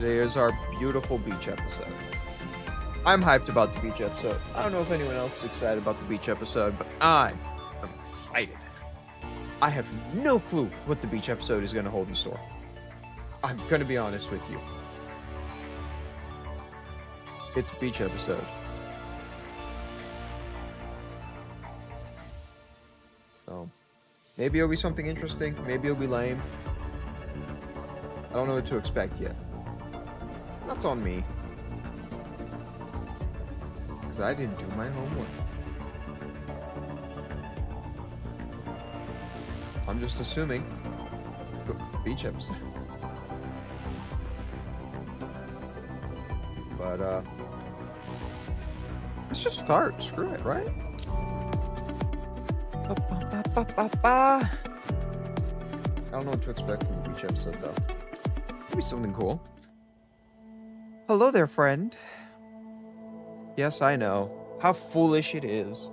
Today is our beautiful beach episode. I'm hyped about the beach episode. I don't know if anyone else is excited about the beach episode, but I am excited. I have no clue what the beach episode is going to hold in store. I'm going to be honest with you. It's a beach episode. So, maybe it'll be something interesting. Maybe it'll be lame. I don't know what to expect yet. That's on me. Because I didn't do my homework. I'm just assuming. Beach episode. But, let's just start. Screw it, right? I don't know what to expect from the beach episode, though. Maybe something cool. Hello there, friend. Yes, I know. How foolish it is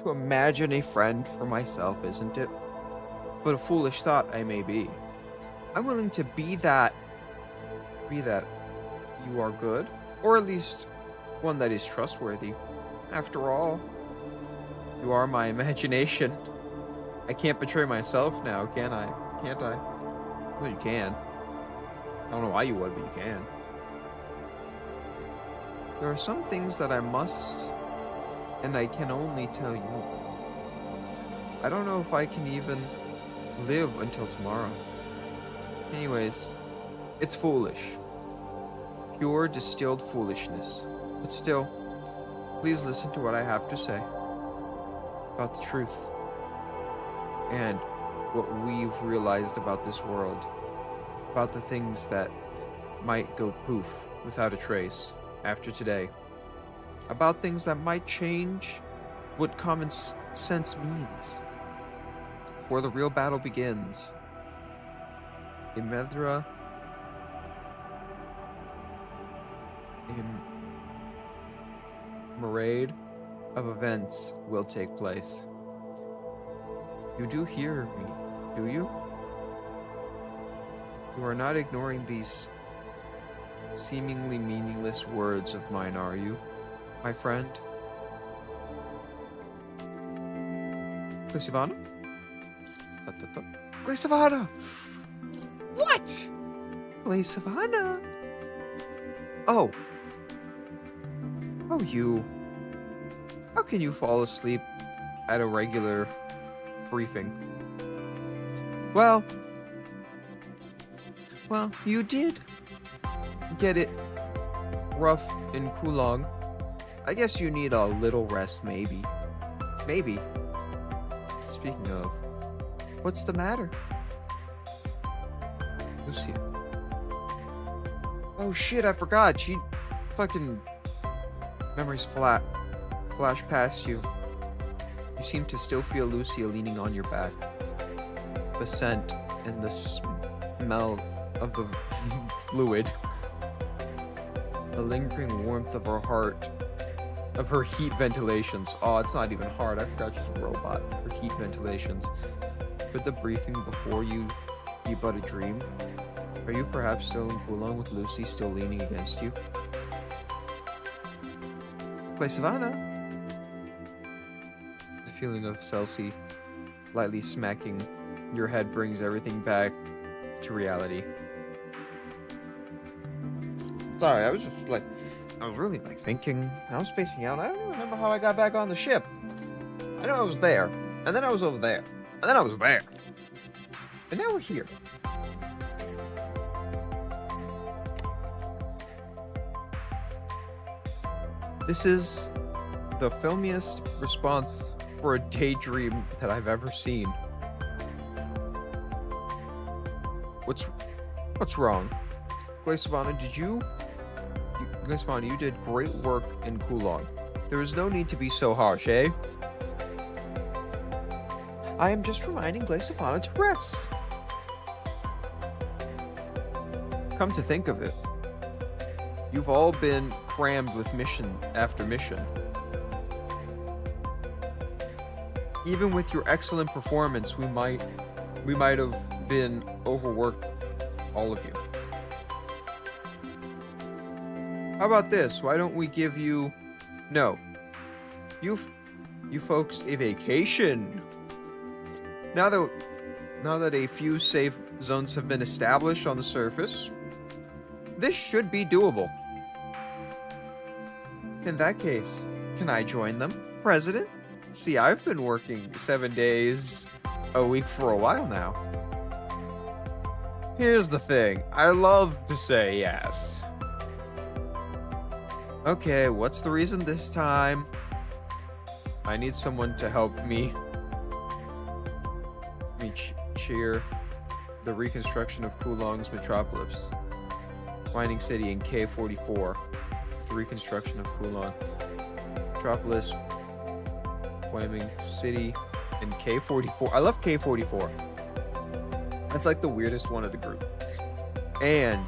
to imagine a friend for myself, isn't it? But a foolish thought I may be. I'm willing to be that you are good, or at least one that is trustworthy. After all, you are my imagination. I can't betray myself now, can I? Can't I? Well, you can. I don't know why you would, but you can. There are some things that I must, and I can only tell you. I don't know if I can even live until tomorrow. Anyways, it's foolish. Pure distilled foolishness. But still, please listen to what I have to say about the truth and what we've realized about this world, about the things that might go poof without a trace after today, about things that might change what common sense means. Before the real battle begins, a parade of events will take place. You do hear me, do you? You are not ignoring these seemingly meaningless words of mine, are you, my friend? Glisavana? Glisavana! What? Glisavana? Oh, you. How can you fall asleep at a regular briefing? Well, you did get it rough in Kulong. I guess you need a little rest, maybe. Maybe. Speaking of, what's the matter? Lucia. Oh shit, I forgot. She fucking... Memories flash past you. You seem to still feel Lucia leaning on your back. The scent and the smell of the fluid. The lingering warmth of her heart. Of her heat ventilations. Oh, it's not even hard. I forgot she's a robot. Her heat ventilations. Could the briefing before you be but a dream? Are you perhaps still in Kulong with Lucy still leaning against you? Savannah. The feeling of Celsi lightly smacking your head brings everything back to reality. Sorry, I was really thinking. I was spacing out. I don't even remember how I got back on the ship. I know I was there, and then I was over there, and then I was there. And now we're here. This is the filmiest response for a daydream that I've ever seen. What's wrong? Glisavana, Glisavana, you did great work in Kulong. There is no need to be so harsh, eh? I am just reminding Glisavana to rest. Come to think of it, you've all been crammed with mission after mission. Even with your excellent performance, we might have been overworked, all of you. How about this? Why don't we give you... No. You folks a vacation. Now that a few safe zones have been established on the surface, this should be doable. In that case, can I join them, President? See, I've been working 7 days a week for a while now. Here's the thing. I love to say yes. Okay, what's the reason this time? I need someone to help me. Cheer the reconstruction of Kulong's metropolis. Mining City in K44. The reconstruction of Kulong. Metropolis. Wyoming City in K44. I love K44. That's like the weirdest one of the group. And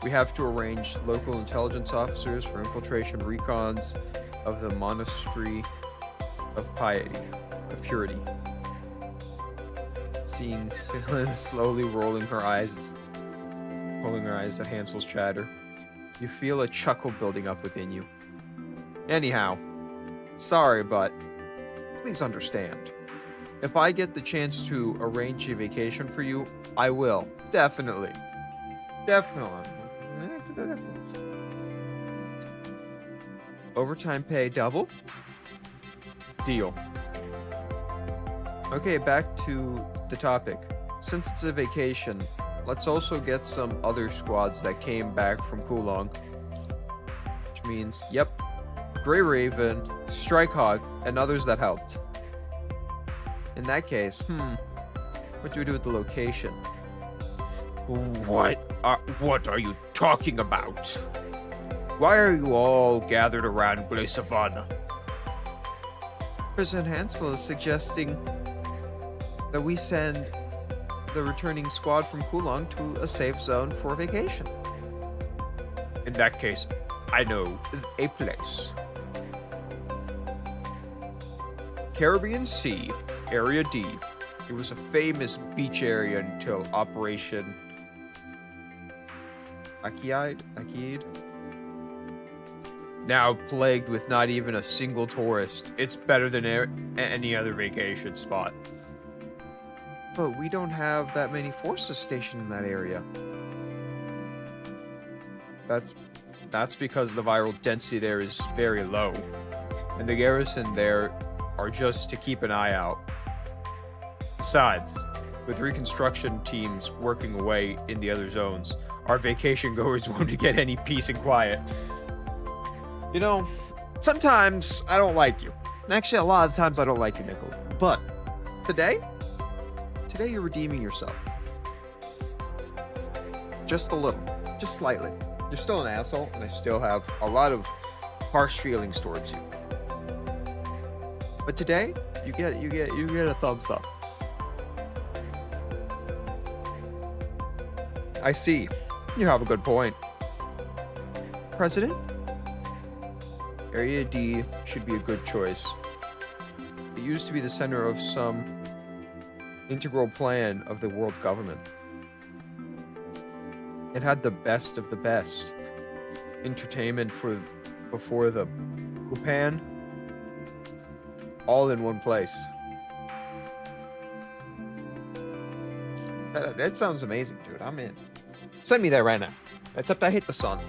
we have to arrange local intelligence officers for infiltration recons of the Monastery of Purity. Seeing Ceylan slowly rolling her eyes at Hansel's chatter, you feel a chuckle building up within you. Anyhow, sorry, but please understand. If I get the chance to arrange a vacation for you, I will. Definitely. Overtime pay double? Deal. Okay, back to the topic. Since it's a vacation, let's also get some other squads that came back from Kulong. Which means, yep, Grey Raven, Strikehawk, and others that helped. In that case, what do we do with the location? What are you talking about? Why are you all gathered around Grey Savannah? President Hansel is suggesting that we send the returning squad from Kulong to a safe zone for vacation. In that case, I know a place. Caribbean Sea, Area D. It was a famous beach area until Operation Achaeid? Now plagued with not even a single tourist. It's better than any other vacation spot. But we don't have that many forces stationed in that area. That's because the viral density there is very low. And the garrison there are just to keep an eye out. Besides, with reconstruction teams working away in the other zones, our vacation goers won't get any peace and quiet. You know, sometimes I don't like you. Actually, a lot of times I don't like you, Nickel. But today you're redeeming yourself. Just a little. Just slightly. You're still an asshole, and I still have a lot of harsh feelings towards you. But today, you get a thumbs up. I see. You have a good point. President? Area D should be a good choice. It used to be the center of some integral plan of the world government. It had the best of the best. Entertainment before the Hupan. All in one place. That sounds amazing, dude. I'm in. Send me there right now. Except I hate the sun.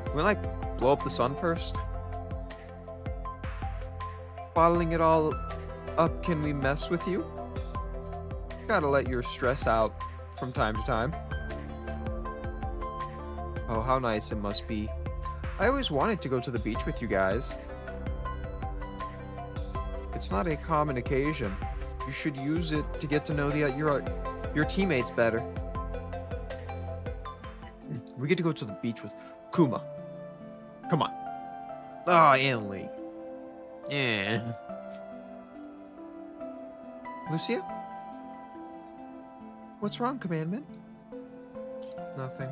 Can we, like, blow up the sun first? Bottling it all up, can we mess with you? Gotta let your stress out from time to time. Oh, how nice it must be. I always wanted to go to the beach with you guys. It's not a common occasion. You should use it to get to know your teammates better. We get to go to the beach with Kuma. Come on. Oh, Annalie. Yeah. Lucia? What's wrong, Commandment? Nothing.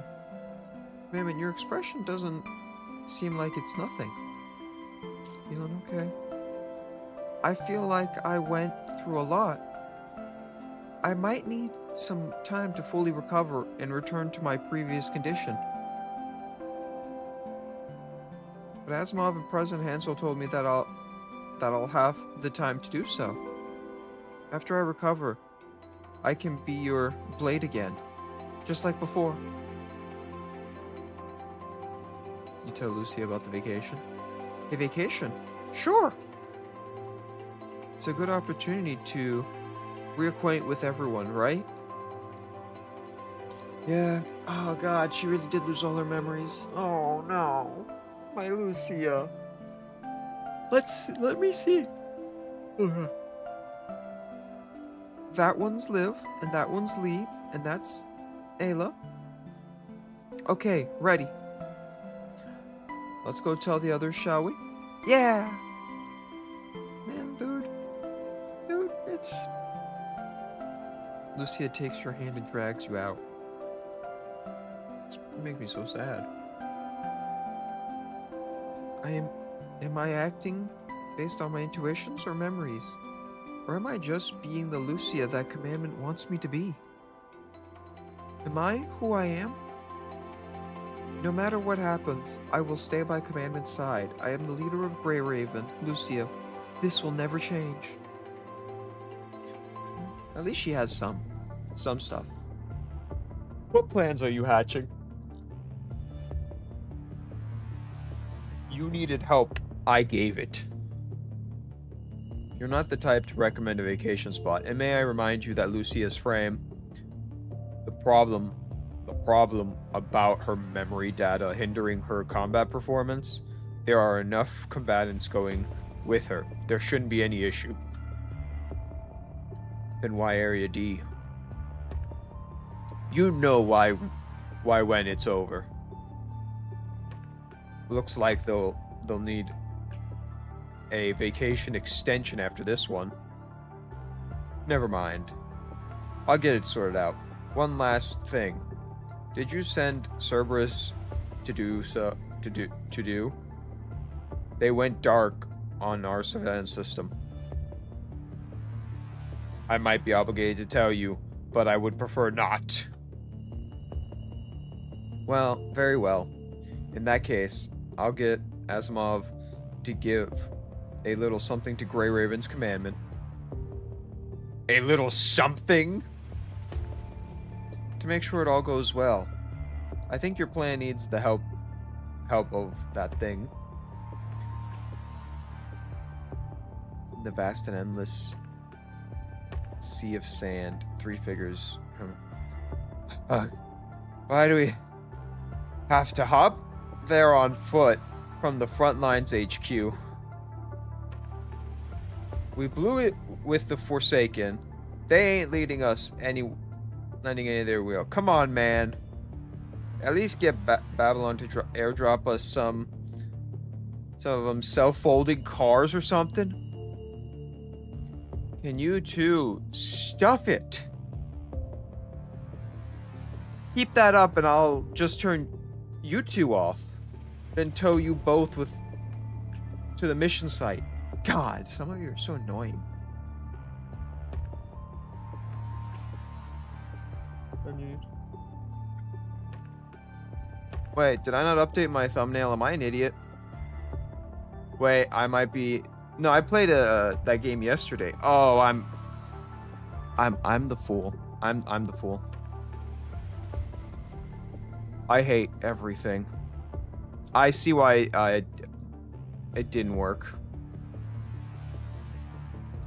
Commandment, your expression doesn't seem like it's nothing. Feeling okay? I feel like I went through a lot. I might need some time to fully recover and return to my previous condition. But Asimov and President Hansel told me that I'll have the time to do so. After I recover, I can be your blade again, just like before. You tell Lucia about the vacation? A vacation? Sure! It's a good opportunity to reacquaint with everyone, right? Yeah. Oh god, she really did lose all her memories. Oh no. My Lucia. Let me see. That one's Liv, and that one's Lee, and that's Ayla. Okay, ready. Let's go tell the others, shall we? Yeah! Man, dude, it's... Lucia takes your hand and drags you out. You make me so sad. Am I acting based on my intuitions or memories? Or am I just being the Lucia that Commandment wants me to be? Am I who I am? No matter what happens, I will stay by Commandment's side. I am the leader of Grey Raven, Lucia. This will never change. At least she has some stuff. What plans are you hatching? You needed help. I gave it. You're not the type to recommend a vacation spot. And may I remind you that Lucia's frame, the problem about her memory data hindering her combat performance, there are enough combatants going with her. There shouldn't be any issue. Then why Area D? You know why when it's over. Looks like they'll need a vacation extension after this one. Never mind. I'll get it sorted out. One last thing. Did you send Cerberus to do? They went dark on our surveillance system. I might be obligated to tell you, but I would prefer not. Well, very well. In that case, I'll get Asimov to give a little something to Grey Raven's commandment. A little something? To make sure it all goes well. I think your plan needs the help of that thing. The vast and endless sea of sand. 3 figures. Why do we have to hop there on foot from the front lines HQ? We blew it with the Forsaken. They ain't lending any of their wheel. Come on, man. At least get Babylon to airdrop us some of them self-folding cars or something. Can you two stuff it? Keep that up and I'll just turn you two off. Then tow you both to the mission site. God, some of you are so annoying. Wait, did I not update my thumbnail? Am I an idiot? Wait, I might be... No, I played that game yesterday. Oh, I'm the fool. I'm the fool. I hate everything. I see why it didn't work.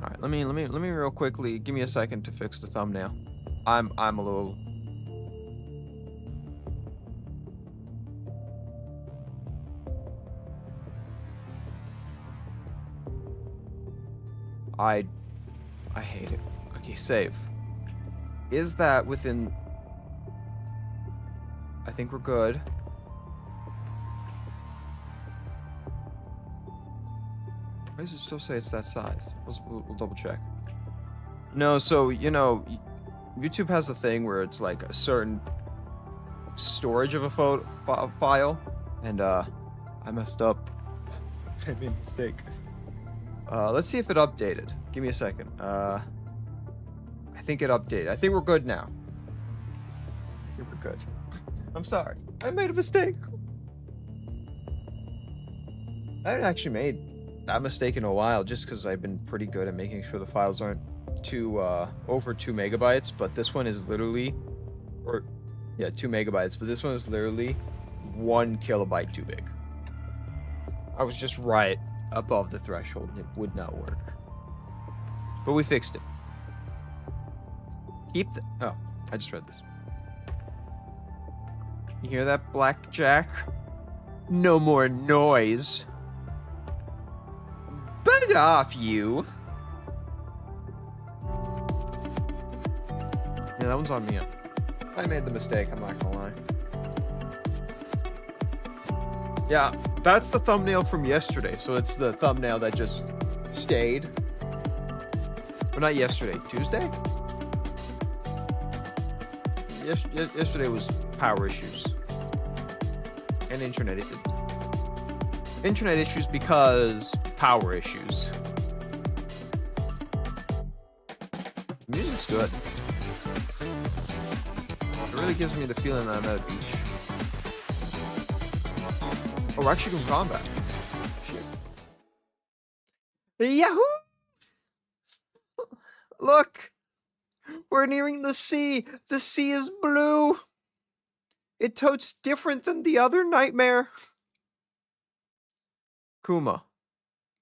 All right, let me real quickly. Give me a second to fix the thumbnail. I'm a little. I hate it. Okay, save. Is that within... I think we're good. Why does it still say it's that size? We'll double check. No, so, you know, YouTube has a thing where it's like a certain storage of a file, and I messed up. I made a mistake. Let's see if it updated. Give me a second. I think it updated. I think we're good now. I think we're good. I'm sorry. I made a mistake. I haven't actually made that mistake in a while, just because I've been pretty good at making sure the files aren't too over 2 MB. But this one is literally, or yeah, 2 MB. But this one is literally 1 KB too big. I was just right above the threshold, and it would not work. But we fixed it. Keep the. Oh, I just read this. You hear that, Blackjack? No more noise. Bug off, you! Yeah, that one's on me. I made the mistake, I'm not gonna lie. Yeah, that's the thumbnail from yesterday, so it's the thumbnail that just stayed. Well, not yesterday, Tuesday? Yesterday was power issues. And internet issues. Internet issues because power issues. The music's good. It really gives me the feeling that I'm at a beach. Oh, we're actually doing combat. Shit. Yahoo! Look! We're nearing the sea. The sea is blue. It totes different than the other nightmare. Kuma,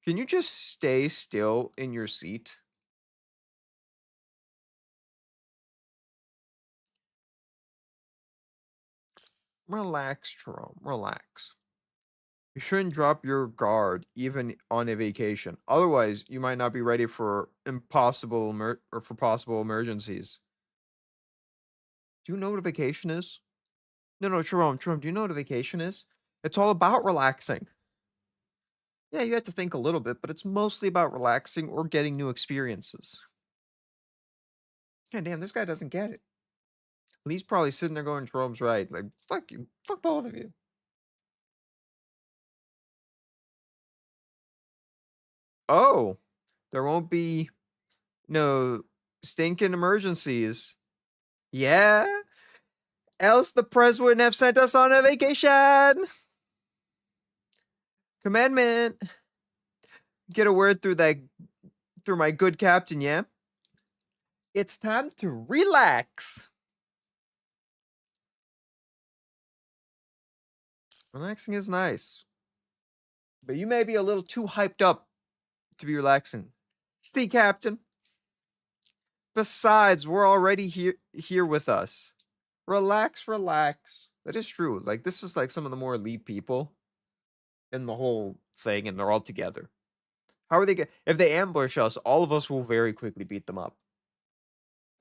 can you just stay still in your seat? Relax, Jerome. Relax. You shouldn't drop your guard even on a vacation. Otherwise, you might not be ready for possible emergencies. Do you know what a vacation is? No, Jerome, do you know what a vacation is? It's all about relaxing. Yeah, you have to think a little bit, but it's mostly about relaxing or getting new experiences. God damn, this guy doesn't get it. He's probably sitting there going, Jerome's right. Like, fuck you. Fuck both of you. Oh, there won't be no stinking emergencies. Yeah? Else the press wouldn't have sent us on a vacation. Commandment. Get a word through my good captain, yeah? It's time to relax. Relaxing is nice. But you may be a little too hyped up to be relaxing. See, Captain. Besides, we're already here with us. Relax. That is true. Like, this is like some of the more elite people in the whole thing, and they're all together. How are they if they ambush us, all of us will very quickly beat them up.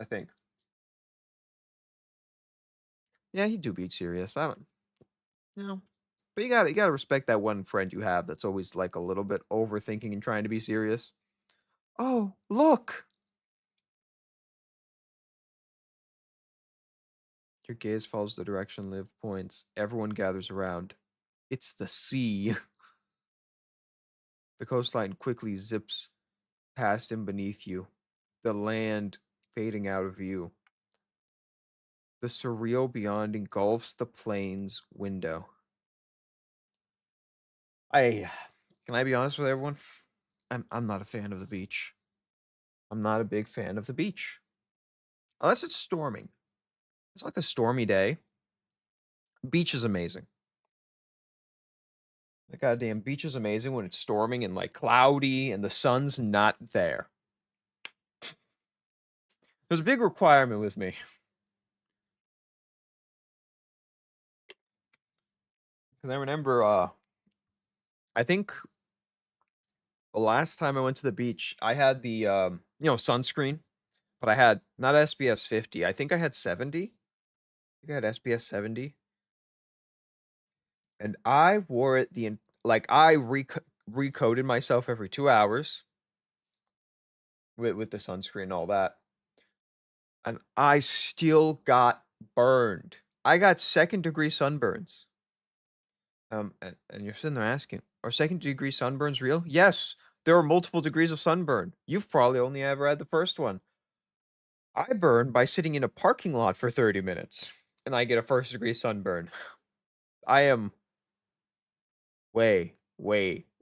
I think. Yeah, he do beat Sirius. I don't. No. But you gotta respect that one friend you have that's always like a little bit overthinking and trying to be serious. Oh, look! Your gaze follows the direction Liv points. Everyone gathers around. It's the sea. The coastline quickly zips past and beneath you, the land fading out of view. The surreal beyond engulfs the plane's window. Can I be honest with everyone? I'm not a fan of the beach. I'm not a big fan of the beach. Unless it's storming. It's like a stormy day. Beach is amazing. The goddamn beach is amazing when it's storming and like cloudy and the sun's not there. There's a big requirement with me. Because I remember, I think the last time I went to the beach, I had the, sunscreen, but I had not SPF 50. I think I had 70. I think I had SPF 70. And I wore it I recoated myself every 2 hours with the sunscreen and all that. And I still got burned. I got 2nd-degree sunburns. And you're sitting there asking, are 2nd-degree sunburns real? Yes, there are multiple degrees of sunburn. You've probably only ever had the first one. I burn by sitting in a parking lot for 30 minutes, and I get a 1st-degree sunburn. I am way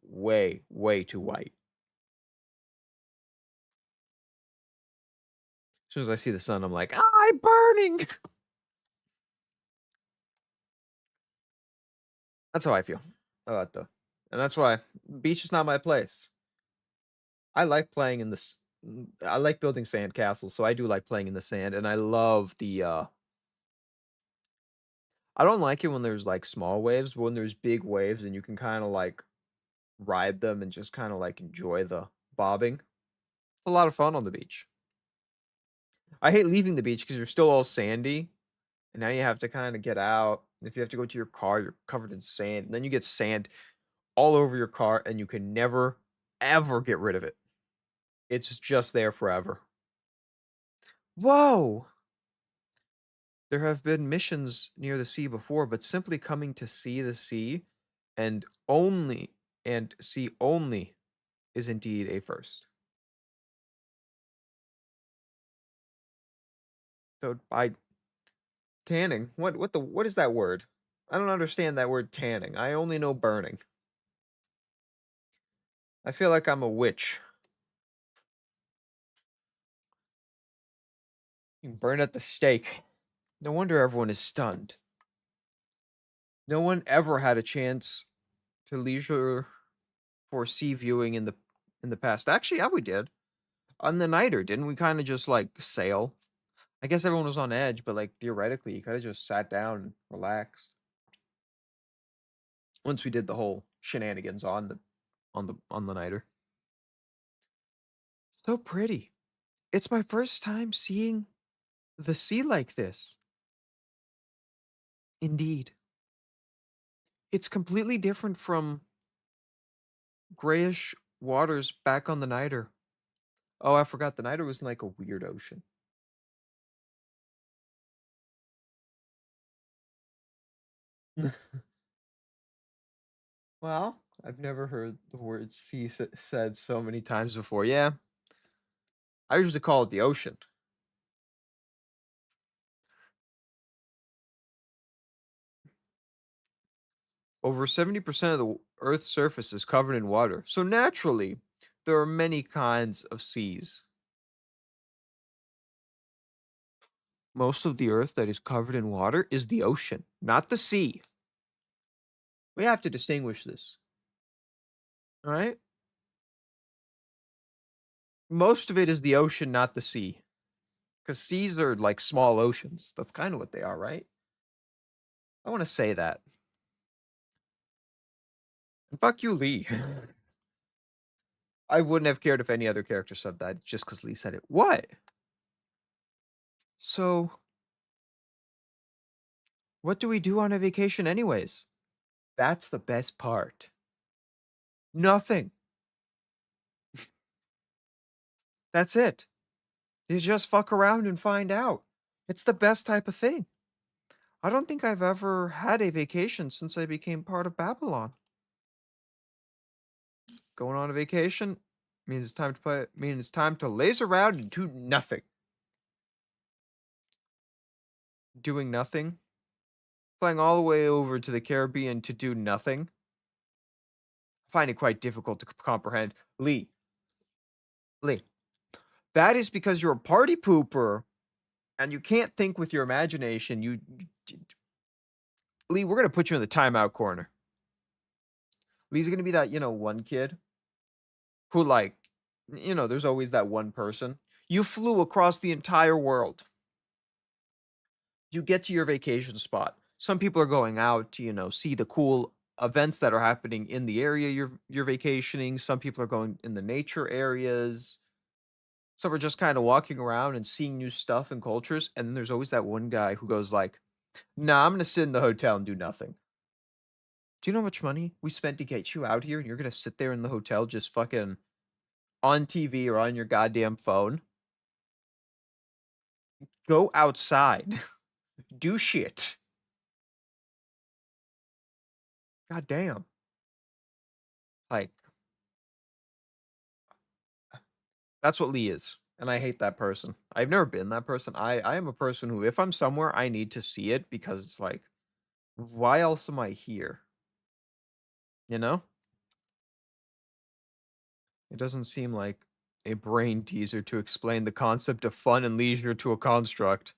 way, way too white. As soon as I see the sun, I'm like, I'm burning. That's how I feel about the, and that's why beach is not my place. I like playing in this. I like building sand castles, so I do like playing in the sand, and I love the. I don't like it when there's like small waves, but when there's big waves and you can kind of like ride them and just kind of like enjoy the bobbing. It's a lot of fun on the beach. I hate leaving the beach because you're still all sandy, and now you have to kind of get out. If you have to go to your car, you're covered in sand, and then you get sand all over your car, and you can never, ever get rid of it. It's just there forever. Whoa! There have been missions near the sea before, but simply coming to see the sea and only and see only is indeed a first. So by tanning, what is that word? I don't understand that word tanning. I only know burning. I feel like I'm a witch. You burn at the stake. No wonder everyone is stunned. No one ever had a chance to leisure for sea viewing in the past. Actually, yeah, we did. On the Niter, didn't we kind of just like sail? I guess everyone was on edge, but like theoretically, you could have just sat down and relaxed. Once we did the whole shenanigans on the Niter. So pretty. It's my first time seeing the sea like this. Indeed. It's completely different from grayish waters back on the Niter. Oh, I forgot the Niter was in like a weird ocean. Well, I've never heard the word sea said so many times before. Yeah, I usually call it the ocean. Over 70% of the Earth's surface is covered in water, so naturally, there are many kinds of seas. Most of the Earth that is covered in water is the ocean, not the sea. We have to distinguish this. All right? Most of it is the ocean, not the sea. Because seas are like small oceans. That's kind of what they are, right? I want to say that. And fuck you, Lee. I wouldn't have cared if any other character said that just because Lee said it. What? So, what do we do on a vacation, anyways? That's the best part. Nothing. That's it. You just fuck around and find out. It's the best type of thing. I don't think I've ever had a vacation since I became part of Babylon. Going on a vacation means it's time to play. Means it's time to laze around and do nothing. Doing nothing. Flying all the way over to the Caribbean to do nothing. I find it quite difficult to comprehend. Lee, that is because you're a party pooper and you can't think with your imagination. Lee, we're gonna put you in the timeout corner. Lee's gonna be that one kid who like there's always that one person. You flew across the entire world. You get to your vacation spot. Some people are going out to see the cool events that are happening in the area you're vacationing. Some people are going in the nature areas. Some are just kind of walking around and seeing new stuff and cultures. And then there's always that one guy who goes like, "Nah, I'm gonna sit in the hotel and do nothing." Do you know how much money we spent to get you out here, and you're gonna sit there in the hotel just fucking on TV or on your goddamn phone? Go outside. Do shit. God damn. Like, that's what Lee is. And I hate that person. I've never been that person. I am a person who, if I'm somewhere, I need to see it because it's like, why else am I here? You know? It doesn't seem like a brain teaser to explain the concept of fun and leisure to a construct.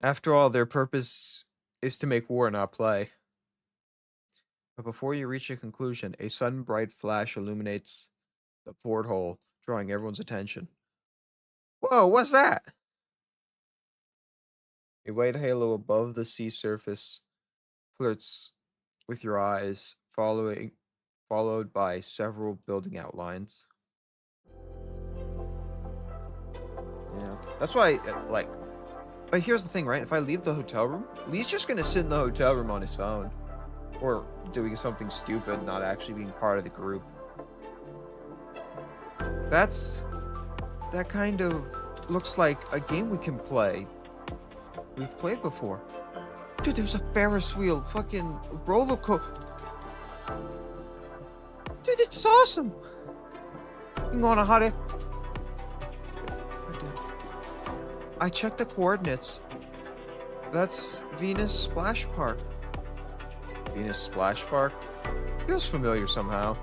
After all, their purpose is to make war, not play. But before you reach a conclusion, a sudden bright flash illuminates the porthole, drawing everyone's attention. Whoa, what's that? A white halo above the sea surface flirts with your eyes, followed by several building outlines. Yeah, that's why, like, but here's the thing, right? If I leave the hotel room, Lee's just gonna sit in the hotel room on his phone. Or doing something stupid, not actually being part of the group. That kind of looks like a game we can play. We've played before. Dude, there's a Ferris wheel, fucking roller coaster. Dude, it's awesome. You can go on a hot air. I checked the coordinates. That's Venus Splash Park. Venus Splash Park? Feels familiar somehow.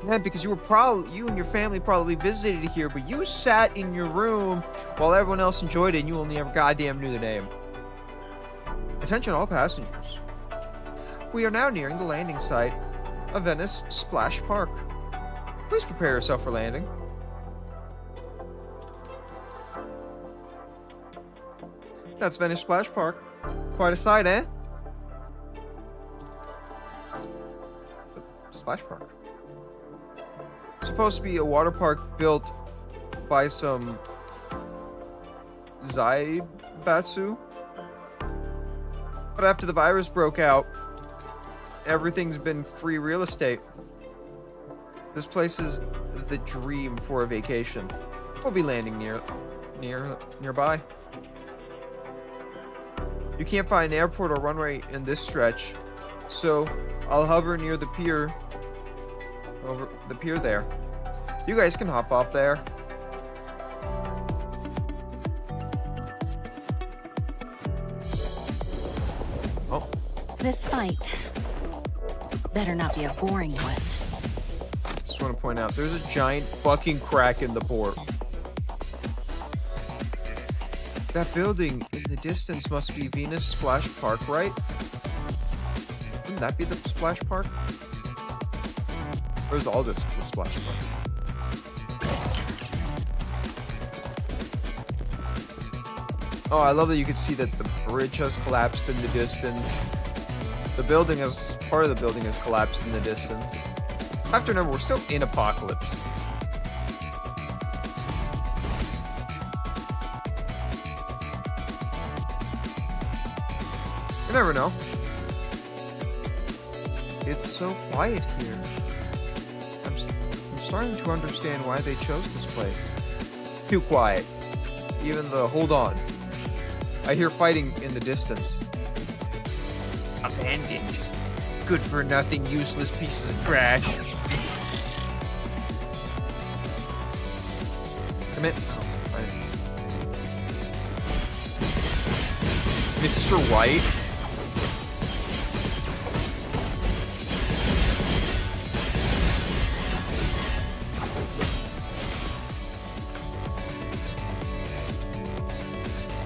Yeah, because you and your family probably visited here, but you sat in your room while everyone else enjoyed it and you only ever goddamn knew the name. Attention all passengers. We are now nearing the landing site of Venice Splash Park. Please prepare yourself for landing. That's Venice Splash Park. Quite a sight, eh? The Splash Park. Supposed to be a water park built by some Zaibatsu. But after the virus broke out, everything's been free real estate. This place is the dream for a vacation. We'll be landing nearby. You can't find an airport or runway in this stretch, so I'll hover near the pier, over the pier there. You guys can hop off there. Oh. This fight better not be a boring one. Just want to point out, there's a giant fucking crack in the port. That building in the distance must be Venus Splash Park, right? Wouldn't that be the Splash Park? Or is all this the Splash Park? Oh, I love that you can see that the bridge has collapsed in the distance. Part of the building has collapsed in the distance. I have to remember, we're still in Apocalypse. You never know. It's so quiet here. I'm starting to understand why they chose this place. Too quiet. Even the hold on. I hear fighting in the distance. Abandoned. Good for nothing, useless pieces of trash. Come in. Oh, fine. Mr. White.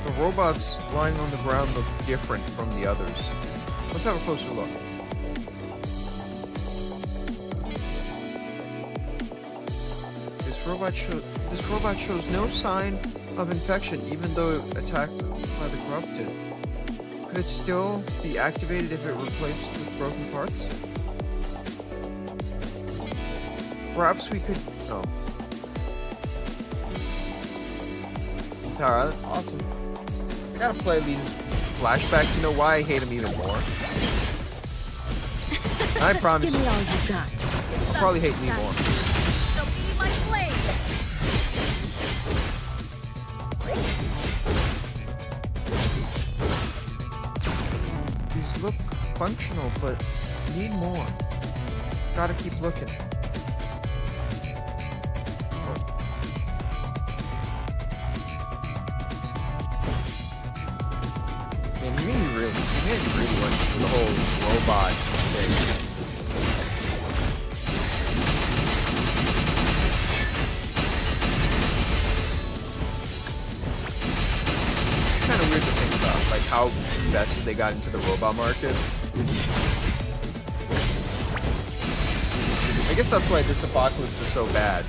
The robots lying on the ground look different from the others. Let's have a closer look. This robot shows no sign of infection, even though attacked by the corrupted. Could it still be activated if it replaced with broken parts? Perhaps we could. Oh. Alright, awesome. I gotta play these flashbacks to know why I hate him even more. I promise. Give me all you got. I'll probably hate me more. So be my blade. These look functional, but need more. Gotta keep looking. Man, you made me really went for the whole robot thing. invested they got into the robot market. I guess that's why this apocalypse is so bad.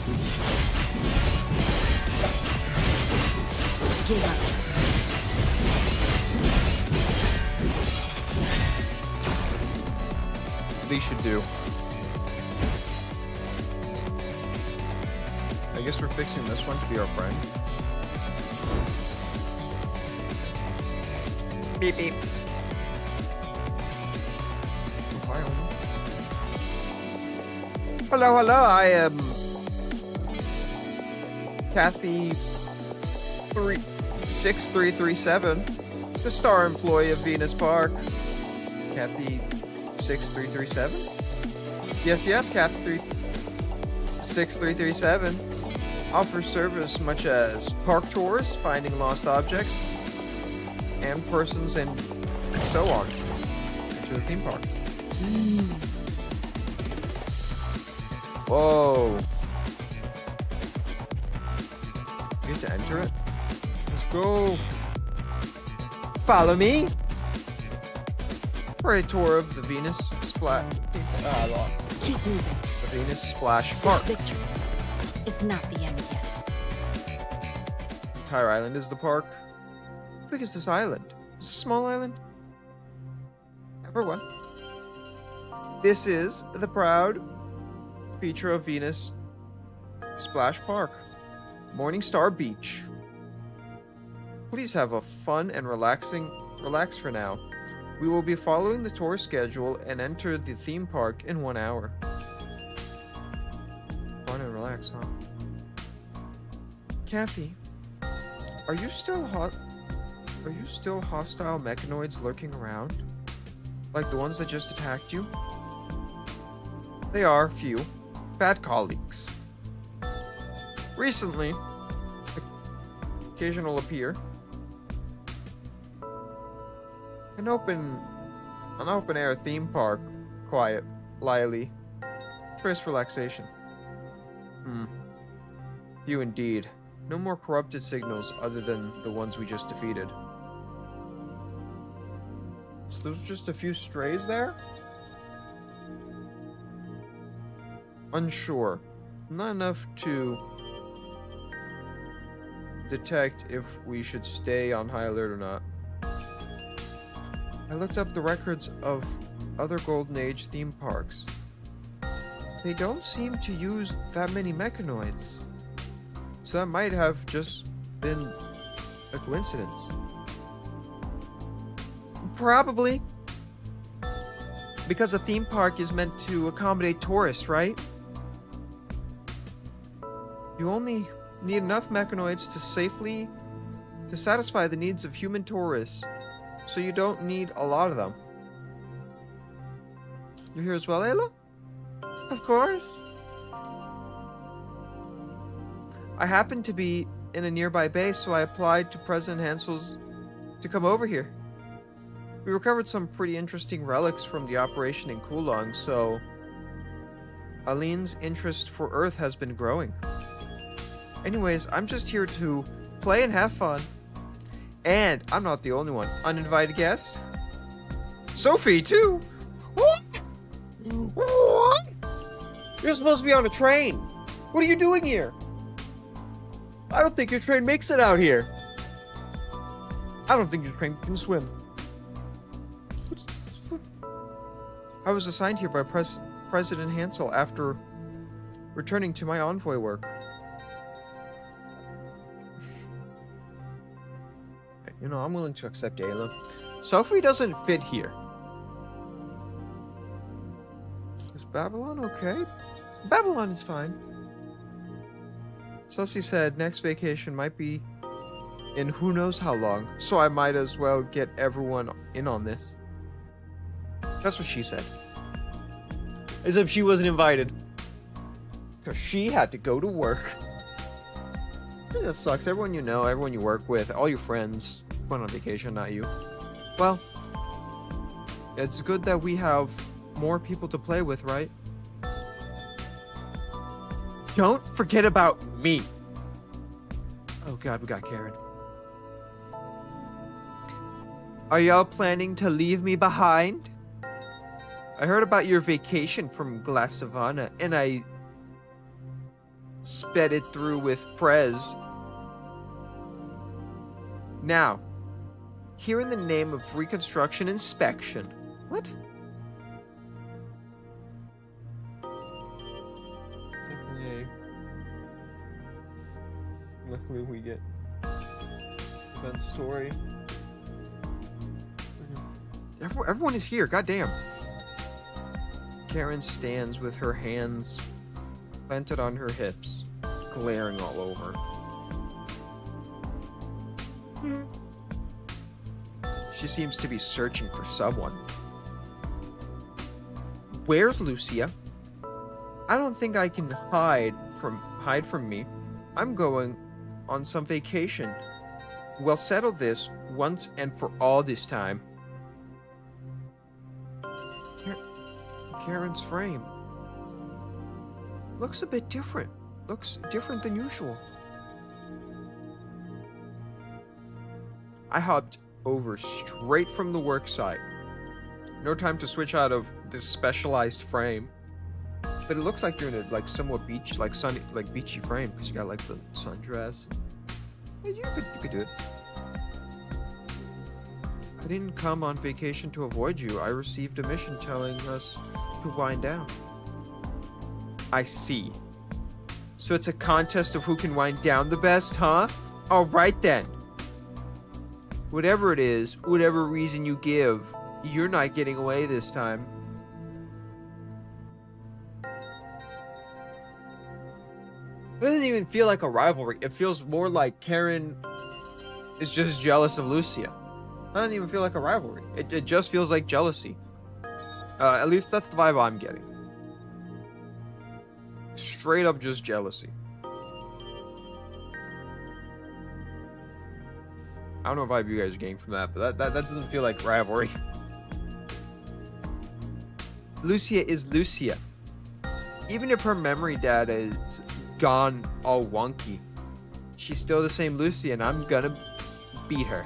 Give up. They should do. I guess we're fixing this one to be our friend. Beep beep. Hello, hello. I am Kathy 6337, the star employee of Venus Park. Kathy 6337? Yes, yes, Kathy 6337. Offers service much as park tours, finding lost objects, and persons, and so on, to the theme park. Whoa. You get to enter it? Let's go. Follow me. For a tour of the Venus Splash. Keep moving. The Venus Splash Park. This victory is not the end yet. The entire island is the park. How big is this island? Is it a small island? Everyone. This is the proud feature of Venus Splash Park. Morningstar Beach. Please have a fun and relax for now. We will be following the tour schedule and enter the theme park in 1 hour. Fun and relax, huh? Kathy, are you still hostile mechanoids lurking around? Like the ones that just attacked you? They are few. Bad colleagues. Recently, occasional appear. An open air theme park, quiet, lively, choice relaxation. Few indeed. No more corrupted signals other than the ones we just defeated. So there's just a few strays there? Unsure. Not enough to detect if we should stay on high alert or not. I looked up the records of other Golden Age theme parks. They don't seem to use that many mechanoids. So that might have just been a coincidence. Probably. Because a theme park is meant to accommodate tourists, right? You only need enough mechanoids to satisfy the needs of human tourists. So you don't need a lot of them. You're here as well, Ayla? Of course. I happened to be in a nearby base, so I applied to President Hansel's to come over here. We recovered some pretty interesting relics from the operation in Kulong, so Aline's interest for Earth has been growing. Anyways, I'm just here to play and have fun. And I'm not the only one. Uninvited guests? Sophie, too! What? What? You're supposed to be on a train. What are you doing here? I don't think your train makes it out here. I don't think your train can swim. I was assigned here by President Hansel after returning to my envoy work. You know, I'm willing to accept Ayla. Sophie doesn't fit here. Is Babylon okay? Babylon is fine. Celsi said next vacation might be in who knows how long, so I might as well get everyone in on this. That's what she said. As if she wasn't invited. Because she had to go to work. That sucks. Everyone you know, everyone you work with, all your friends went on vacation, not you. Well, it's good that we have more people to play with, right? Don't forget about me. Oh god, we got Karen. Are y'all planning to leave me behind? I heard about your vacation from Glass Savannah, and I sped it through with Prez. Now, here in the name of Reconstruction Inspection. What? Yay. Luckily we get event story. Everyone is here, goddamn. Karen stands with her hands planted on her hips, glaring all over. She seems to be searching for someone. Where's Lucia? I don't think I can hide from me. I'm going on some vacation. We'll settle this once and for all this time. Karen's frame looks a bit different. Looks different than usual. I hopped over straight from the work site. No time to switch out of this specialized frame. But it looks like you're in a somewhat beachy frame because you got like the sundress. Yeah, you could do it. I didn't come on vacation to avoid you. I received a mission telling us to wind down. I see. So it's a contest of who can wind down the best, huh? Alright then. Whatever it is, whatever reason you give, you're not getting away this time. It doesn't even feel like a rivalry. It feels more like Karen is just jealous of Lucia. It doesn't even feel like a rivalry. It just feels like jealousy. At least that's the vibe I'm getting. Straight up just jealousy. I don't know what vibe you guys are getting from that, but that doesn't feel like rivalry. Lucia is Lucia. Even if her memory data is gone all wonky, she's still the same Lucia, and I'm gonna beat her.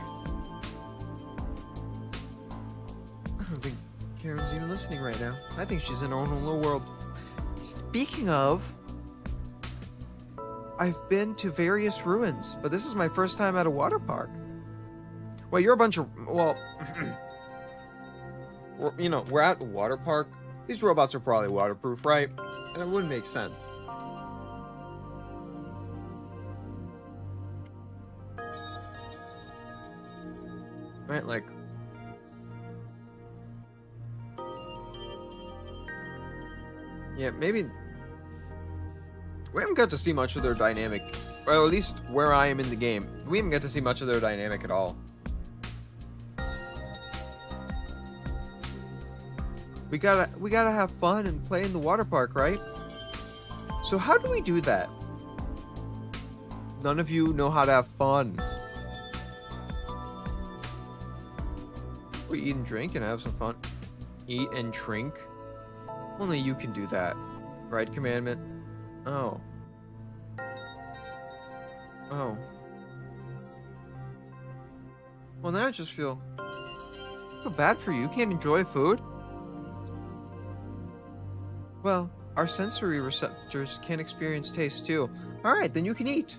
I don't think Karen's even listening right now. I think she's in her own little world. Speaking of, I've been to various ruins, but this is my first time at a water park. Well, you're a bunch of, well, we're at a water park. These robots are probably waterproof, right? And it wouldn't make sense. Right, like... Yeah, maybe... We haven't got to see much of their dynamic. Well, at least where I am in the game. We haven't got to see much of their dynamic at all. We gotta have fun and play in the water park, right? So how do we do that? None of you know how to have fun. We eat and drink and have some fun. Eat and drink? Only you can do that. Right, Commandment? Oh. Oh. Well, now I just feel bad for you. You can't enjoy food. Well, our sensory receptors can experience taste too. Alright, then you can eat.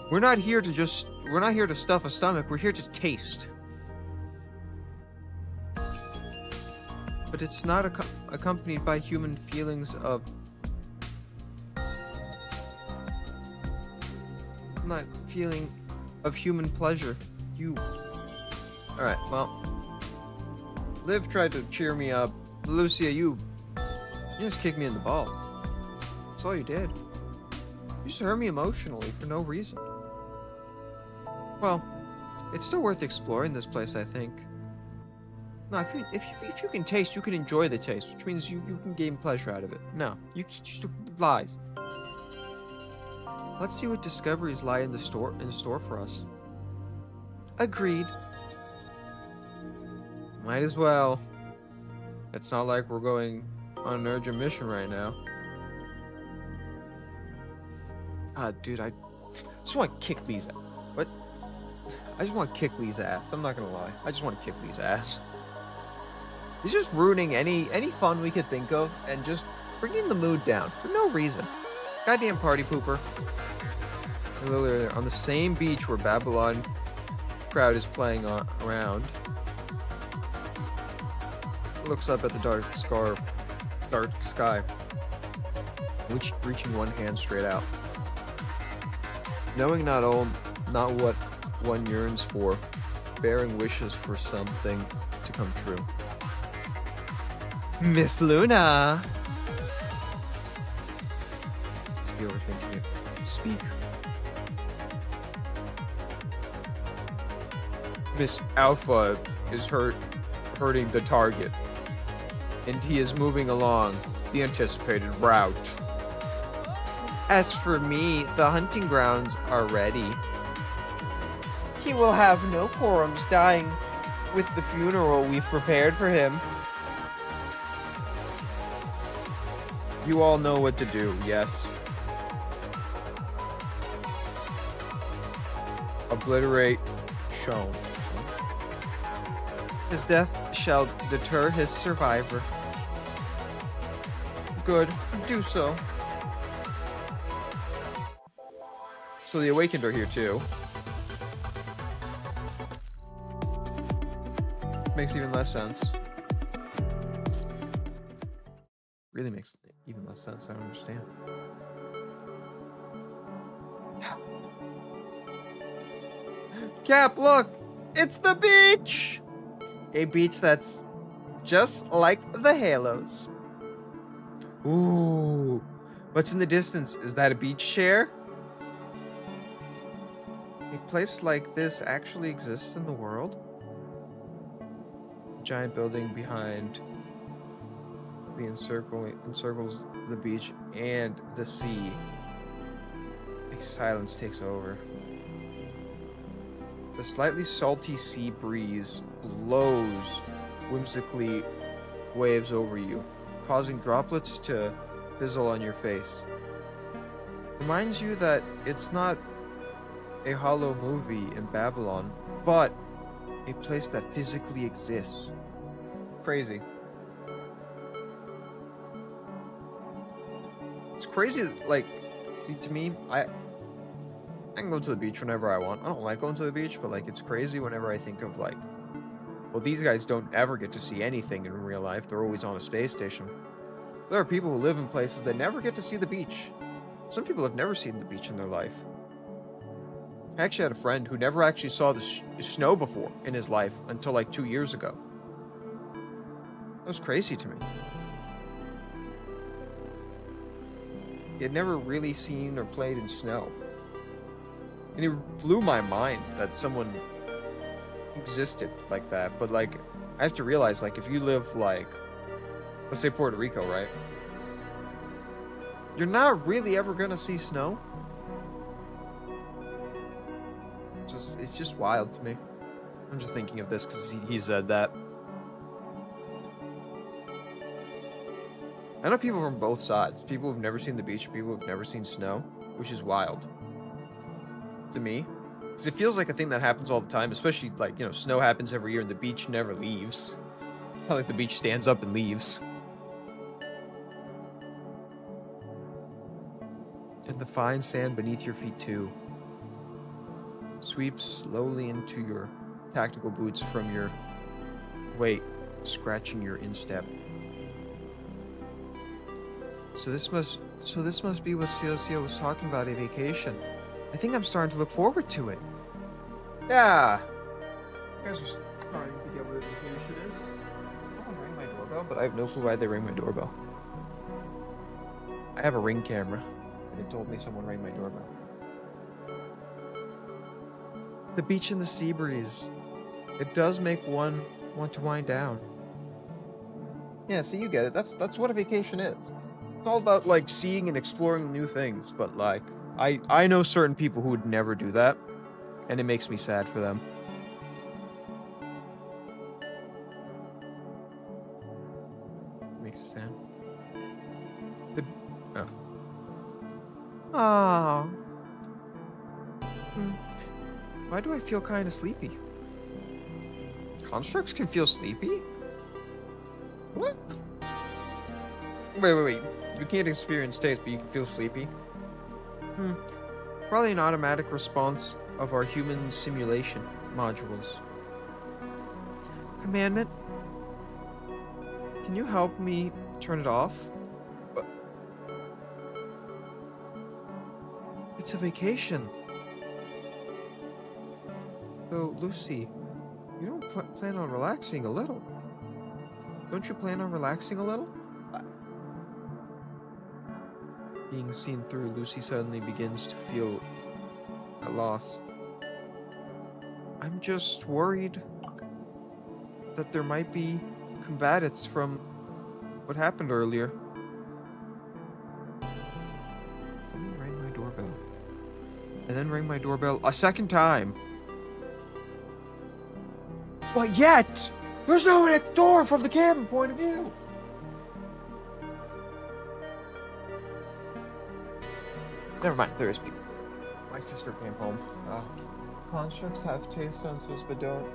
We're not here to stuff a stomach, we're here to taste. But it's not accompanied by human feelings of... not feeling of human pleasure. You... Alright, well... Liv tried to cheer me up. Lucia, you just kicked me in the balls. That's all you did. You just hurt me emotionally for no reason. Well, it's still worth exploring this place, I think. No, if you can taste, you can enjoy the taste, which means you can gain pleasure out of it. No, you just lies. Let's see what discoveries lie in the store for us. Agreed. Might as well. It's not like we're going on an urgent mission right now. Dude, I just want to kick these out. What? I just want to kick Lee's ass. I'm not gonna lie. I just want to kick Lee's ass. He's just ruining any fun we could think of and just bringing the mood down for no reason. Goddamn party pooper. Literally on the same beach where Babylon crowd is playing around. Looks up at the dark sky, which reaching one hand straight out. Knowing not what one yearns for, bearing wishes for something to come true. Miss Luna! Let's be overthinking it. Speak. Miss Alpha is hurting the target, and he is moving along the anticipated route. As for me, the hunting grounds are ready. He will have no quorums dying with the funeral we've prepared for him. You all know what to do, yes. Obliterate shown. His death shall deter his survivor. Good, do so. So the Awakened are here too. Makes even less sense. Really makes even less sense, I don't understand. Cap, look! It's the beach! A beach that's just like the Halos. Ooh. What's in the distance? Is that a beach chair? A place like this actually exists in the world? A giant building behind the encircles the beach and the sea. A silence takes over. The slightly salty sea breeze blows whimsically waves over you, causing droplets to fizzle on your face. Reminds you that it's not a hollow movie in Babylon, but a place that physically exists. Crazy. It's crazy, like, see, to me, I can go to the beach whenever I want. I don't like going to the beach, but, like, it's crazy whenever I think of, like, well, these guys don't ever get to see anything in real life. They're always on a space station. There are people who live in places that never get to see the beach. Some people have never seen the beach in their life. I actually had a friend who never actually saw the snow before in his life until, like, 2 years ago. That was crazy to me. He had never really seen or played in snow. And it blew my mind that someone existed like that. But, like, I have to realize, like, if you live, like, let's say Puerto Rico, right? You're not really ever gonna see snow. It's just wild to me. I'm just thinking of this because he said that. I know people from both sides. People who've never seen the beach, people who've never seen snow, which is wild to me. Because it feels like a thing that happens all the time, especially, like, you know, snow happens every year and the beach never leaves. It's not like the beach stands up and leaves. And the fine sand beneath your feet, too. Sweeps slowly into your tactical boots from your weight, scratching your instep. So this must be what Celestia was talking about, a vacation. I think I'm starting to look forward to it. Yeah. You guys are starting to get what a vacation is. Someone rang my doorbell, but I have no clue why they rang my doorbell. I have a Ring camera, and it told me someone rang my doorbell. The beach and the sea breeze. It does make one want to wind down. Yeah, so you get it. That's what a vacation is. It's all about, like, seeing and exploring new things, but, like, I know certain people who would never do that, and it makes me sad for them. Makes it sad. Oh. Why do I feel kind of sleepy? Constructs can feel sleepy? What? Wait. You can't experience taste, but you can feel sleepy? Probably an automatic response of our human simulation modules. Commandment? Can you help me turn it off? It's a vacation. Though, Lucy, you don't plan on relaxing a little. Don't you plan on relaxing a little? Being seen through, Lucy suddenly begins to feel at loss. I'm just worried that there might be combatants from what happened earlier. Someone rang my doorbell. And then rang my doorbell a second time. But yet, there's no one at the door from the cabin point of view. Never mind, there is people. My sister came home. Constructs have taste sensors but don't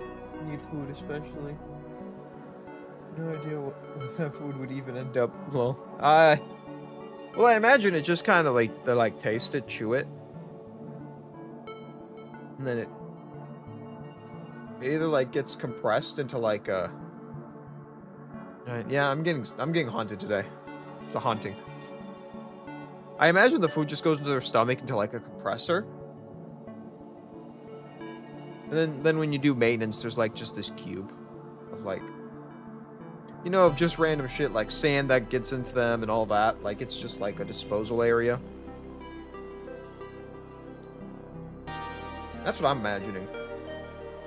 need food especially. No idea what that food would even end up. Well, I imagine it just kind of like, they like taste it, chew it. And then it either like gets compressed into like a... yeah, I'm getting haunted today. It's a haunting. I imagine the food just goes into their stomach into like a compressor. And then when you do maintenance, there's like just this cube of like, you know, of just random shit like sand that gets into them and all that. Like it's just like a disposal area. That's what I'm imagining.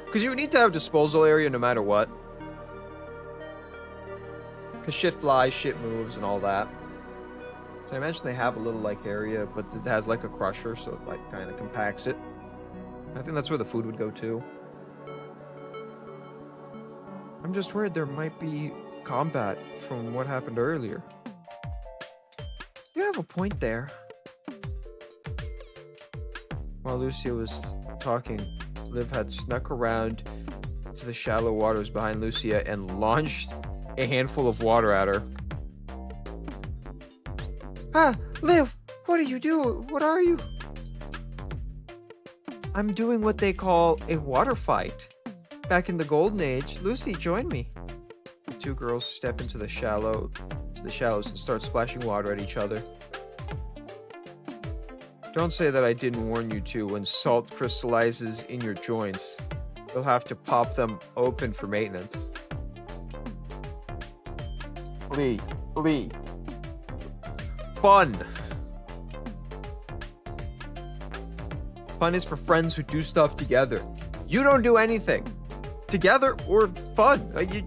Because you need to have a disposal area no matter what. Because shit flies, shit moves, and all that. So I imagine they have a little, like, area, but it has, like, a crusher, so it, like, kind of compacts it. I think that's where the food would go, too. I'm just worried there might be combat from what happened earlier. You have a point there. While Lucia was talking, Liv had snuck around to the shallow waters behind Lucia and launched a handful of water at her. Ah, Liv, what do you do? What are you? I'm doing what they call a water fight. Back in the Golden Age, Lucy, join me. The two girls step into the shallows and start splashing water at each other. Don't say that I didn't warn you to. When salt crystallizes in your joints, you'll have to pop them open for maintenance. Lee. Fun. Fun is for friends who do stuff together. You don't do anything. Together or fun. You...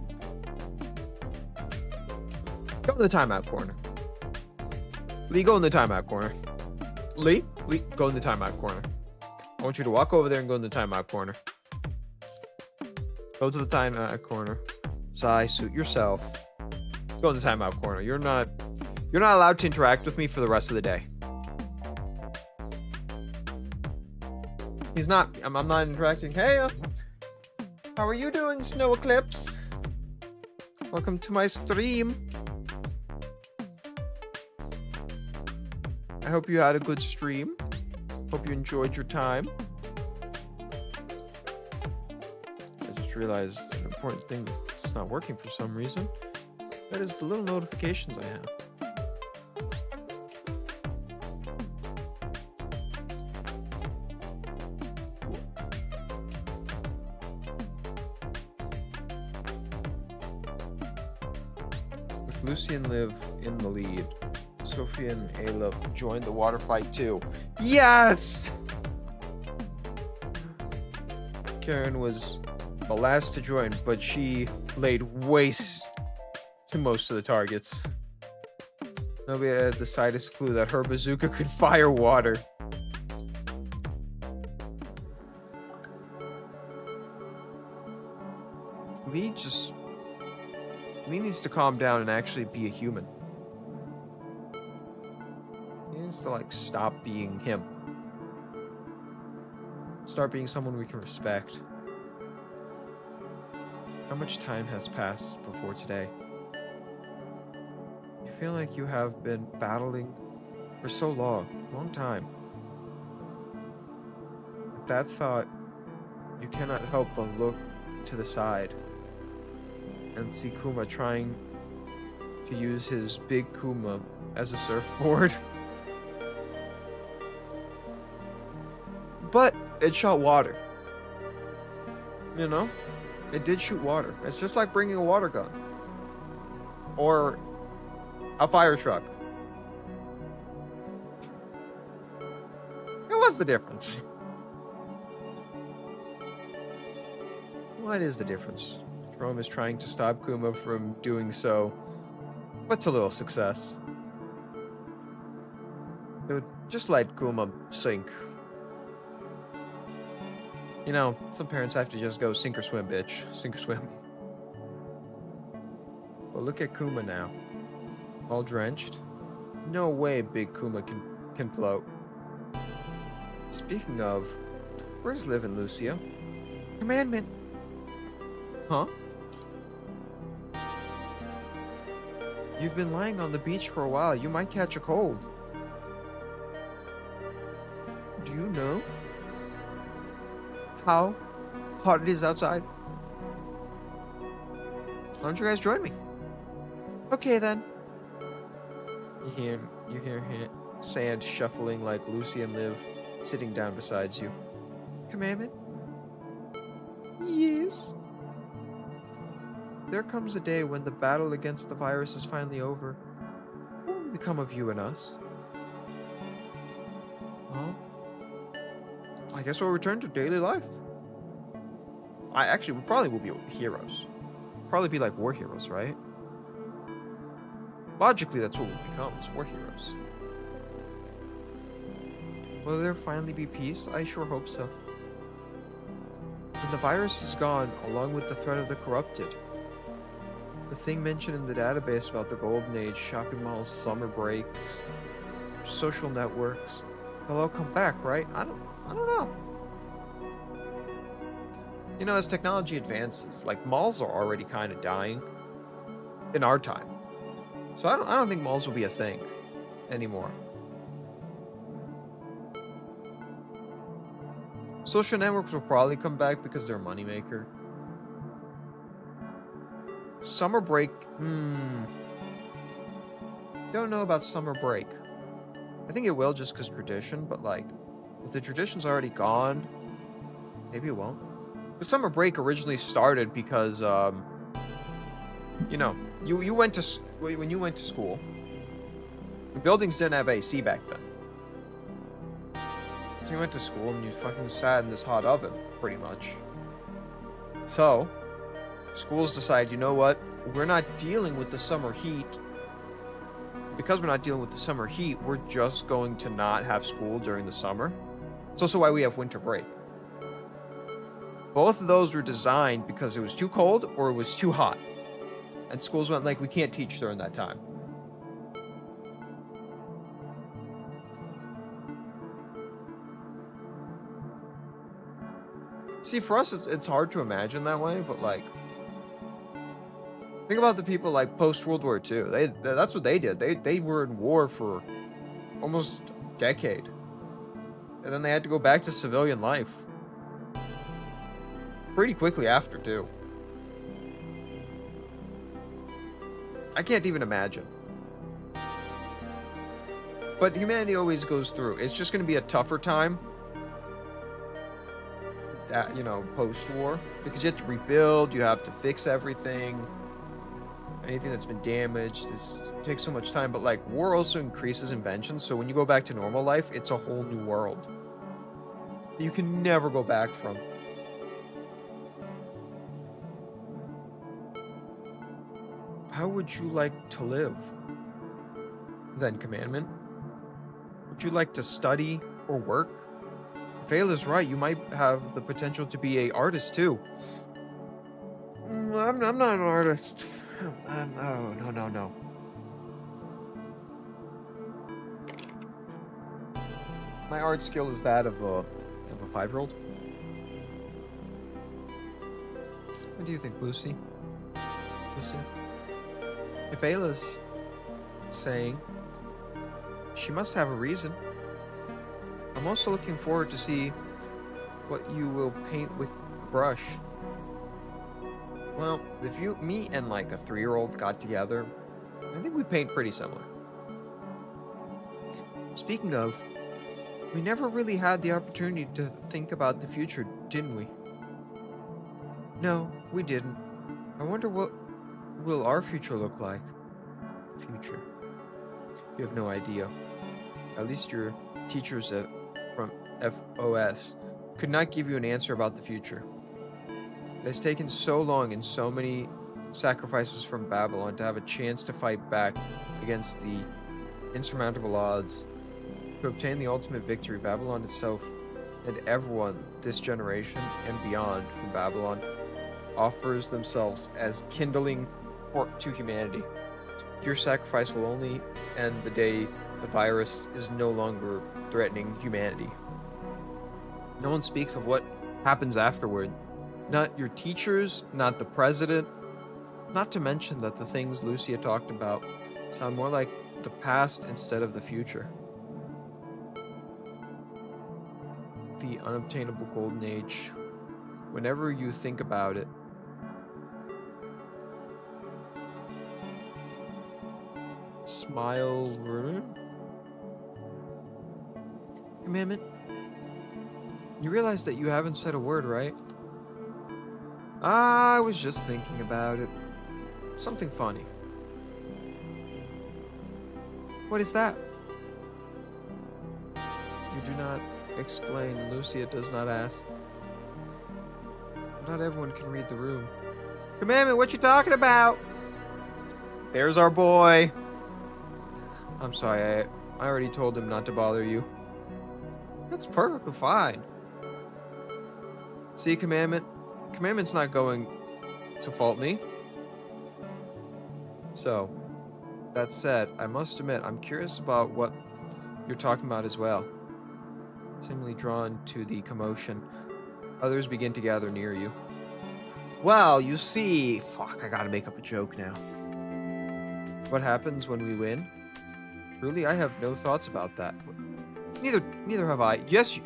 Go in the timeout corner. Lee, go in the timeout corner. Lee, go in the timeout corner. I want you to walk over there and go in the timeout corner. Go to the timeout corner. Sigh, suit yourself. Go in the timeout corner. You're not allowed to interact with me for the rest of the day. He's not. I'm not interacting. Hey, how are you doing, Snow Eclipse? Welcome to my stream. I hope you had a good stream. Hope you enjoyed your time. I just realized an important thing that's not working for some reason. That is the little notifications I have. With Lucy and Liv in the lead, Sophia and Ayla joined the water fight too. Yes! Karen was the last to join, but she laid waste to most of the targets. Nobody had the slightest clue that her bazooka could fire water. Lee needs to calm down and actually be a human. He needs to, like, stop being him. start being someone we can respect. How much time has passed before today? You feel like you have been battling for so long time. At that thought, you cannot help but look to the side and see Kuma trying to use his big Kuma as a surfboard. But it shot water. You know? It did shoot water. It's just like bringing a water gun. Or a fire truck. What's the difference? What is the difference? Jerome is trying to stop Kuma from doing so, but to little success. Dude, just let Kuma sink. You know, some parents have to just go sink or swim, bitch. Sink or swim. But look at Kuma now. All drenched. No way big Kuma can float. Speaking of, where's Liv and Lucia? Commandment. Huh? You've been lying on the beach for a while. You might catch a cold. Do you know how hot it is outside? Why don't you guys join me? Okay then. You hear sand shuffling like Lucy and Liv sitting down beside you. Commandment? Yes. There comes a day when the battle against the virus is finally over. What will become of you and us? Well, I guess we'll return to daily life. We probably will be heroes. Probably be like war heroes, right? Logically, that's what we'll become, is war heroes. Will there finally be peace? I sure hope so. When the virus is gone, along with the threat of the corrupted, the thing mentioned in the database about the golden age, shopping malls, summer breaks, social networks, they'll all come back, right? I don't know. You know, as technology advances, like malls are already kind of dying in our time. So I don't think malls will be a thing anymore. Social networks will probably come back because they're a moneymaker. Summer break, don't know about summer break. I think it will just because tradition, but like, if the tradition's already gone, maybe it won't. The summer break originally started because, you know, you went to when you went to school, the buildings didn't have AC back then. So you went to school and you fucking sat in this hot oven, pretty much. So, schools decide, you know what? We're not dealing with the summer heat. Because we're not dealing with the summer heat, we're just going to not have school during the summer. It's also why we have winter break. Both of those were designed because it was too cold or it was too hot. And schools went like, we can't teach during that time. See, for us, it's hard to imagine that way, but like, think about the people like post-World War II. That's what they did. They were in war for almost a decade. And then they had to go back to civilian life. Pretty quickly after, too. I can't even imagine. But humanity always goes through. It's just going to be a tougher time. That, you know, post-war. Because you have to rebuild, you have to fix everything. Anything that's been damaged. This takes so much time. But, like, war also increases inventions. So when you go back to normal life, it's a whole new world. You can never go back from. How would you like to live? Then, Commandment. Would you like to study or work? Vale is right. You might have the potential to be an artist too. I'm not an artist. No. My art skill is that of a 5-year-old. What do you think, Lucy? Lucy? If Ayla's saying she must have a reason, I'm also looking forward to see what you will paint with brush. Well, if me and like a 3-year-old got together, I think we paint pretty similar. Speaking of, we never really had the opportunity to think about the future, didn't we? No, we didn't. I wonder what will our future look like? Future. You have no idea. At least your teachers from FOS could not give you an answer about the future. It has taken so long and so many sacrifices from Babylon to have a chance to fight back against the insurmountable odds. To obtain the ultimate victory, Babylon itself and everyone this generation and beyond from Babylon offers themselves as kindling to humanity. Your sacrifice will only end the day the virus is no longer threatening humanity. No one speaks of what happens afterward. Not your teachers, not the president. Not to mention that the things Lucia talked about sound more like the past instead of the future. The unobtainable golden age. Whenever you think about it, smile room? Commandment? You realize that you haven't said a word, right? I was just thinking about it. Something funny. What is that? You do not explain. Lucia does not ask. Not everyone can read the room. Commandment, what you talking about? There's our boy. I'm sorry, I already told him not to bother you. That's perfectly fine. See, Commandment? Commandment's not going to fault me. So, that said, I must admit, I'm curious about what you're talking about as well. Seemingly drawn to the commotion, others begin to gather near you. Well, you see... Fuck, I gotta make up a joke now. What happens when we win? Truly, I have no thoughts about that. Neither have I. Yes, you...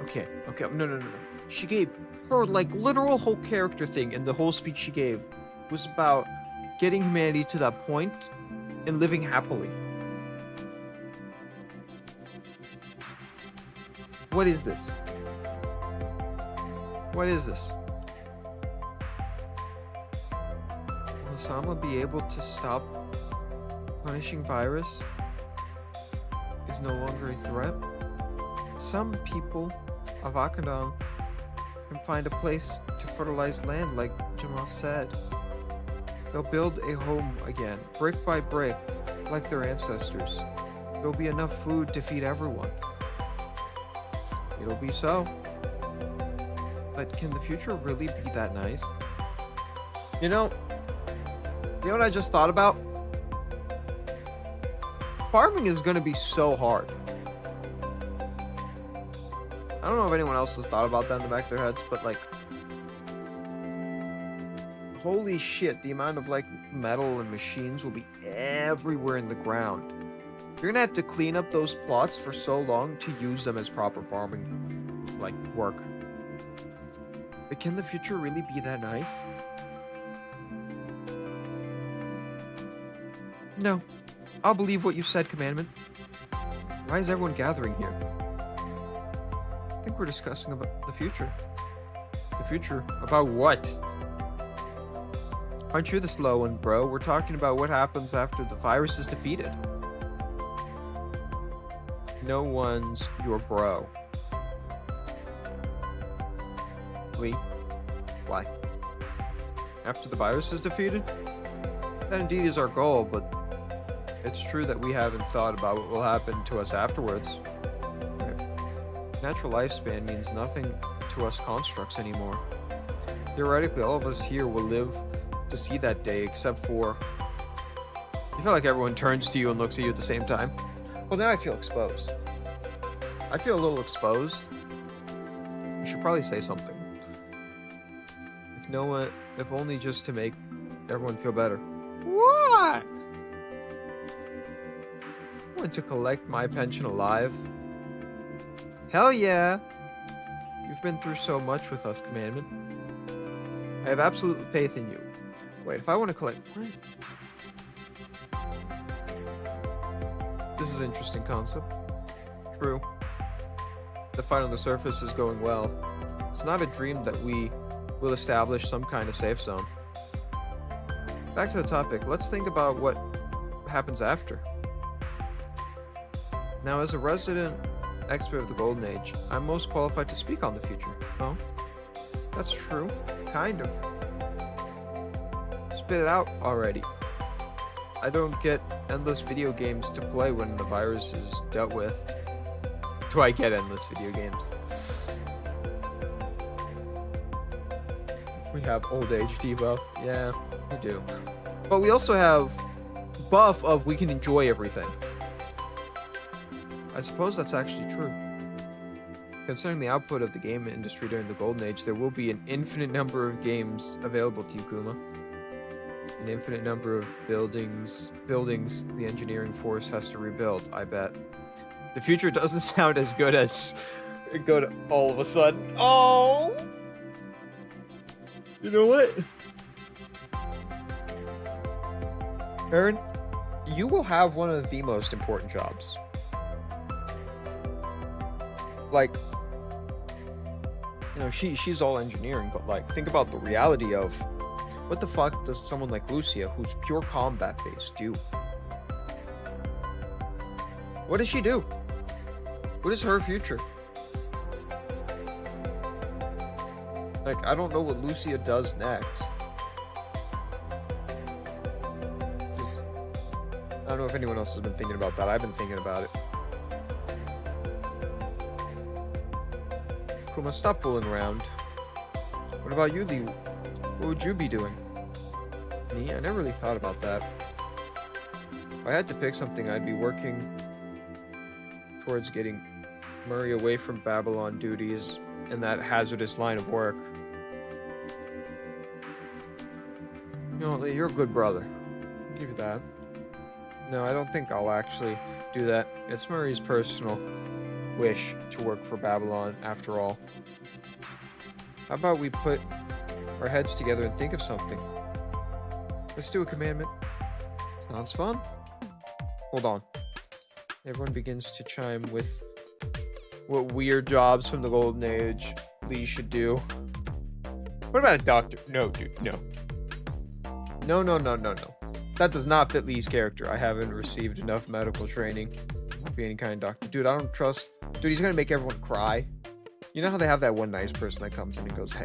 Okay, no. She gave her, like, literal whole character thing, and the whole speech she gave was about getting humanity to that point and living happily. What is this? What is this? Will Osama be able to stop punishing virus? Is no longer a threat? Some people of Akandam can find a place to fertilize land, like Jamal said. They'll build a home again, brick by brick, like their ancestors. There'll be enough food to feed everyone. It'll be so. But can the future really be that nice? You know what I just thought about? Farming is going to be so hard. I don't know if anyone else has thought about that in the back of their heads, but like, holy shit, the amount of like metal and machines will be everywhere in the ground. You're gonna have to clean up those plots for so long to use them as proper farming, like, work. But can the future really be that nice? No. I'll believe what you said, Commandment. Why is everyone gathering here? I think we're discussing about the future. The future? About what? Aren't you the slow one, bro? We're talking about what happens after the virus is defeated. No one's your bro. Wait. Why? After the virus is defeated? That indeed is our goal, but it's true that we haven't thought about what will happen to us afterwards. Natural lifespan means nothing to us constructs anymore. Theoretically, all of us here will live to see that day, except for... I feel like everyone turns to you and looks at you at the same time. Well, now I feel exposed. I feel a little exposed. You should probably say something. If know what? If only just to make everyone feel better. What? I want to collect my pension alive. Hell yeah! You've been through so much with us, Commandment. I have absolute faith in you. Wait, if I want to collect... What? This is an interesting concept. True. The fight on the surface is going well. It's not a dream that we will establish some kind of safe zone. Back to the topic, let's think about what happens after. Now, as a resident expert of the Golden Age, I'm most qualified to speak on the future. Oh? That's true. Kind of. Spit it out already. I don't get endless video games to play when the virus is dealt with. Do I get endless video games? We have old age debuff. Yeah, we do. But we also have buff of we can enjoy everything. I suppose that's actually true. Considering the output of the game industry during the Golden Age, there will be an infinite number of games available to you, Kuma. An infinite number of buildings the engineering force has to rebuild, I bet. The future doesn't sound as good as good all of a sudden. Oh! You know what? Aaron, you will have one of the most important jobs. Like, you know, she's all engineering, but like, think about the reality of what the fuck does someone like Lucia, who's pure combat based, do? What does she do? What is her future? Like, I don't know what Lucia does next. Just, I don't know if anyone else has been thinking about that. I've been thinking about it. Kuma, stop fooling around. What about you, Lee? What would you be doing? Me? I never really thought about that. If I had to pick something, I'd be working towards getting Murray away from Babylon duties in that hazardous line of work. You know, Lee, you're a good brother. I'll give you that. No, I don't think I'll actually do that. It's Murray's personal wish to work for Babylon, after all. How about we put our heads together and think of something? Let's do a commandment. Sounds fun. Hold on. Everyone begins to chime with what weird jobs from the Golden Age Lee should do. What about a doctor? No, dude, no. No. That does not fit Lee's character. I haven't received enough medical training to be any kind of doctor. Dude, I don't trust... Dude, he's gonna make everyone cry. You know how they have that one nice person that comes in and goes, hey,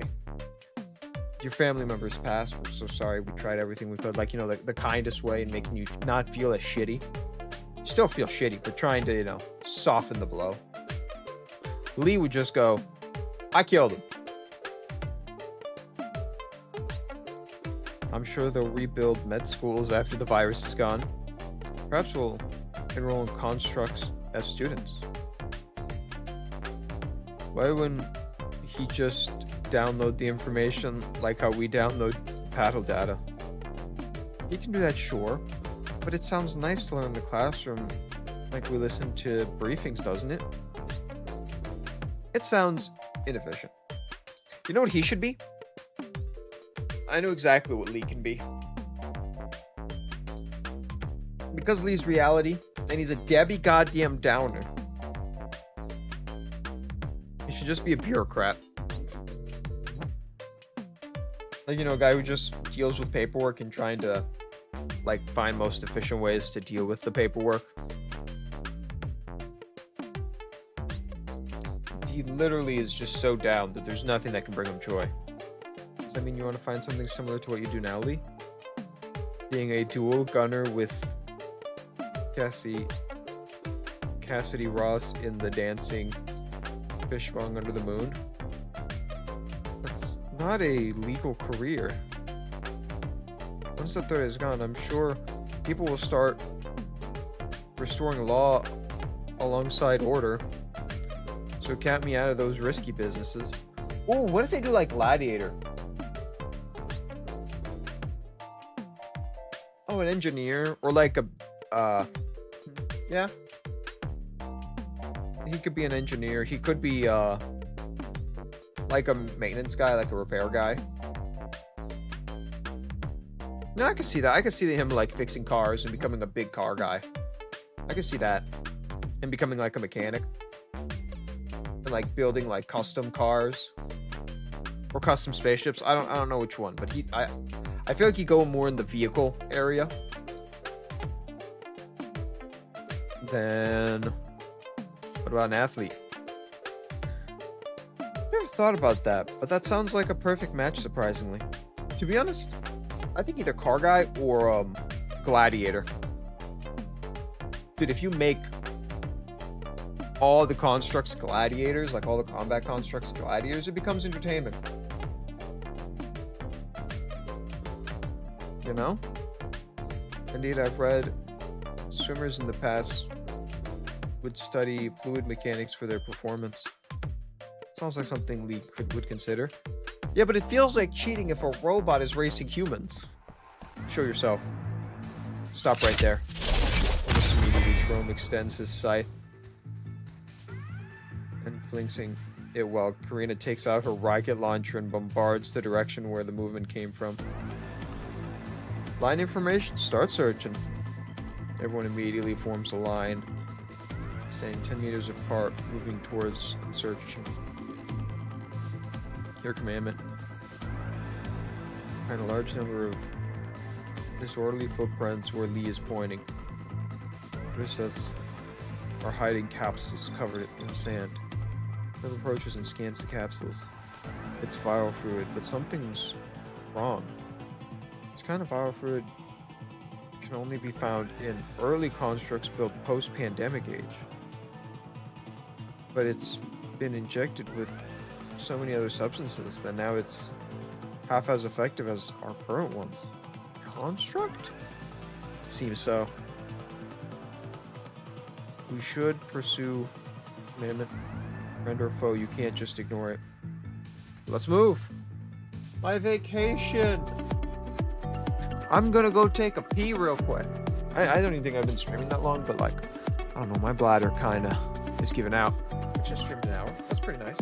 your family members passed. We're so sorry. We tried everything we could. Like, you know, the kindest way in making you not feel as shitty. You still feel shitty, but trying to, you know, soften the blow. Lee would just go, I killed him. I'm sure they'll rebuild med schools after the virus is gone. Perhaps we'll enroll in constructs as students. Why wouldn't he just download the information like how we download paddle data? He can do that, sure, but it sounds nice to learn in the classroom like we listen to briefings, doesn't it? It sounds inefficient. You know what he should be? I know exactly what Lee can be. Because Lee's reality, and he's a Debbie goddamn Downer. He should just be a bureaucrat. Like, you know, a guy who just deals with paperwork and trying to, like, find most efficient ways to deal with the paperwork. He literally is just so down that there's nothing that can bring him joy. Does that mean you want to find something similar to what you do now, Lee? Being a dual gunner with Cassidy Ross in the dancing fishbong under the moon? That's not a legal career. Once the threat is gone, I'm sure people will start restoring law alongside order. So count me out of those risky businesses. Oh, what if they do like Gladiator? know, an engineer or like a yeah. He could be an engineer. He could be like a maintenance guy, like a repair guy. No, I can see that. I can see him like fixing cars and becoming a big car guy. I can see that. And becoming like a mechanic. And like building like custom cars. Or custom spaceships. I don't know which one, but I feel like he'd go more in the vehicle area. Then what about an athlete? Never thought about that, but that sounds like a perfect match, surprisingly. To be honest, I think either car guy or gladiator. Dude, if you make all the constructs gladiators, like all the combat constructs gladiators, it becomes entertainment. You know? Indeed, I've read swimmers in the past would study fluid mechanics for their performance. Sounds like something Lee would consider. Yeah, but it feels like cheating if a robot is racing humans. Show yourself. Stop right there. Almost immediately, Jerome extends his scythe and flinching it while Karina takes out her rocket launcher and bombards the direction where the movement came from. Line information, start searching. Everyone immediately forms a line, staying 10 meters apart, moving towards searching. Your commandment. Find a large number of disorderly footprints where Lee is pointing. Recess are hiding capsules covered in sand. Phil approaches and scans the capsules. It's viral fluid, but something's wrong. This kind of viral fluid can only be found in early constructs built post-pandemic age. But it's been injected with so many other substances that now it's half as effective as our current ones. Construct? It seems so. We should pursue commandment. Friend or foe, you can't just ignore it. Let's move. My vacation. I'm gonna go take a pee real quick. I don't even think I've been streaming that long, but like, I don't know, my bladder kinda is giving out. I just streamed an hour. That's pretty nice.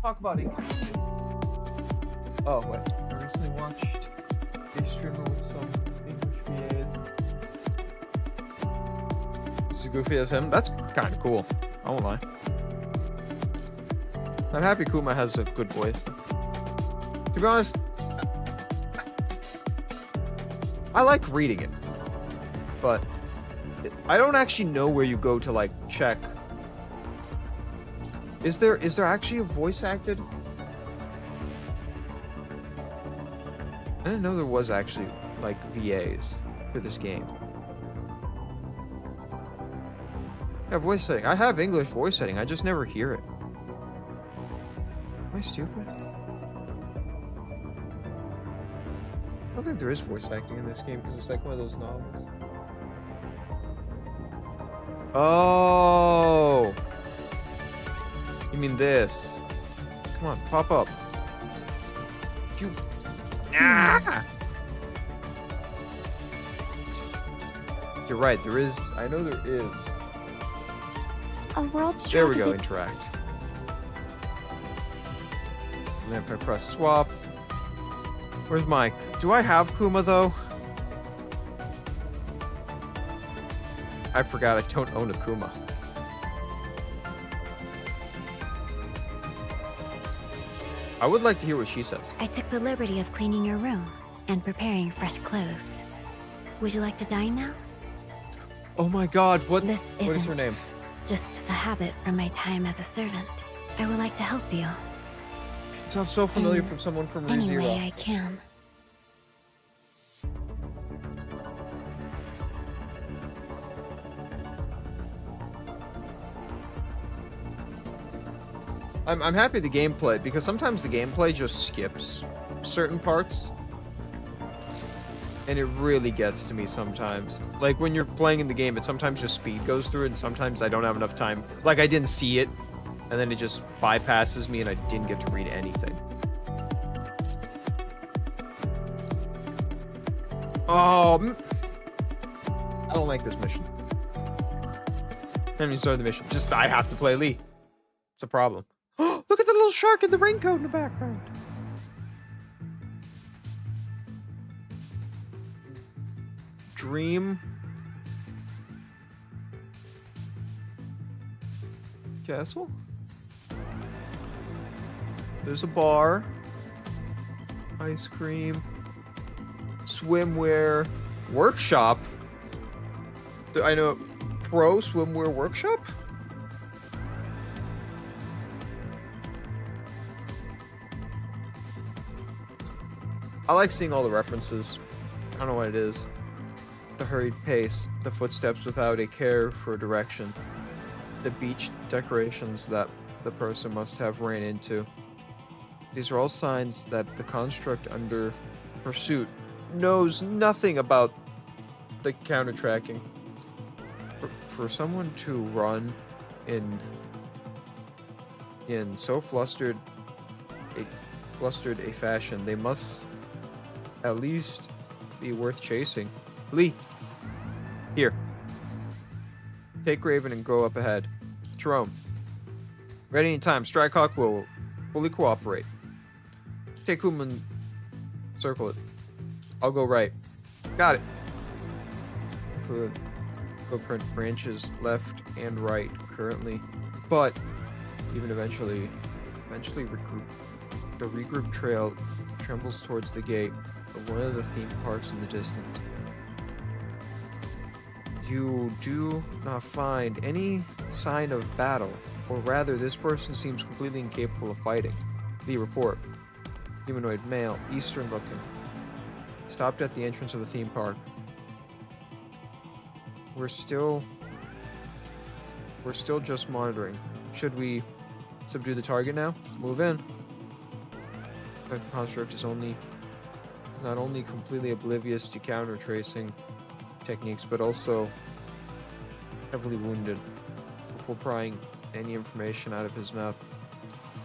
talk about English kids. Oh wait, I recently watched a streamer with some English VAs. As goofy as him, that's kind of cool. I won't lie. I'm happy Kuma has a good voice. To be honest, I like reading it, but I don't actually know where you go to like check. Is there actually a voice acted? I didn't know there was actually like VAs for this game. Yeah, voice setting. I have English voice setting. I just never hear it. Am I stupid? I don't think there is voice acting in this game because it's like one of those novels. Oh! You mean this? Come on, pop up. You. Ah! You're right, there is. I know there is. A world There we go, strategy. interact. And then if I press swap. Where's Mike? Do I have Kuma though? I forgot I don't own a Kuma. I would like to hear what she says. I took the liberty of cleaning your room and preparing fresh clothes. Would you like to dine now? Oh my god, what This is her isn't name? just a habit from my time as a servant. I would like to help you It sounds so familiar in from someone from any ReZero. way I can. I'm happy the gameplay, because sometimes the gameplay just skips certain parts. And it really gets to me sometimes. Like when you're playing in the game, it sometimes just speed goes through it, and sometimes I don't have enough time. Like I didn't see it, and then it just bypasses me and I didn't get to read anything. Oh, I don't like this mission. I haven't even started the mission. Just I have to play Lee. It's a problem. Look at the little shark in the raincoat in the background. Dream. Castle? There's a bar. Ice cream. Swimwear. Workshop? I know. Pro Swimwear Workshop? I like seeing all the references. I don't know what it is. The hurried pace, the footsteps without a care for direction, the beach decorations that the person must have ran into. These are all signs that the construct under pursuit knows nothing about the counter-tracking. For someone to run in so flustered a fashion, they must at least be worth chasing. Lee, here. Take Raven and go up ahead. Jerome, ready in time. Strikehawk will fully cooperate. Take Kuma and circle it. I'll go right. Got it. Footprint branches left and right currently, but even eventually regroup. The regroup trail trembles towards the gate of one of the theme parks in the distance. You do not find any sign of battle, or rather, this person seems completely incapable of fighting. The report. Humanoid male, Eastern looking. Stopped at the entrance of the theme park. We're still just monitoring. Should we subdue the target now? Move in. The construct is not only completely oblivious to counter tracing techniques, but also heavily wounded. Before prying any information out of his mouth,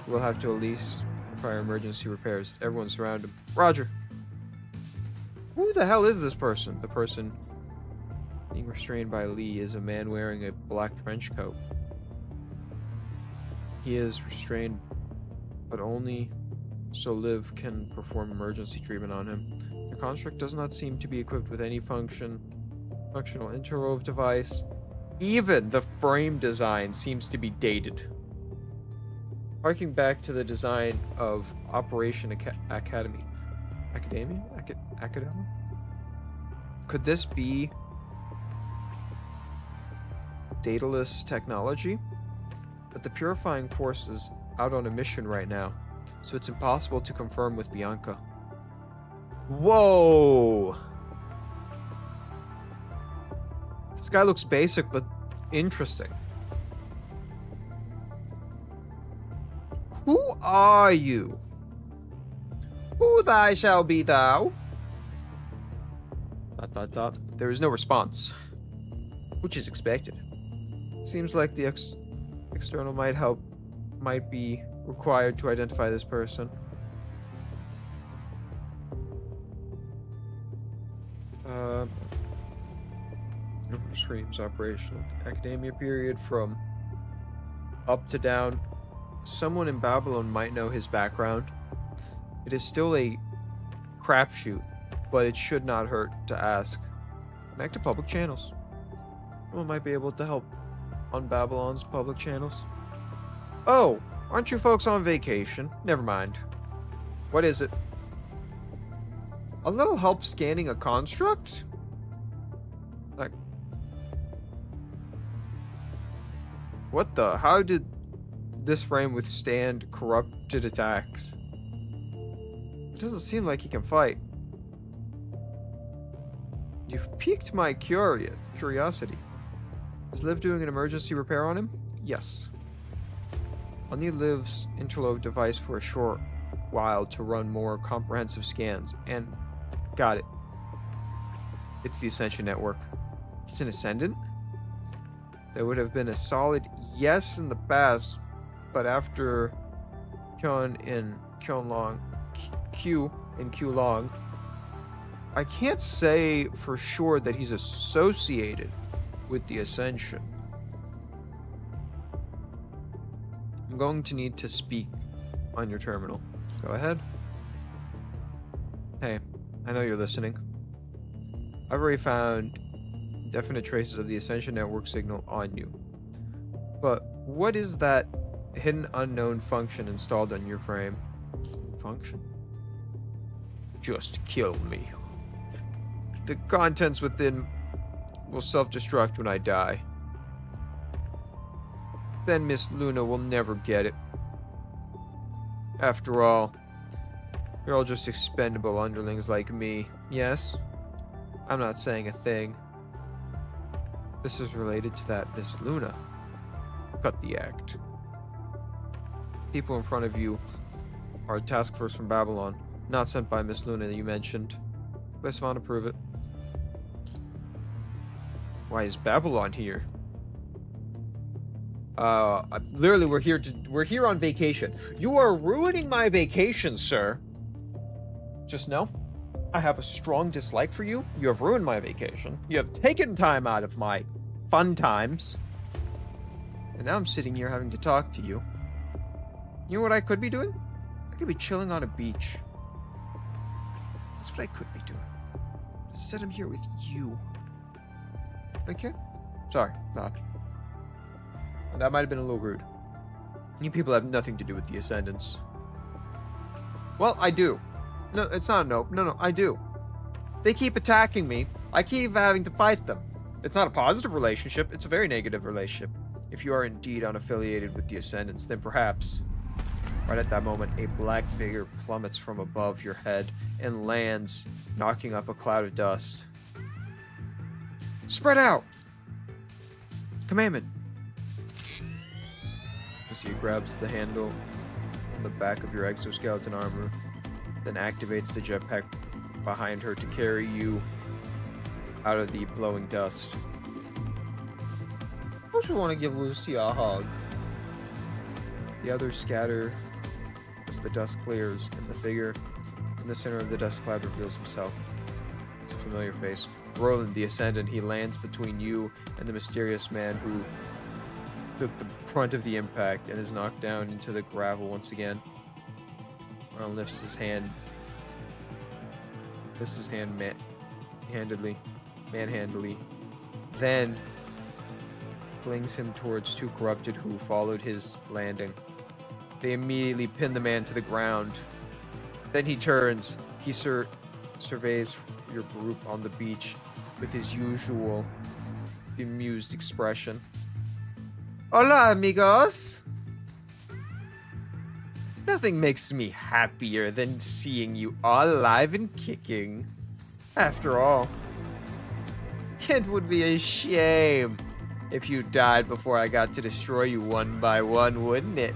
we'll have to at least require emergency repairs. Everyone surround him. Roger. Who the hell is this person? The person being restrained by Lee is a man wearing a black trench coat. He is restrained, but but only so Liv can perform emergency treatment on him. The construct does not seem to be equipped with any functional interrobe device. Even the frame design seems to be dated. Harking back to the design of Operation Academy. Academia? Academia? Could this be Daedalus technology? But the Purifying Force is out on a mission right now, so it's impossible to confirm with Bianca. Whoa! This guy looks basic, but interesting. Who are you? Who thy shall be thou? ... There is no response, which is expected. Seems like the external might be required to identify this person. Screams operational academia period from up to down. Someone in Babylon might know his background. It is still a crapshoot, but it should not hurt to ask. Connect to public channels. Someone might be able to help on Babylon's public channels. Oh, aren't you folks on vacation? Never mind. What is it? A little help scanning a construct? Like, what the? How did this frame withstand corrupted attacks? It doesn't seem like he can fight. You've piqued my curiosity. Is Liv doing an emergency repair on him? Yes. I'll need Liv's interlobe device for a short while to run more comprehensive scans, and got it. It's the Ascension Network. It's an Ascendant? That would have been a solid yes in the past, but after Q and Q Long, I can't say for sure that he's associated with the Ascension. I'm going to need to speak on your terminal. Go ahead. Hey, I know you're listening. I've already found definite traces of the Ascension Network signal on you. But what is that hidden unknown function installed on your frame? Function? Just kill me. The contents within will self-destruct when I die. Then Miss Luna will never get it. After all, you're all just expendable underlings like me, yes? I'm not saying a thing. This is related to that Miss Luna. Cut the act. People in front of you are a task force from Babylon, not sent by Miss Luna that you mentioned. Let's want to prove it. Why is Babylon here? Literally, we're here on vacation. You are ruining my vacation, sir. Just know, I have a strong dislike for you. You have ruined my vacation. You have taken time out of my fun times. And now I'm sitting here having to talk to you. You know what I could be doing? I could be chilling on a beach. That's what I could be doing. Instead, I'm here with you. Okay? Sorry, thought. That might have been a little rude. You people have nothing to do with the Ascendants. Well, I do. No, it's not a nope. No, I do. They keep attacking me. I keep having to fight them. It's not a positive relationship. It's a very negative relationship. If you are indeed unaffiliated with the Ascendants, then perhaps... Right at that moment, a black figure plummets from above your head and lands, knocking up a cloud of dust. Spread out! Commandment! As he grabs the handle on the back of your exoskeleton armor, then activates the jetpack behind her to carry you out of the blowing dust. I just want to give Lucy a hug. The others scatter as the dust clears, and the figure in the center of the dust cloud reveals himself. It's a familiar face. Roland the Ascendant, he lands between you and the mysterious man who took the brunt of the impact and is knocked down into the gravel once again. Roland lifts his hand. Lifts his hand manhandily. Then flings him towards two corrupted who followed his landing. They immediately pin the man to the ground. Then he turns. He surveys your group on the beach with his usual bemused expression. Hola, amigos! Nothing makes me happier than seeing you all alive and kicking. After all, it would be a shame if you died before I got to destroy you one by one, wouldn't it?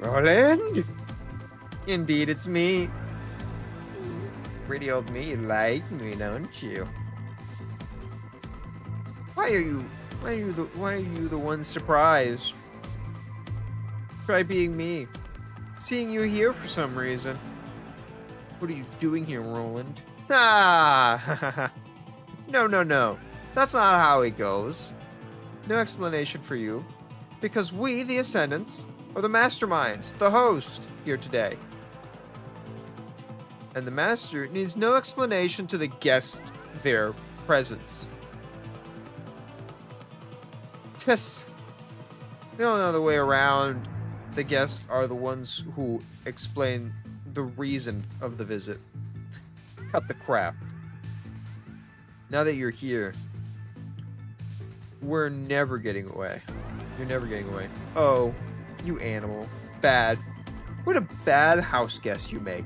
Roland? Indeed, it's me. Pretty old me, you like me, don't you? Why are you the one surprised? Try being me. Seeing you here for some reason. What are you doing here, Roland? Ah! No. That's not how it goes. No explanation for you. Because we, the Ascendants, are the masterminds, the host, here today. And the Master needs no explanation to the guest their presence. Tess. The only other way around, the guests are the ones who explain the reason of the visit. Cut the crap. Now that you're here, we're never getting away. You're never getting away. Oh, you animal. Bad. What a bad house guest you make.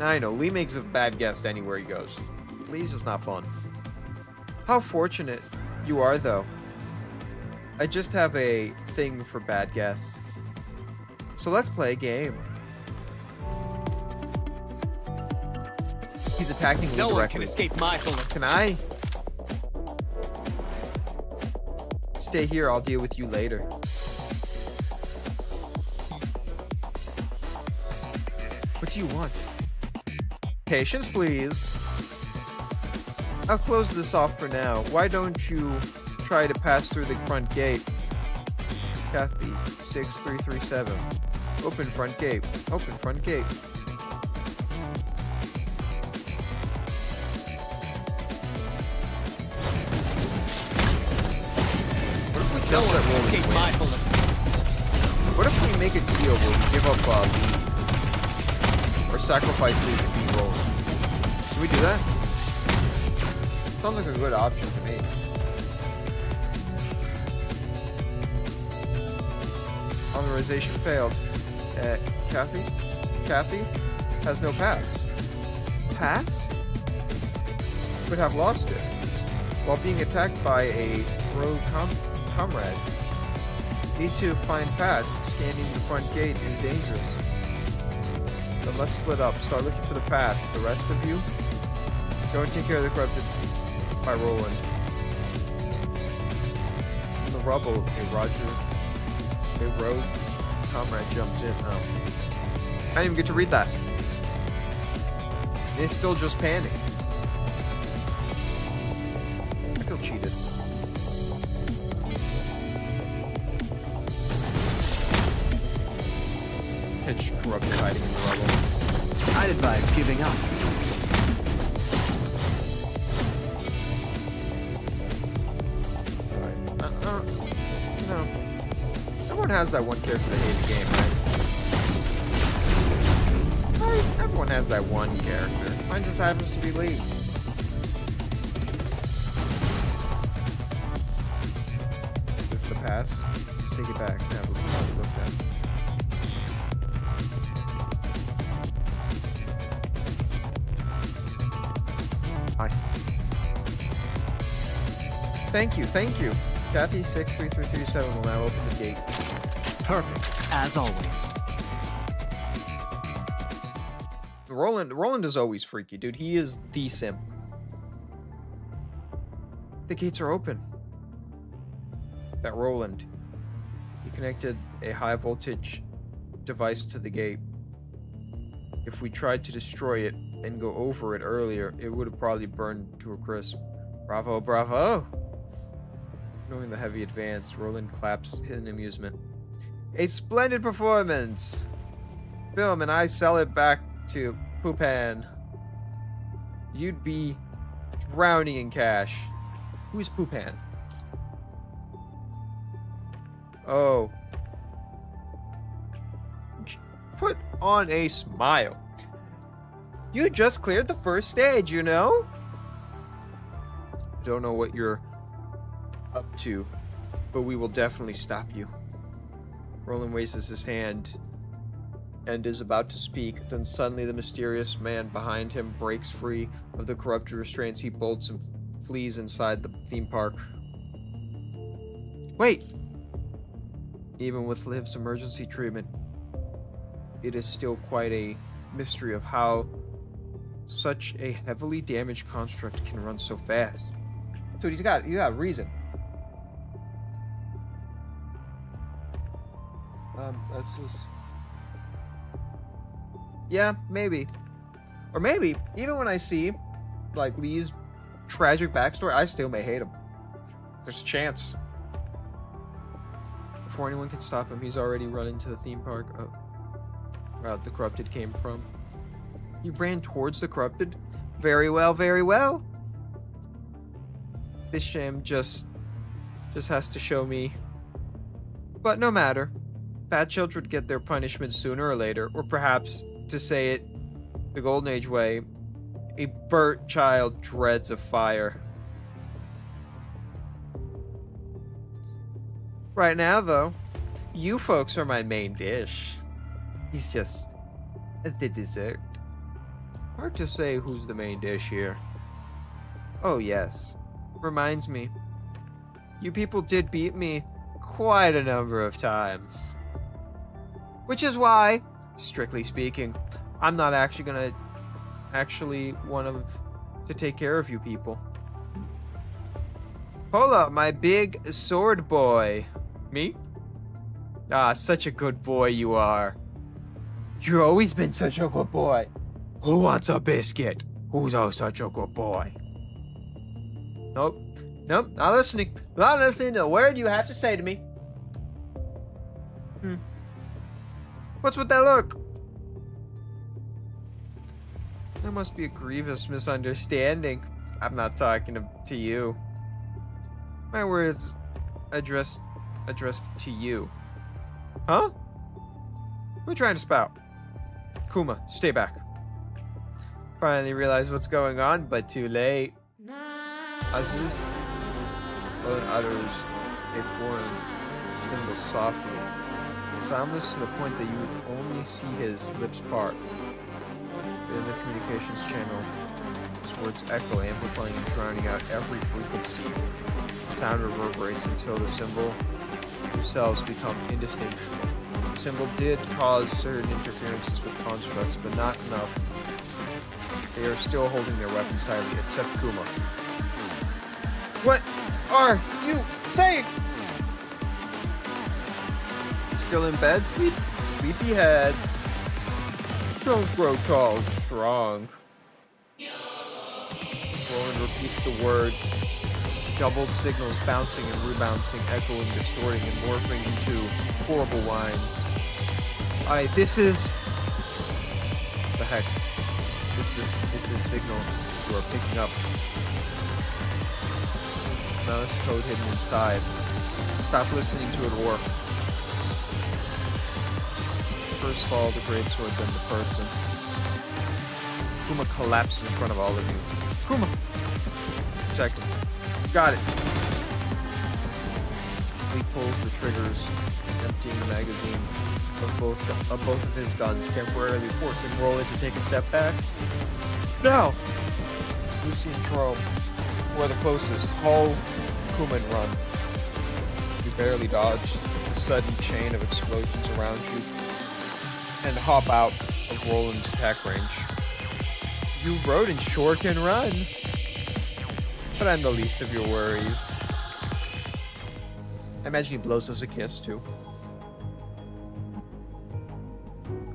I know, Lee makes a bad guest anywhere he goes. Lee's just not fun. How fortunate you are, though. I just have a thing for bad guests. So let's play a game. He's attacking me directly. No one can escape my bullets. Can I? Stay here, I'll deal with you later. What do you want? Patience, please. I'll close this off for now. Why don't you try to pass through the front gate? Kathy, 6337. Open front gate. Open front gate. What if we just let Roland win? My bullets. What if we make a deal where we give up Lee? Or sacrifice Lee to beat Roland? Should we do that? Sounds like a good option to me. Authorization failed. Kathy? Kathy has no pass. Pass? Would have lost it. While being attacked by a rogue comrade. Need to find pass. Scanning the front gate is dangerous. Then let's split up. Start looking for the pass. The rest of you, go and take care of the corrupted by Roland. In the rubble, a rogue comrade jumped in. Oh. I didn't even get to read that. They still just panicked. I feel cheated. Pitch corrupted hiding in the rubble. I'd advise giving up. No. Everyone has that one character they hate the game, right? Everyone has that one character. Mine just happens to be Lee. Is this the pass? Just take it back. Have a look at it. Hi. Thank you. Kathy 63337 will now open the gate. Perfect, as always. Roland is always freaky, dude. He is the simp. The gates are open. That Roland. He connected a high voltage device to the gate. If we tried to destroy it and go over it earlier, it would have probably burned to a crisp. Bravo, bravo! Knowing the heavy advance, Roland claps in amusement. A splendid performance. Film and I sell it back to Poopan. You'd be drowning in cash. Who's Poopan? Oh. Put on a smile. You just cleared the first stage, you know? Don't know what you're up to, but we will definitely stop you. Roland raises his hand and is about to speak, then suddenly the mysterious man behind him breaks free of the corrupted restraints. He bolts and flees inside the theme park. Wait! Even with Liv's emergency treatment, it is still quite a mystery of how such a heavily damaged construct can run so fast. Dude, he's got a reason. That's just... Yeah, maybe. Or maybe, even when I see, like, Lee's tragic backstory, I still may hate him. There's a chance. Before anyone can stop him, he's already run into the theme park the Corrupted came from. You ran towards the Corrupted? Very well, very well. This sham just has to show me. But no matter. Bad children get their punishment sooner or later, or perhaps, to say it the Golden Age way, a burnt child dreads a fire. Right now, though, you folks are my main dish. He's just the dessert. Hard to say who's the main dish here. Oh yes, reminds me, you people did beat me quite a number of times. Which is why, strictly speaking, I'm not actually gonna want to take care of you people. Hold up, my big sword boy. Me? Ah, such a good boy you are. You've always been such a good boy. Who wants a biscuit? Who's such a good boy? Nope. Nope, not listening. Not listening to a word you have to say to me. What's with that look? There must be a grievous misunderstanding. I'm not talking to you. My words addressed to you. Huh? What are you trying to spout? Kuma, stay back. Finally realize what's going on, but too late. Aziz utters a foreign symbol softly, soundless to the point that you would only see his lips part. In the communications channel, his words echo, amplifying and drowning out every frequency. The sound reverberates until the symbol themselves become indistinct. The symbol did cause certain interferences with constructs, but not enough. They are still holding their weapons tightly, except Kuma. What are you saying? Still in bed? Sleepy heads. Don't grow tall and strong. Roland repeats the word. Doubled signals bouncing and rebouncing, echoing, distorting, and morphing into horrible whines. This is... The heck is this signal you are picking up? Mouse code hidden inside. Stop listening to it or... First follow the greatsword, then the person. Kuma collapses in front of all of you. Kuma! Protect him. Got it. He pulls the triggers, emptying the magazine of both of his guns, temporarily forcing Roland to take a step back. Now! Lucy and Charles were the closest. Haul Kuma and run. You barely dodged the sudden chain of explosions around you and hop out of Roland's attack range. You rodent sure can run. But I'm the least of your worries. I imagine he blows us a kiss, too.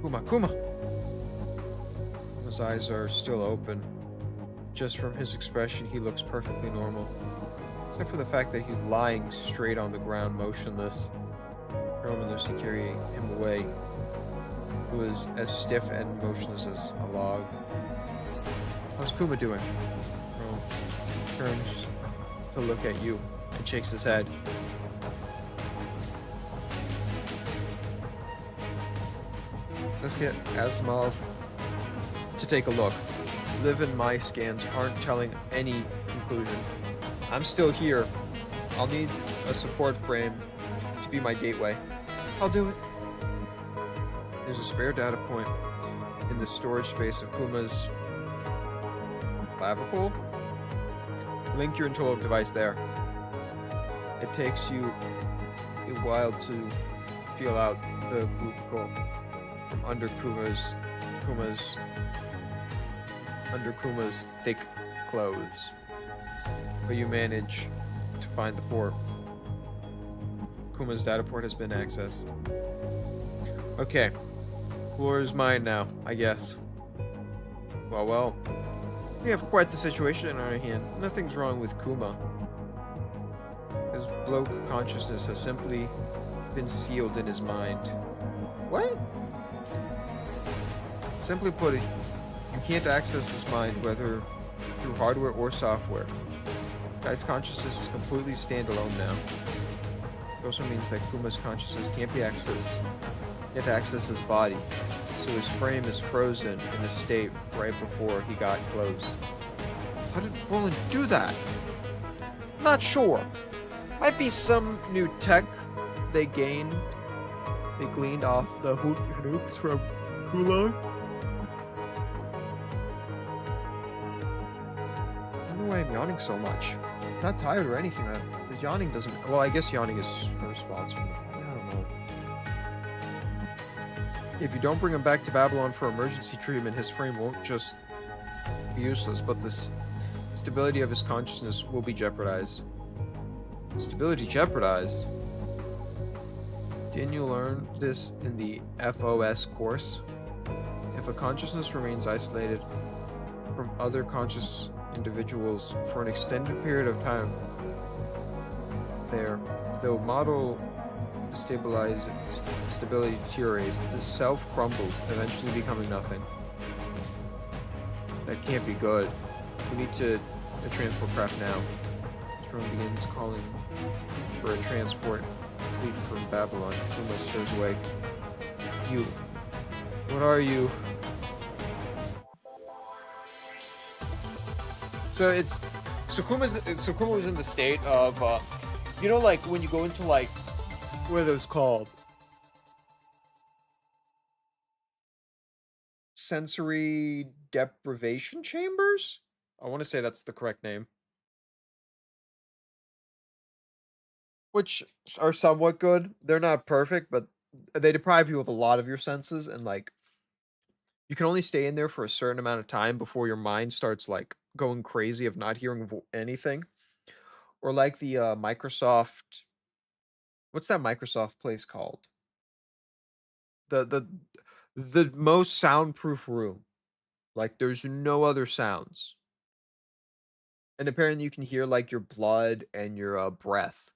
Kuma. His eyes are still open. Just from his expression, he looks perfectly normal. Except for the fact that he's lying straight on the ground, motionless, Chrome and Lucy carry him away. He was as stiff and motionless as a log. How's Kuma doing? Chrome turns to look at you and shakes his head. Let's get Asimov to take a look. Liv and my scans aren't telling any conclusion. I'm still here. I'll need a support frame to be my gateway. I'll do it. There's a spare data point in the storage space of Kuma's clavicle. Link your internal device there. It takes you a while to feel out the clavicle from under Kuma's thick clothes, but you manage to find the port. Kuma's data port has been accessed. Okay, floor is mine now, I guess. Well, we have quite the situation in our hand. Nothing's wrong with Kuma. His low consciousness has simply been sealed in his mind. What? Simply put it, you can't access his mind, whether through hardware or software. Guy's consciousness is completely standalone now. It also means that Kuma's consciousness can't be accessed, yet access his body, so his frame is frozen in a state right before he got closed. How did Roland do that? Not sure. Might be some new tech they gleaned off the Hanooks from Kulon. Why I'm yawning so much. I'm not tired or anything. The yawning doesn't. Well, I guess yawning is a response from. I don't know. If you don't bring him back to Babylon for emergency treatment, his frame won't just be useless, but the stability of his consciousness will be jeopardized. Stability jeopardized? Didn't you learn this in the FOS course? If a consciousness remains isolated from other conscious individuals for an extended period of time, the model stability deteriorates, the self crumbles, eventually becoming nothing. That can't be good. We need a transport craft now. Strong begins calling for a transport fleet from Babylon. Kuma stirs awake. You. What are you? So Kuma was in the state of you know, like when you go into like, what are those called? Sensory deprivation chambers? I want to say that's the correct name. Which are somewhat good. They're not perfect, but they deprive you of a lot of your senses, and like you can only stay in there for a certain amount of time before your mind starts like going crazy of not hearing anything. Or like the Microsoft, what's that Microsoft place called? The most soundproof room. Like there's no other sounds. And apparently you can hear like your blood and your breath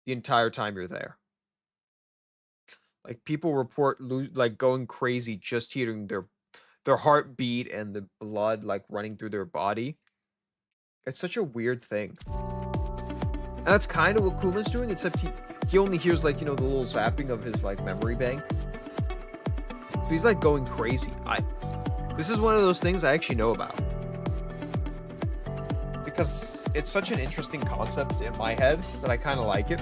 the entire time you're there. Like people report like going crazy just hearing their heartbeat and the blood like running through their body. It's such a weird thing. And that's kind of what Kuma's doing, except he only hears like, you know, the little zapping of his like memory bank. So he's like going crazy. This is one of those things I actually know about. Because it's such an interesting concept in my head that I kind of like it.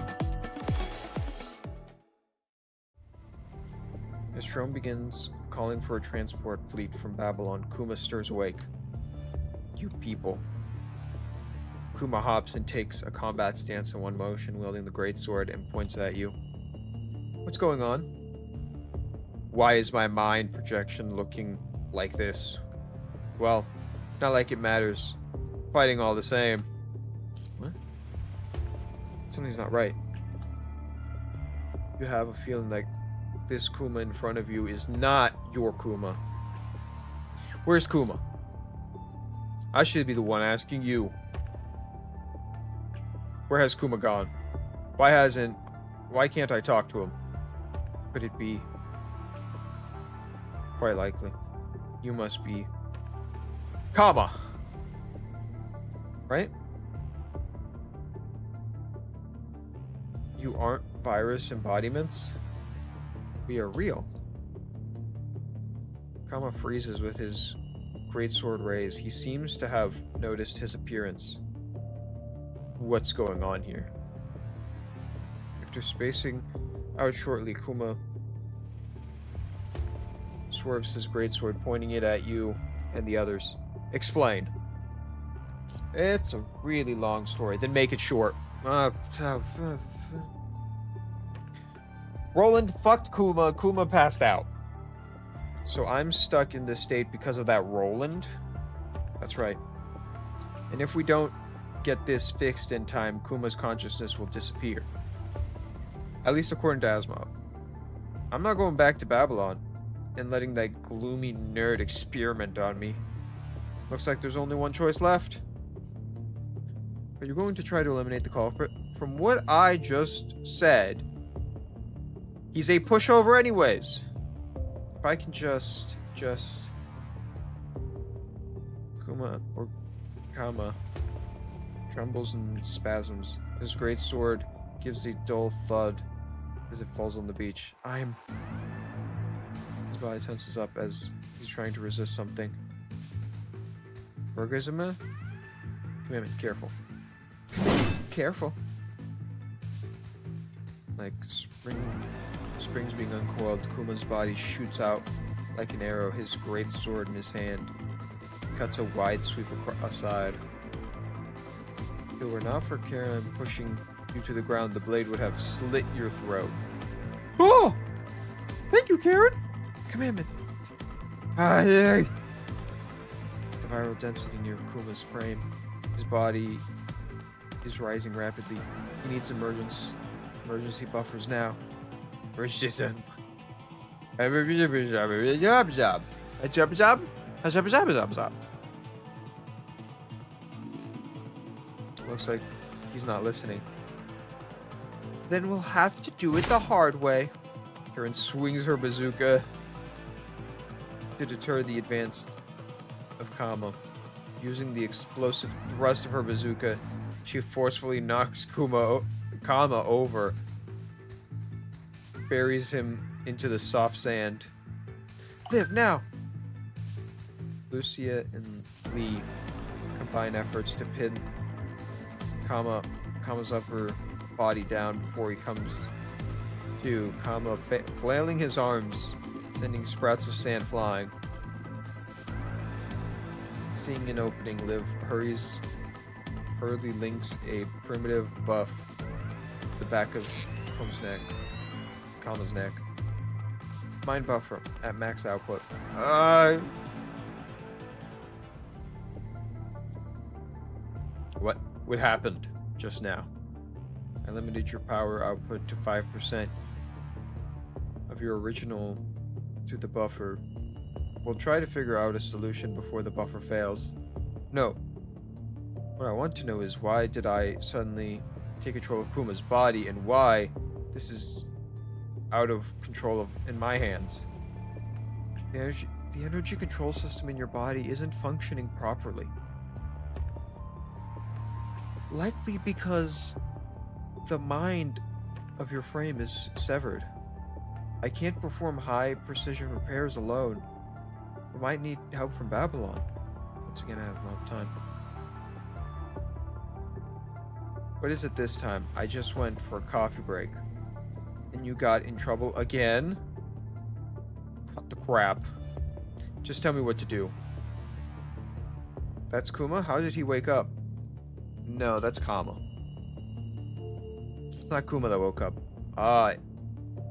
As Trome begins calling for a transport fleet from Babylon, Kuma stirs awake. You people. Kuma hops and takes a combat stance in one motion, wielding the greatsword, and points at you. What's going on? Why is my mind projection looking like this? Well, not like it matters. Fighting all the same. What? Something's not right. You have a feeling like this Kuma in front of you is not your Kuma. Where's Kuma? I should be the one asking you. Where has Kuma gone? Why can't I talk to him? could it be? Quite likely. You must be Kama. Right? You aren't virus embodiments? We are real. Kama freezes with his greatsword raised. He seems to have noticed his appearance. What's going on here? After spacing out shortly, Kuma swerves his greatsword, pointing it at you and the others. Explain. It's a really long story. Then make it short. Roland fucked Kuma. Kuma passed out. So I'm stuck in this state because of that Roland? That's right. And if we don't get this fixed in time, Kuma's consciousness will disappear. At least according to Asmod. I'm not going back to Babylon and letting that gloomy nerd experiment on me. Looks like there's only one choice left. Are you going to try to eliminate the culprit? From what I just said, he's a pushover anyways. If I can just Kuma or Kama trembles and spasms. His great sword gives a dull thud as it falls on the beach. His body tenses up as he's trying to resist something. Bergazima? Come here, careful. Careful. Like springs being uncoiled, Kuma's body shoots out like an arrow, his great sword in his hand. Cuts a wide sweep aside. If it were not for Karen pushing you to the ground, the blade would have slit your throat. Oh! Thank you, Karen! Commandment. The viral density near Kuma's frame. His body is rising rapidly. He needs emergency buffers now. Looks like he's not listening. Then we'll have to do it the hard way. Karen swings her bazooka to deter the advance of Kama. Using the explosive thrust of her bazooka, she forcefully knocks Kama over, buries him into the soft sand. Live now! Lucia and Lee combine efforts to pin Kama's upper body down before he comes to. Kama flailing his arms, sending sprouts of sand flying. Seeing an opening, Liv hurriedly links a primitive buff to the back of Kama's neck. Mind buffer at max output. What happened just now? I limited your power output to 5% of your original to the buffer. We'll try to figure out a solution before the buffer fails. No. What I want to know is why did I suddenly take control of Kuma's body and why this is out of control in my hands. The energy control system in your body isn't functioning properly. Likely because the mind of your frame is severed. I can't perform high precision repairs alone. We might need help from Babylon. Once again, I have enough time. What is it this time? I just went for a coffee break. And you got in trouble again? Cut the crap. Just tell me what to do. That's Kuma? How did he wake up? No, that's Kama. It's not Kuma that woke up.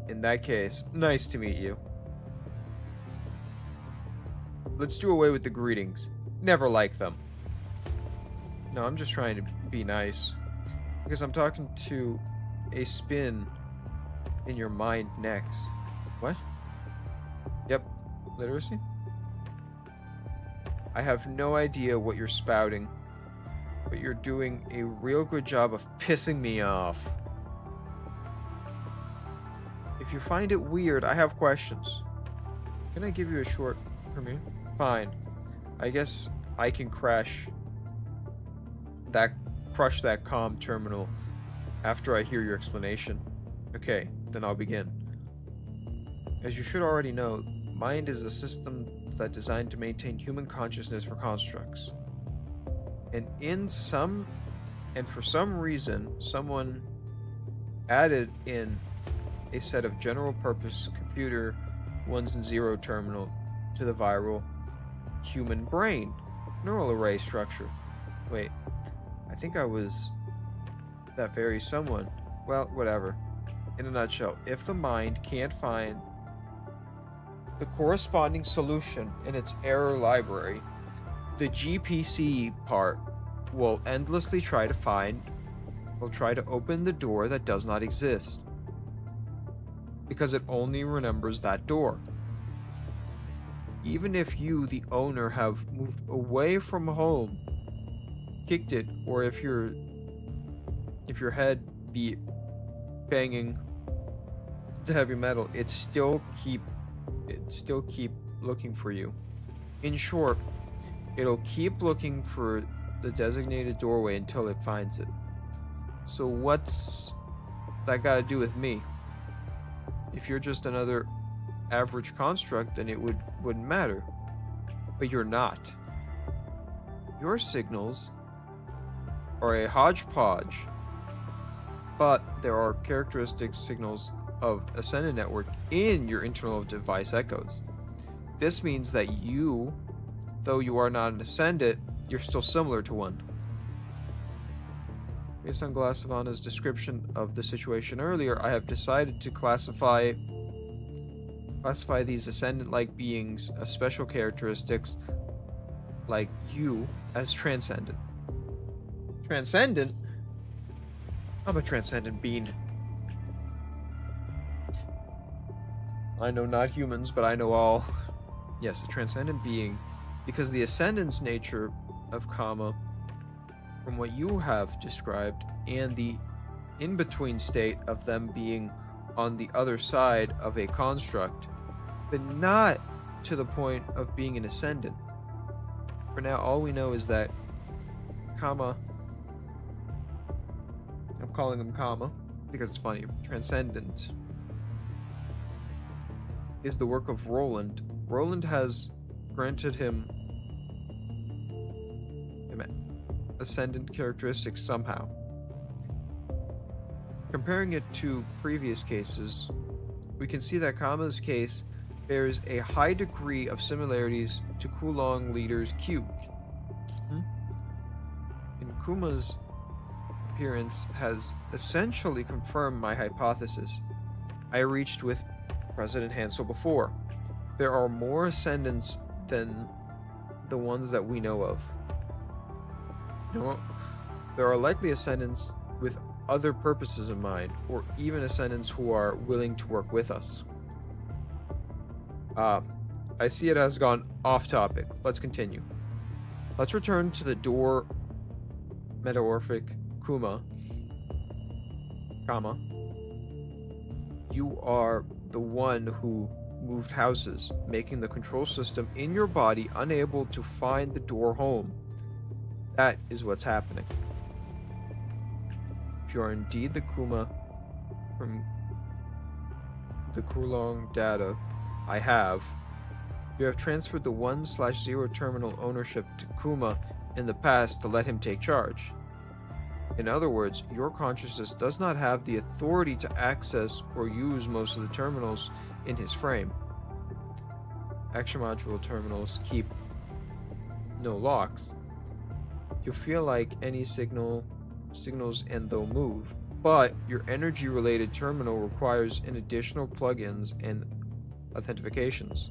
In that case, nice to meet you. Let's do away with the greetings. Never like them. No, I'm just trying to be nice. Because I'm talking to a spin in your mind next. What? Yep. Literacy? I have no idea what you're spouting, but you're doing a real good job of pissing me off. If If you find it weird, I have questions. Can I give you a short premiere? Fine. I guess I can crush that comm terminal after I hear your explanation. Okay, then I'll begin. As you should already know, mind is a system that's designed to maintain human consciousness for constructs. And for some reason, someone added in a set of general purpose computer 1s and 0 terminal to the viral human brain neural array structure. Wait, I think I was that very someone. Well, whatever. In a nutshell, if the mind can't find the corresponding solution in its error library, the GPC part will endlessly try to open the door that does not exist, because it only remembers that door. Even if you, the owner, have moved away from home, kicked it, or if your head be banging to heavy metal, it still keep looking for you. In short, it'll keep looking for the designated doorway until it finds it. So what's that got to do with me? If you're just another average construct, then it wouldn't matter. But you're not. Your signals are a hodgepodge, but there are characteristic signals of Ascendant network in your internal device echoes. This means that you, though you are not an Ascendant, you're still similar to one. Based on Glassavana's description of the situation earlier, I have decided to classify these Ascendant-like beings as special characteristics like you as transcendent. Transcendent? I'm a transcendent being. I know not humans, but I know all. Yes, a transcendent being, because the Ascendant's nature of Kama, from what you have described, and the in-between state of them being on the other side of a construct, but not to the point of being an Ascendant. For now, all we know is that Kama, I'm calling him Kama because it's funny, Transcendent, is the work of Roland. Roland has granted him Ascendant characteristics somehow. Comparing it to previous cases, we can see that Kama's case bears a high degree of similarities to Kulong leader's Q. And Kuma's appearance has essentially confirmed my hypothesis I reached with President Hansel before. There are more Ascendants than the ones that we know of. There are likely Ascendants with other purposes in mind, or even Ascendants who are willing to work with us. I see it has gone off topic. Let's continue. Let's return to the door metamorphic Kama. You are the one who moved houses, making the control system in your body unable to find the door home. That is what's happening. If you are indeed the Kuma from the Kulong data I have, you have transferred the 1/0 terminal ownership to Kuma in the past to let him take charge. In other words, your consciousness does not have the authority to access or use most of the terminals in his frame. Action module terminals keep no locks. You'll feel like any signals and they'll move, but your energy related terminal requires an additional plugins and authentications.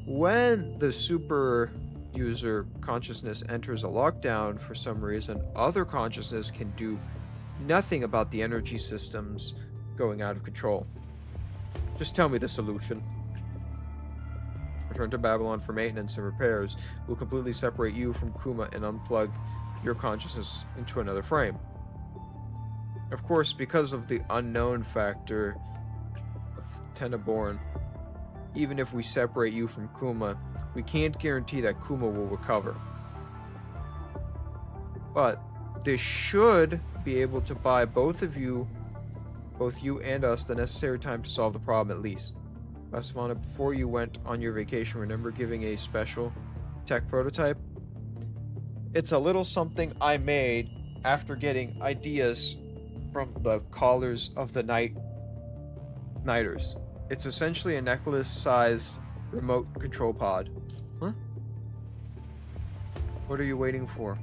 When the super user consciousness enters a lockdown for some reason, other consciousness can do nothing about the energy systems going out of control. Just tell me the solution. Return to Babylon for maintenance and repairs. We'll completely separate you from Kuma and unplug your consciousness into another frame. Of course, because of the unknown factor of Teneborn. Even if we separate you from Kuma, we can't guarantee that Kuma will recover. But this should be able to buy both you and us, the necessary time to solve the problem at least. Savannah, before you went on your vacation, remember giving a special tech prototype? It's a little something I made after getting ideas from the callers of the Nighters. It's essentially a necklace-sized remote control pod. Huh? What are you waiting for?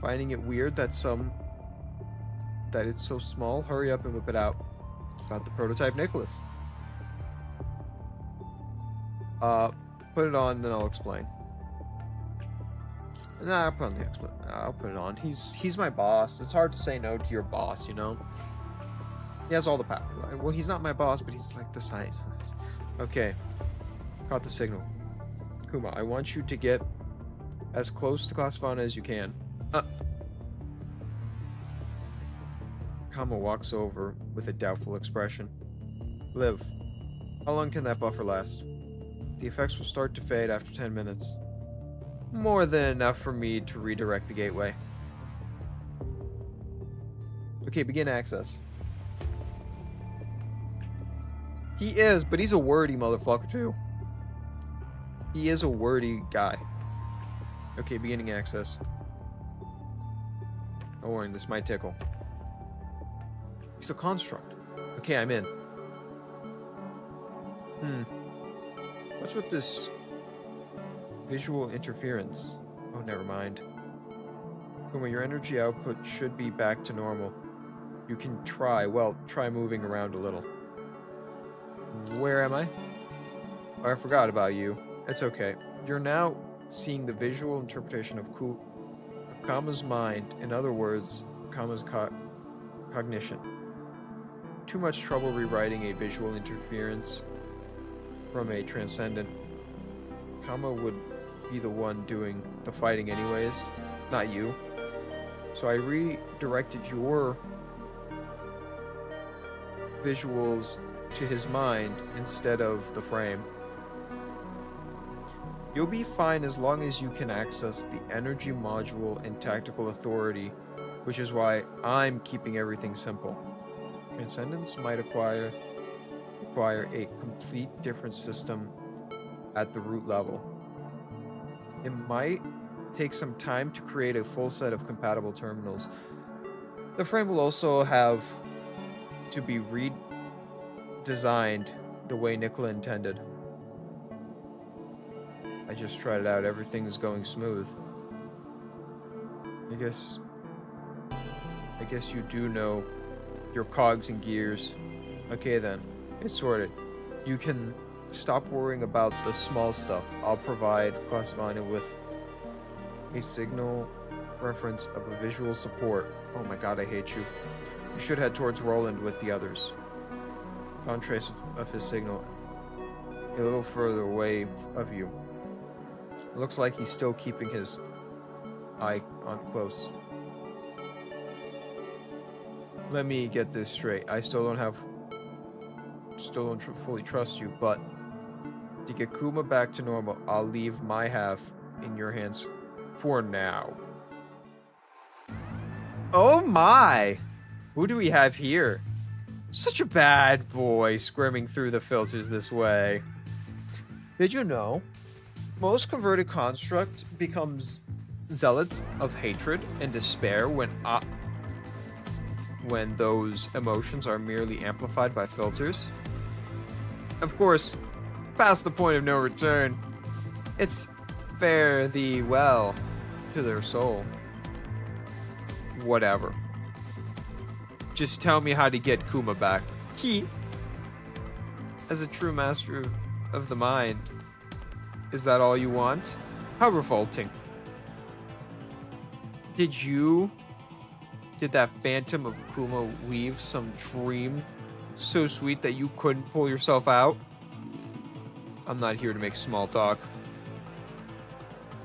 Finding it weird that it's so small? Hurry up and whip it out. About the prototype Nicholas. Put it on, then I'll explain. Nah, I'll put it on. He's my boss. It's hard to say no to your boss, you know? He has all the power. Well, he's not my boss, but he's like the scientist. Okay. Caught the signal. Kuma, I want you to get as close to Classivana as you can. Kama walks over with a doubtful expression. Liv, how long can that buffer last? The effects will start to fade after 10 minutes. More than enough for me to redirect the gateway. Okay, begin access. He is, but he's a wordy motherfucker too. He is a wordy guy. Okay, beginning access. Don't worry, this might tickle. It's a construct. Okay, I'm in. What's with this visual interference? Oh, never mind. Kuma, your energy output should be back to normal. You can try moving around a little. Where am I? Oh, I forgot about you. It's okay. You're now seeing the visual interpretation of Kama's mind. In other words, Kama's cognition. Too much trouble rewriting a visual interference from a transcendent. Kama would be the one doing the fighting anyways, not you. So I redirected your visuals to his mind instead of the frame. You'll be fine as long as you can access the energy module and tactical authority, which is why I'm keeping everything simple. Transcendence might require a complete different system at the root level. It might take some time to create a full set of compatible terminals. The frame will also have to be redesigned the way Nicola intended. I just tried it out. Everything's going smooth. I guess you do know your cogs and gears. Okay then, it's sorted. You can stop worrying about the small stuff. I'll provide Classivana with a signal reference of a visual support. Oh my god, I hate you. You should head towards Roland with the others. Found trace of his signal a little further away of you. It looks like he's still keeping his eye on close. Let me get this straight. I still don't fully trust you, but to get Kuma back to normal, I'll leave my half in your hands for now. Oh my! Who do we have here? Such a bad boy squirming through the filters this way. Did you know? Most converted construct becomes zealots of hatred and despair when those emotions are merely amplified by filters. Of course, past the point of no return, it's fare thee well to their soul. Whatever. Just tell me how to get Kuma back. He, as a true master of the mind, is that all you want? How revolting. Did that phantom of Kuma weave some dream so sweet that you couldn't pull yourself out? I'm not here to make small talk.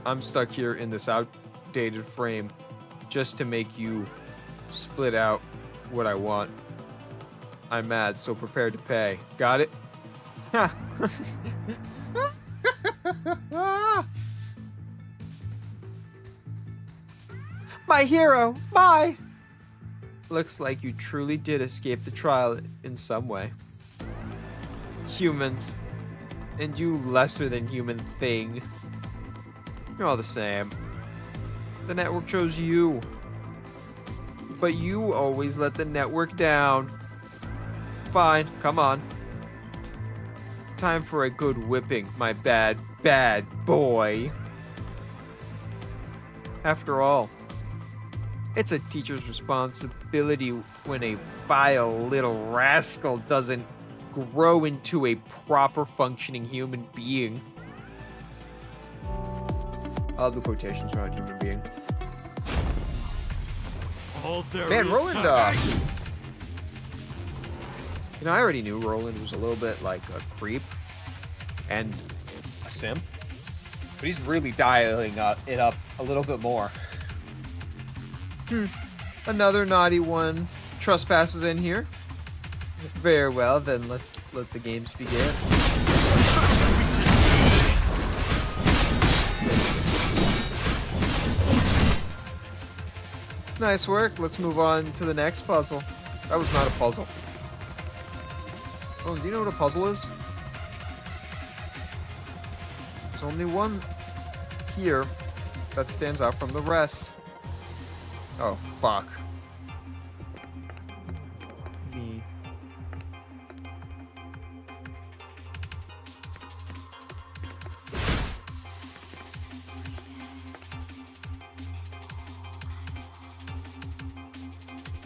I'm stuck here in this outdated frame just to make you split out what I want. I'm mad, so prepare to pay. Got it? My hero! My! Looks like you truly did escape the trial in some way. Humans. And you lesser than human thing. You're all the same. The network chose you. But you always let the network down. Fine, come on. Time for a good whipping, my bad, bad boy. After all, it's a teacher's responsibility when a vile little rascal doesn't grow into a proper functioning human being. All the quotations around human being. Man, Roland, you know, I already knew Roland was a little bit like a creep and a simp, but he's really dialing it up a little bit more. Another naughty one trespasses in here. Very well, then let's let the games begin. Nice work. Let's move on to the next puzzle. That was not a puzzle. Oh, do you know what a puzzle is? There's only one here that stands out from the rest. Oh, fuck. Me.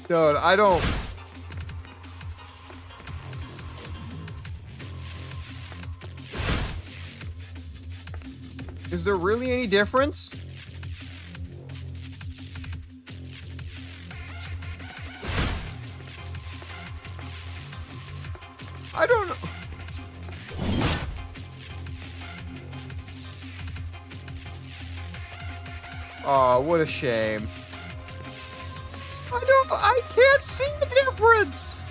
Dude, I don't... Is there really any difference? I don't know. Oh, what a shame. I can't see the difference.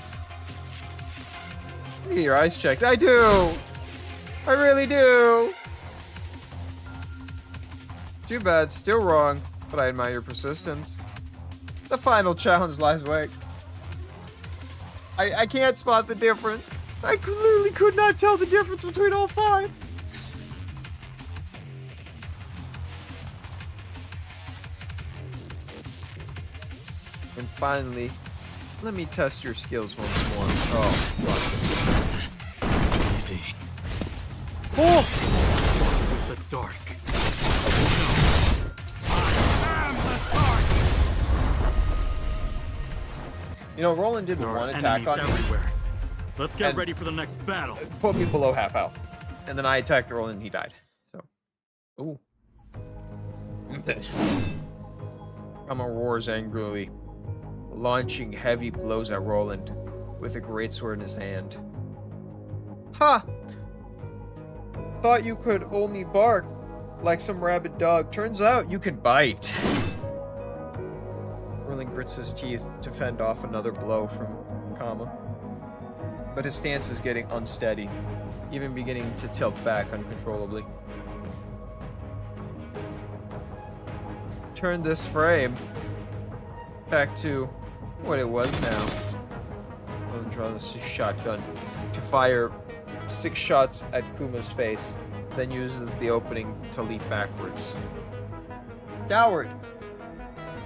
Get your eyes checked. I do. I really do. Too bad, still wrong, but I admire your persistence. The final challenge lies awake. I can't spot the difference. I clearly could not tell the difference between all five. And finally, let me test your skills once more. Oh, fuck. Easy. Oh! The dark. You know, Roland did There one are attack enemies on me. everywhere. Let's get And- ready for the next battle. Put me below half health. And then I attacked Roland and he died. So. Ooh. Kama roars angrily, launching heavy blows at Roland with a greatsword in his hand. Ha! Thought you could only bark like some rabid dog. Turns out you can bite. Roland grits his teeth to fend off another blow from Kama. But his stance is getting unsteady, even beginning to tilt back uncontrollably. Turn this frame back to what it was now. Roland draws his shotgun to fire 6 shots at Kuma's face, then uses the opening to leap backwards. Coward!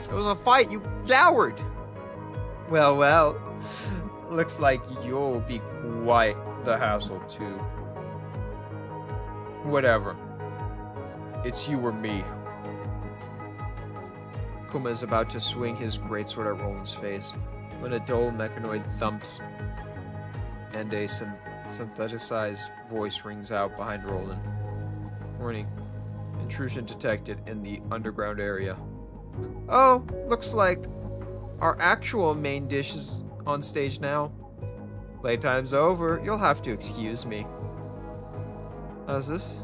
It was a fight, you coward! Well, well. Looks like you'll be quite the hassle, too. Whatever. It's you or me. Kuma is about to swing his greatsword at Roland's face when a dull mechanoid thumps and a synthesized voice rings out behind Roland. Warning. Intrusion detected in the underground area. Oh, looks like our actual main dish is on stage now. Playtime's over. You'll have to excuse me. How's this?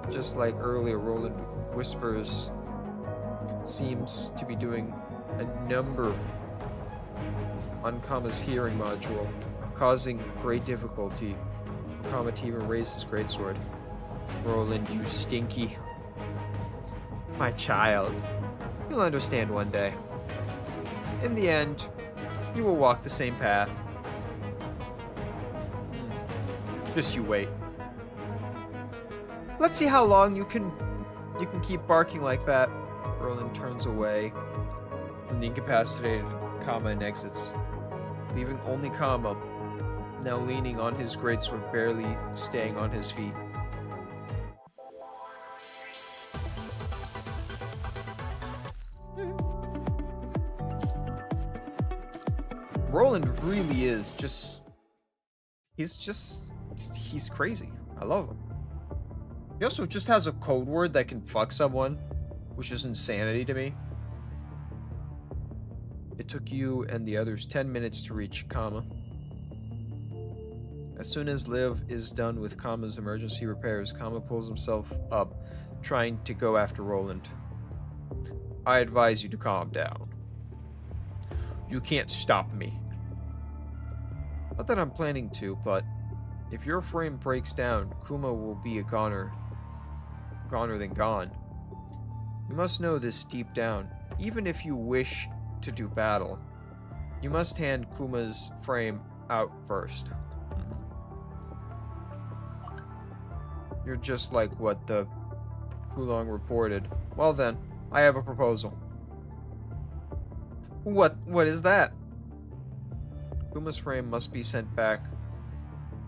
Just like earlier, Roland whispers seems to be doing a number on Kama's hearing module. causing great difficulty for Kama to even raise his greatsword. Roland, you stinky. My child. You'll understand one day. In the end, you will walk the same path. Just you wait. Let's see how long you can keep barking like that. Roland turns away from the incapacitated Kama and exits, leaving only Kama, now leaning on his greatsword, barely staying on his feet. Roland really is he's crazy. I love him. He also just has a code word that can fuck someone, which is insanity to me. It took you and the others 10 minutes to reach Kama. As soon as Liv is done with Kama's emergency repairs, Kama pulls himself up, trying to go after Roland. I advise you to calm down. You can't stop me. Not that I'm planning to, but if your frame breaks down, Kuma will be a goner than gone. You must know this deep down. Even if you wish to do battle, you must hand Kuma's frame out first. You're just like what the Kulong reported. Well then, I have a proposal. What is that? Kuma's frame must be sent back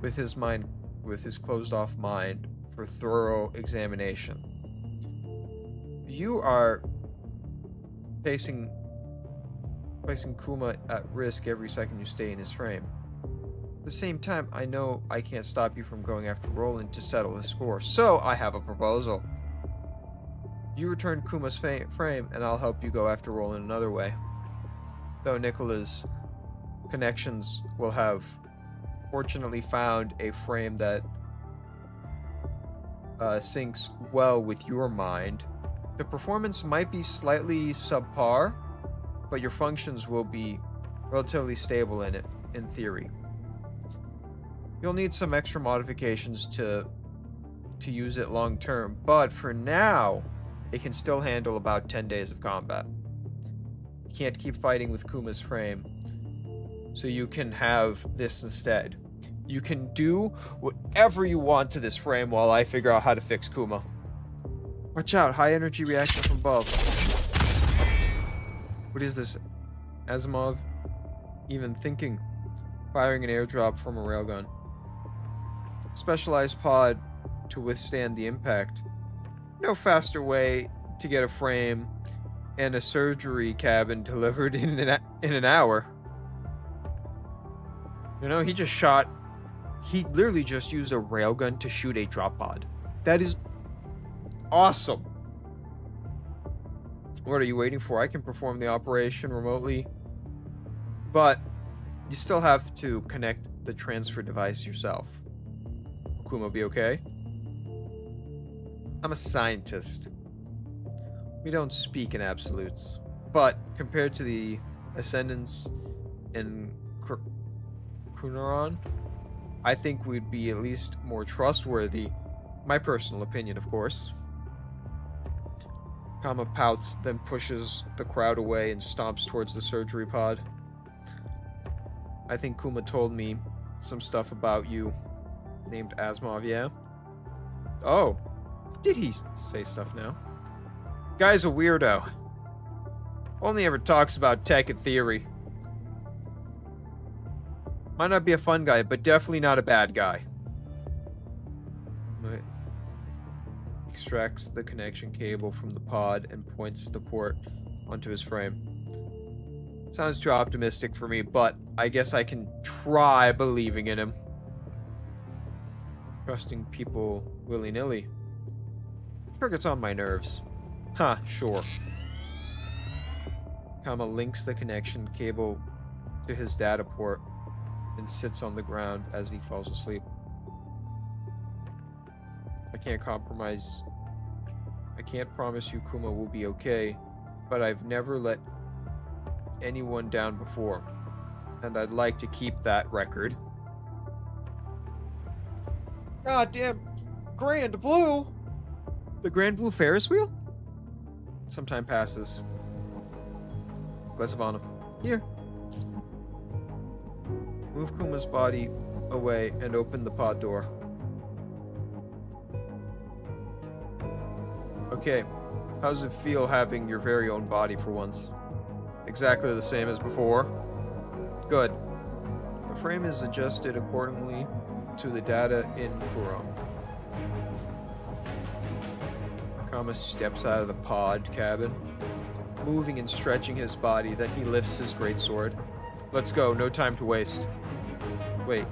with his closed off mind for thorough examination. You are placing Kuma at risk every second you stay in his frame. At the same time, I know I can't stop you from going after Roland to settle the score, so I have a proposal. You return Kuma's frame, and I'll help you go after Roland another way. Though Nicola's connections will have fortunately found a frame that syncs well with your mind, the performance might be slightly subpar, but your functions will be relatively stable in it, in theory. You'll need some extra modifications to use it long term, but for now, it can still handle about 10 days of combat. You can't keep fighting with Kuma's frame, so you can have this instead. You can do whatever you want to this frame while I figure out how to fix Kuma. Watch out, high energy reaction from above. What is this? Asimov even thinking? Firing an airdrop from a railgun. Specialized pod to withstand the impact. No faster way to get a frame and a surgery cabin delivered in an hour. You know, he literally just used a railgun to shoot a drop pod. That is awesome. What are you waiting for? I can perform the operation remotely, but you still have to connect the transfer device yourself. Will Kuma be okay? I'm a scientist. We don't speak in absolutes. But compared to the Ascendants in Kunaron, I think we'd be at least more trustworthy. My personal opinion, of course. Kama pouts, then pushes the crowd away and stomps towards the surgery pod. I think Kuma told me some stuff about you, named Asimov, yeah? Oh, did he say stuff now? Guy's a weirdo. Only ever talks about tech and theory. Might not be a fun guy, but definitely not a bad guy. Right. Extracts the connection cable from the pod and points the port onto his frame. Sounds too optimistic for me, but I guess I can try believing in him. Trusting people willy-nilly. Sure gets on my nerves. Huh, sure. Kama links the connection cable to his data port and sits on the ground as he falls asleep. I can't promise you Kuma will be okay, but I've never let anyone down before, and I'd like to keep that record. God damn. Grand Blue! The Grand Blue Ferris wheel? Some time passes. Glass of Anna. Here. Move Kuma's body away and open the pod door. Okay. How does it feel having your very own body for once? Exactly the same as before? Good. The frame is adjusted accordingly to the data in Kuro. Kama steps out of the pod cabin, moving and stretching his body, then he lifts his greatsword. Let's go, no time to waste. Wait,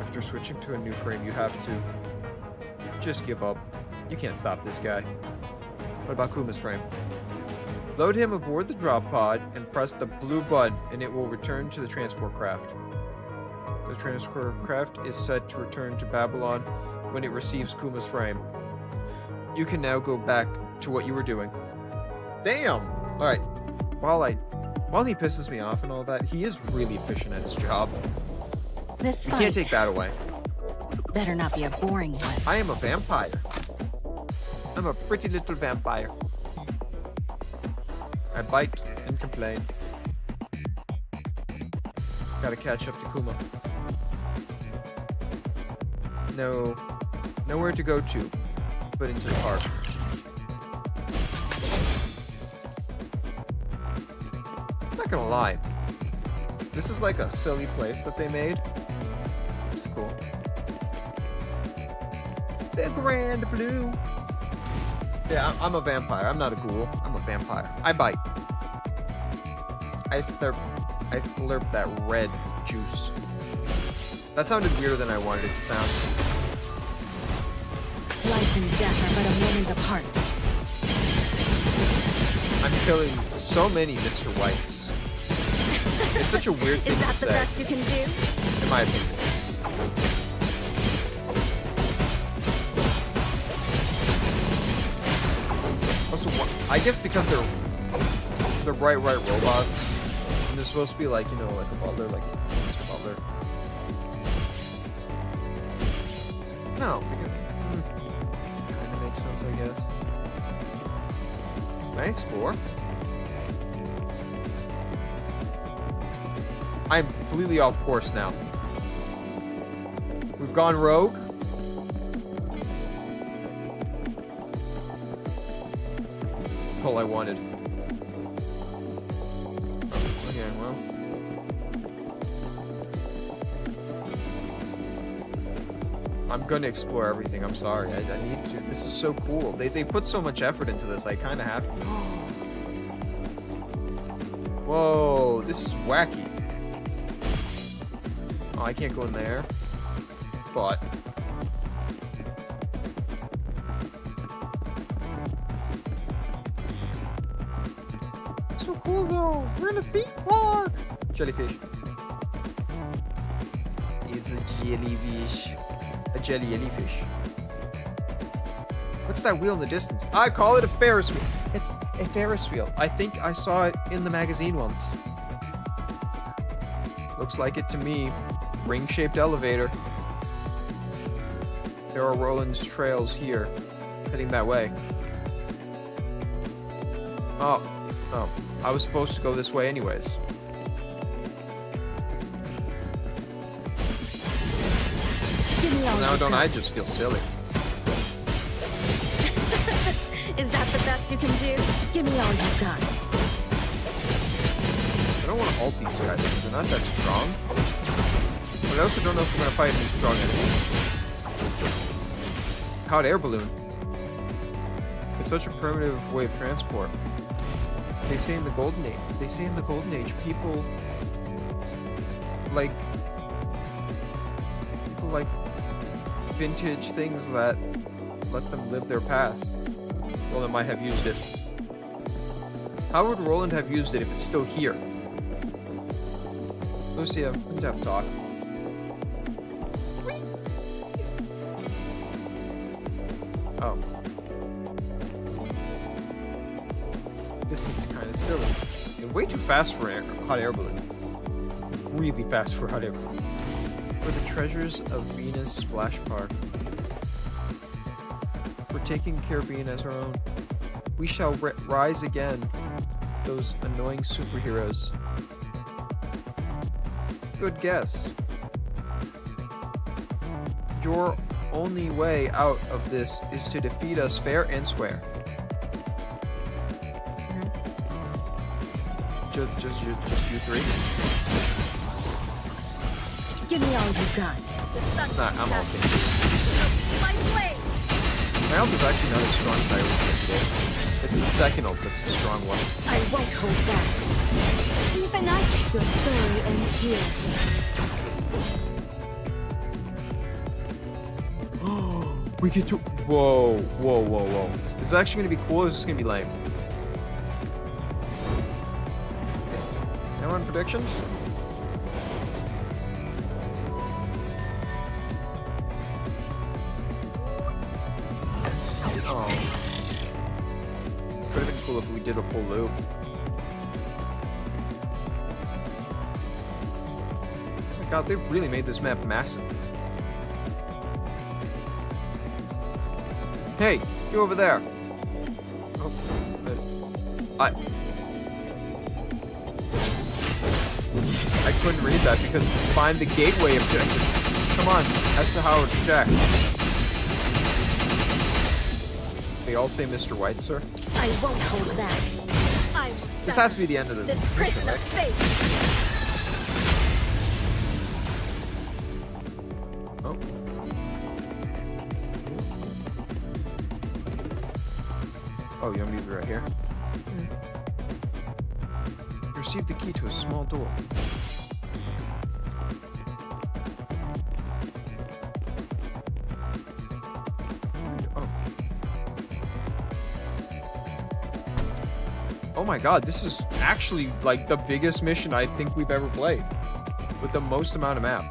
after switching to a new frame, you have to just give up. You can't stop this guy. What about Kuma's frame? Load him aboard the drop pod and press the blue button and it will return to the transport craft. The transport craft is set to return to Babylon when it receives Kuma's frame. You can now go back to what you were doing. Damn! Alright. While he pisses me off and all that, he is really efficient at his job. This You fight can't take that away. better not be a boring one. I am a vampire. I'm a pretty little vampire. I bite and complain. Gotta catch up to Kuma. No. Nowhere to go to, but into the park. I'm not gonna lie. This is like a silly place that they made. It's cool. The Grand Blue. Yeah, I'm a vampire. I'm not a ghoul. I'm a vampire. I bite. I slurp that red juice. That sounded weirder than I wanted it to sound. Life and death are but a moment apart. I'm killing so many Mr. Whites. It's such a weird thing Is that to the say, best you can do? in my opinion. Also, I guess because they're right robots, and they're supposed to be like, you know, like a butler, like Mr. Butler. No, because kind of makes sense, I guess. Can I explore? I'm completely off course now. We've gone rogue. That's all I wanted. Okay, well. I'm gonna explore everything, I'm sorry. I need to. This is so cool. They put so much effort into this, I kinda have to. Whoa, this is wacky. Oh, I can't go in there. But it's so cool though. We're in a theme park. Jellyfish. It's a jellyfish. A jellyfish. What's that wheel in the distance? I call it a Ferris wheel. It's a Ferris wheel. I think I saw it in the magazine once. Looks like it to me. Ring-shaped elevator. There are Roland's trails here, heading that way. Oh, I was supposed to go this way anyways. Give me all Now you don't got. I just feel silly? Is that the best you can do? Give me all you got. I don't want to ult these guys because they're not that strong. But I also don't know if we're gonna fight any strong enemies. Hot air balloon. It's such a primitive way of transport. They say in the Golden Age, people like vintage things that let them live their past. Roland might have used it. How would Roland have used it if it's still here? Lucia, let's have a talk. Oh. This seems kind of silly. And way too fast for a hot air balloon. Really fast for a hot air balloon. For the treasures of Venus Splash Park. taking Caribbean as our own. We shall rise again. Those annoying superheroes. Good guess. Your only way out of this is to defeat us fair and square. Just you three? Give me all you got. Nah, I'm all okay. My blade! My ult is actually not as strong as I always think it is. It's the second ult that's the strong one. I won't hold back. Even I think your story ends here. We get to... Whoa, whoa, whoa, whoa. Is this actually going to be cool or is this going to be lame? Anyone predictions? Oh. Could have been cool if we did a full loop. Oh my god, they really made this map massive. Hey, you over there. Oh, I couldn't read that because find the gateway objective. Come on, that's how it's checked. They all say Mr. White, sir. I won't hold back. This has to be the end of the this mission, prison right? of fate. Oh. Oh, you want me to be right here? You received the key to a small door. Oh. Oh my god, this is actually like the biggest mission I think we've ever played. With the most amount of map.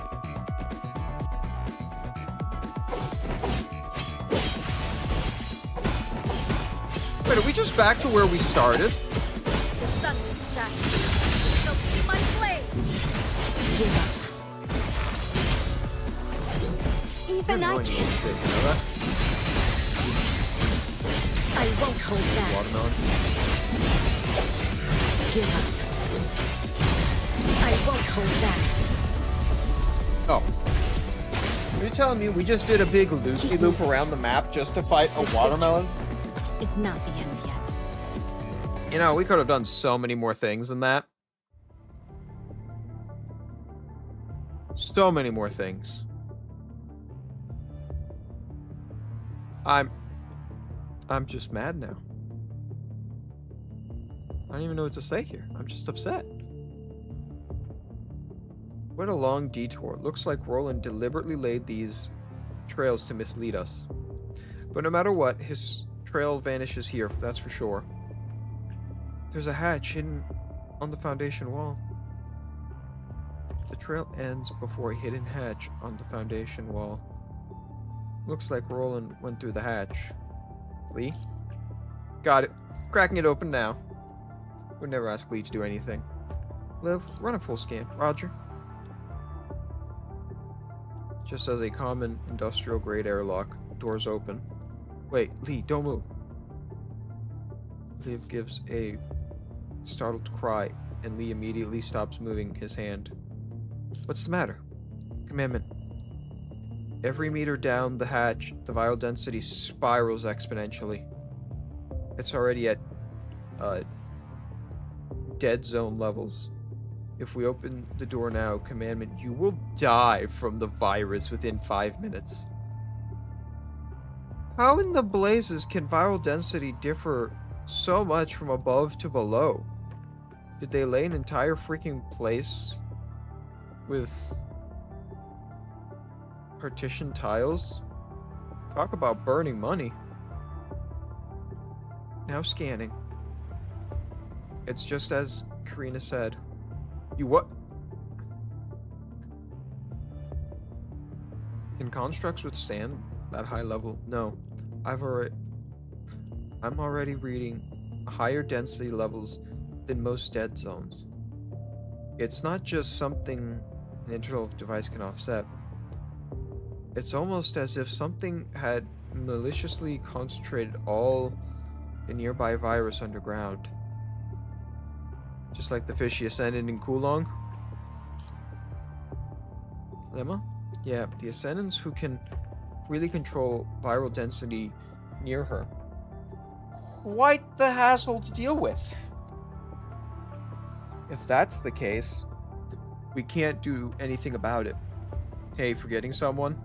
Wait, are we just back to where we started? The sun will set. So be my blade. Give up. Even I Really can. needs it, you know that? I won't hold back. Watermelon. Give up. I won't hold back. Oh. Are you telling me we just did a big loop-de-loop around the map just to fight a watermelon? It's not the end yet. You know, we could have done so many more things than that. So many more things. I'm just mad now. I don't even know what to say here. I'm just upset. What a long detour. Looks like Roland deliberately laid these trails to mislead us. But no matter what, his trail vanishes here, that's for sure. There's a hatch hidden on the foundation wall. The trail ends before a hidden hatch on the foundation wall. Looks like Roland went through the hatch. Lee? Got it. Cracking it open now. Would never ask Lee to do anything. Liv, run a full scan. Roger. Just as a common industrial-grade airlock, doors open. Wait, Lee, don't move. Liv gives a startled cry, and Lee immediately stops moving his hand. What's the matter? Commandment. Every meter down the hatch, the viral density spirals exponentially. It's already at dead zone levels. If we open the door now, Commandment, you will die from the virus within 5 minutes. How in the blazes can viral density differ so much from above to below? Did they lay an entire freaking place with partition tiles? Talk about burning money. Now scanning. It's just as Karina said. You what? Can constructs withstand that high level? No. I'm already reading higher density levels than most dead zones. It's not just something an internal device can offset. It's almost as if something had maliciously concentrated all the nearby virus underground. Just like the fish she ascended in Kulong. Lemma? Yeah, the Ascendants who can really control viral density near her. Quite the hassle to deal with. If that's the case, we can't do anything about it. Hey, forgetting someone?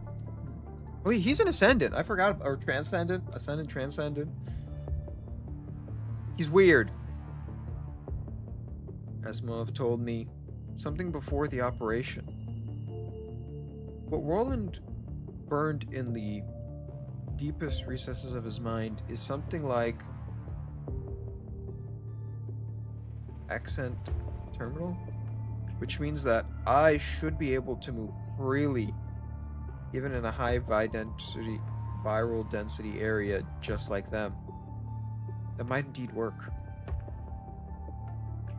Oh, he's an Ascendant. I forgot. Or Transcendent. Ascendant, Transcendent. He's weird. Asimov told me something before the operation. What Roland burned in the deepest recesses of his mind is something like accent terminal, which means that I should be able to move freely even in a high viral density area just like them. That might indeed work.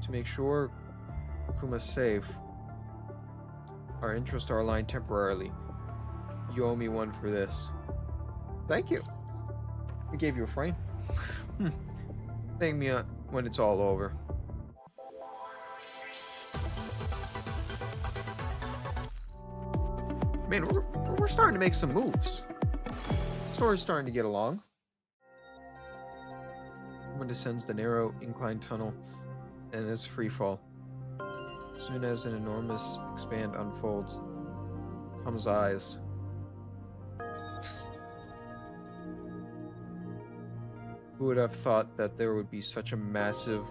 To make sure Kuma's safe, our interests are aligned temporarily. You owe me one for this. Thank you. I gave you a frame. Thank me when it's all over. Man, we're starting to make some moves. The story's starting to get along. Kuma descends the narrow incline tunnel and it's free fall. As soon as an enormous expand unfolds, Kuma's eyes. Who would have thought that there would be such a massive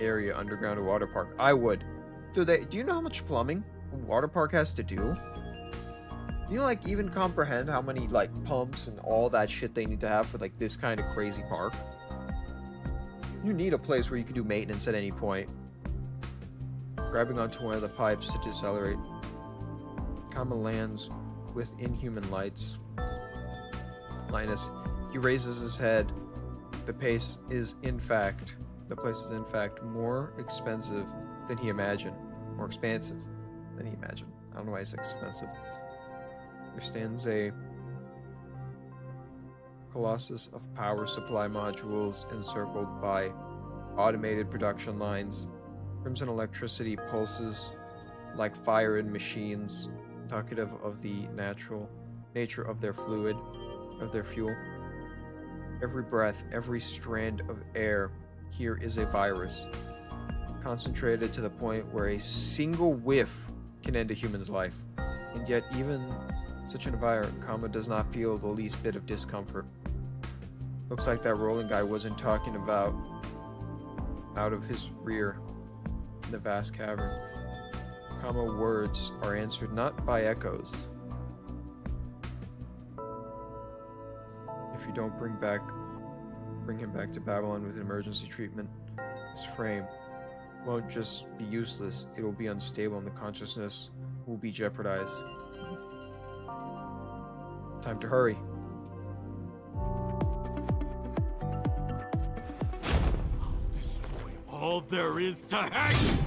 area underground a water park? I would. Do you know how much plumbing a water park has to do? Do you like even comprehend how many like pumps and all that shit they need to have for like this kind of crazy park? You need a place where you can do maintenance at any point. Grabbing onto one of the pipes to decelerate, Kama lands with inhuman lights. Linus, he raises his head. The place is in fact more expensive than he imagined. More expansive than he imagined. I don't know why it's expensive. There stands a colossus of power supply modules encircled by automated production lines. Crimson electricity pulses like fire in machines, talkative of the natural nature of their fluid, of their fuel. Every breath, every strand of air here is a virus, concentrated to the point where a single whiff can end a human's life. And yet even such an environment, Kama does not feel the least bit of discomfort. Looks like that rolling guy wasn't talking about out of his rear in the vast cavern. Kama words are answered not by echoes. If you don't bring him back to Babylon with emergency treatment, his frame won't just be useless, it will be unstable and the consciousness will be jeopardized. Time to hurry. I'll destroy all there is to hate!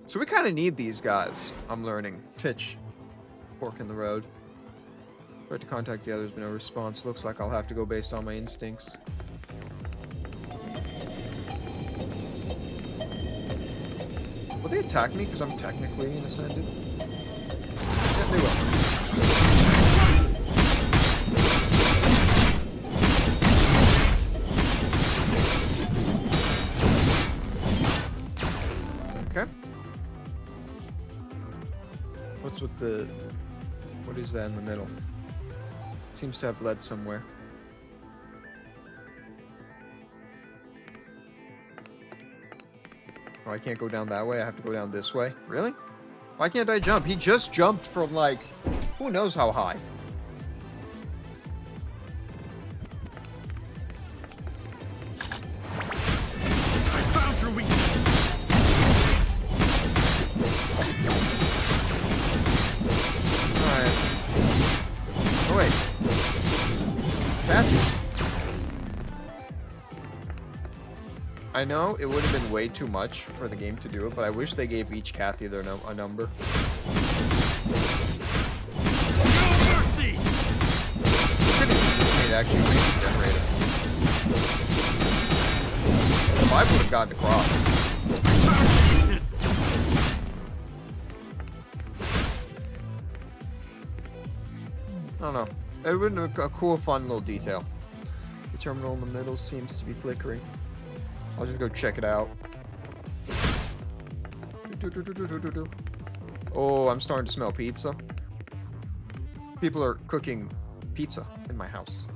So we kind of need these guys, I'm learning. Titch. Fork in the road. Tried to contact the others, but no response. Looks like I'll have to go based on my instincts. Will they attack me because I'm technically an Ascendant? Yeah, they will. Okay. What's with the... What is that in the middle? Seems to have led somewhere. Oh, I can't go down that way. I have to go down this way. Really? Why can't I jump? He just jumped from, like, who knows how high. I found your weakness! Alright. Oh, wait. Catch. I know it would have been way too much for the game to do it, but I wish they gave each Kathy a number. No mercy! actually make a generator. If I would have gotten across. I don't know. It would have been a cool, fun little detail. The terminal in the middle seems to be flickering. I'll just go check it out. Oh, I'm starting to smell pizza. People are cooking pizza in my house.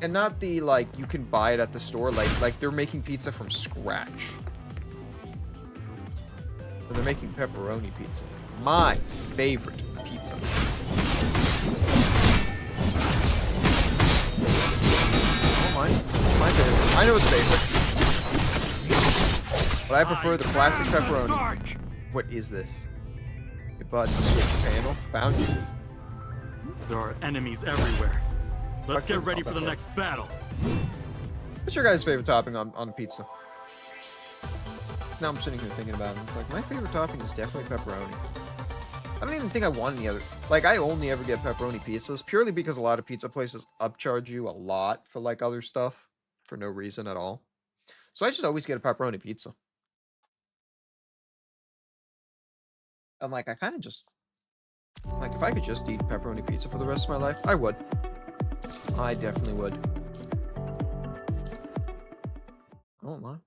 And not the, like, you can buy it at the store. Like they're making pizza from scratch. And they're making pepperoni pizza. My favorite pizza. Oh, my favorite. I know it's basic. But I prefer the classic pepperoni. What is this? A button switch panel. Found you. There are enemies everywhere. Let's get ready for the next battle. What's your guys' favorite topping on pizza? Now I'm sitting here thinking about it. It's like, my favorite topping is definitely pepperoni. I don't even think I want any other. Like, I only ever get pepperoni pizzas purely because a lot of pizza places upcharge you a lot for, like, other stuff for no reason at all. So I just always get a pepperoni pizza. And, like, I kind of just... Like, if I could just eat pepperoni pizza for the rest of my life, I would. I definitely would. I won't lie.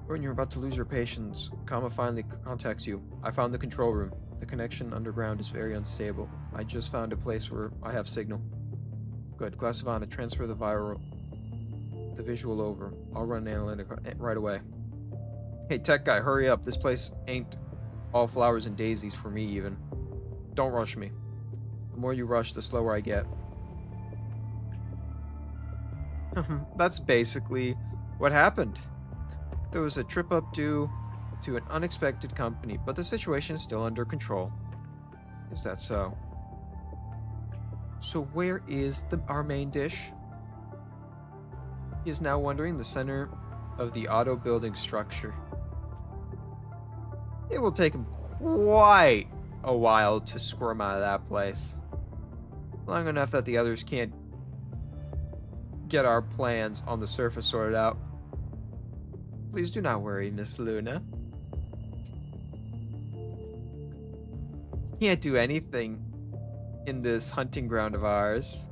When you're about to lose your patience, Kama finally contacts you. I found the control room. The connection underground is very unstable. I just found a place where I have signal. Good. Glass Savannah, transfer the visual over. I'll run an analytic right away. Hey, tech guy, hurry up. This place ain't all flowers and daisies for me, even. Don't rush me. The more you rush, the slower I get. That's basically what happened. There was a trip up due to an unexpected company, but the situation is still under control. Is that so? So where is our main dish? He is now wandering the center of the auto building structure. It will take him quite a while to squirm out of that place. Long enough that the others can't get our plans on the surface sorted out. Please do not worry, Miss Luna. Can't do anything in this hunting ground of ours.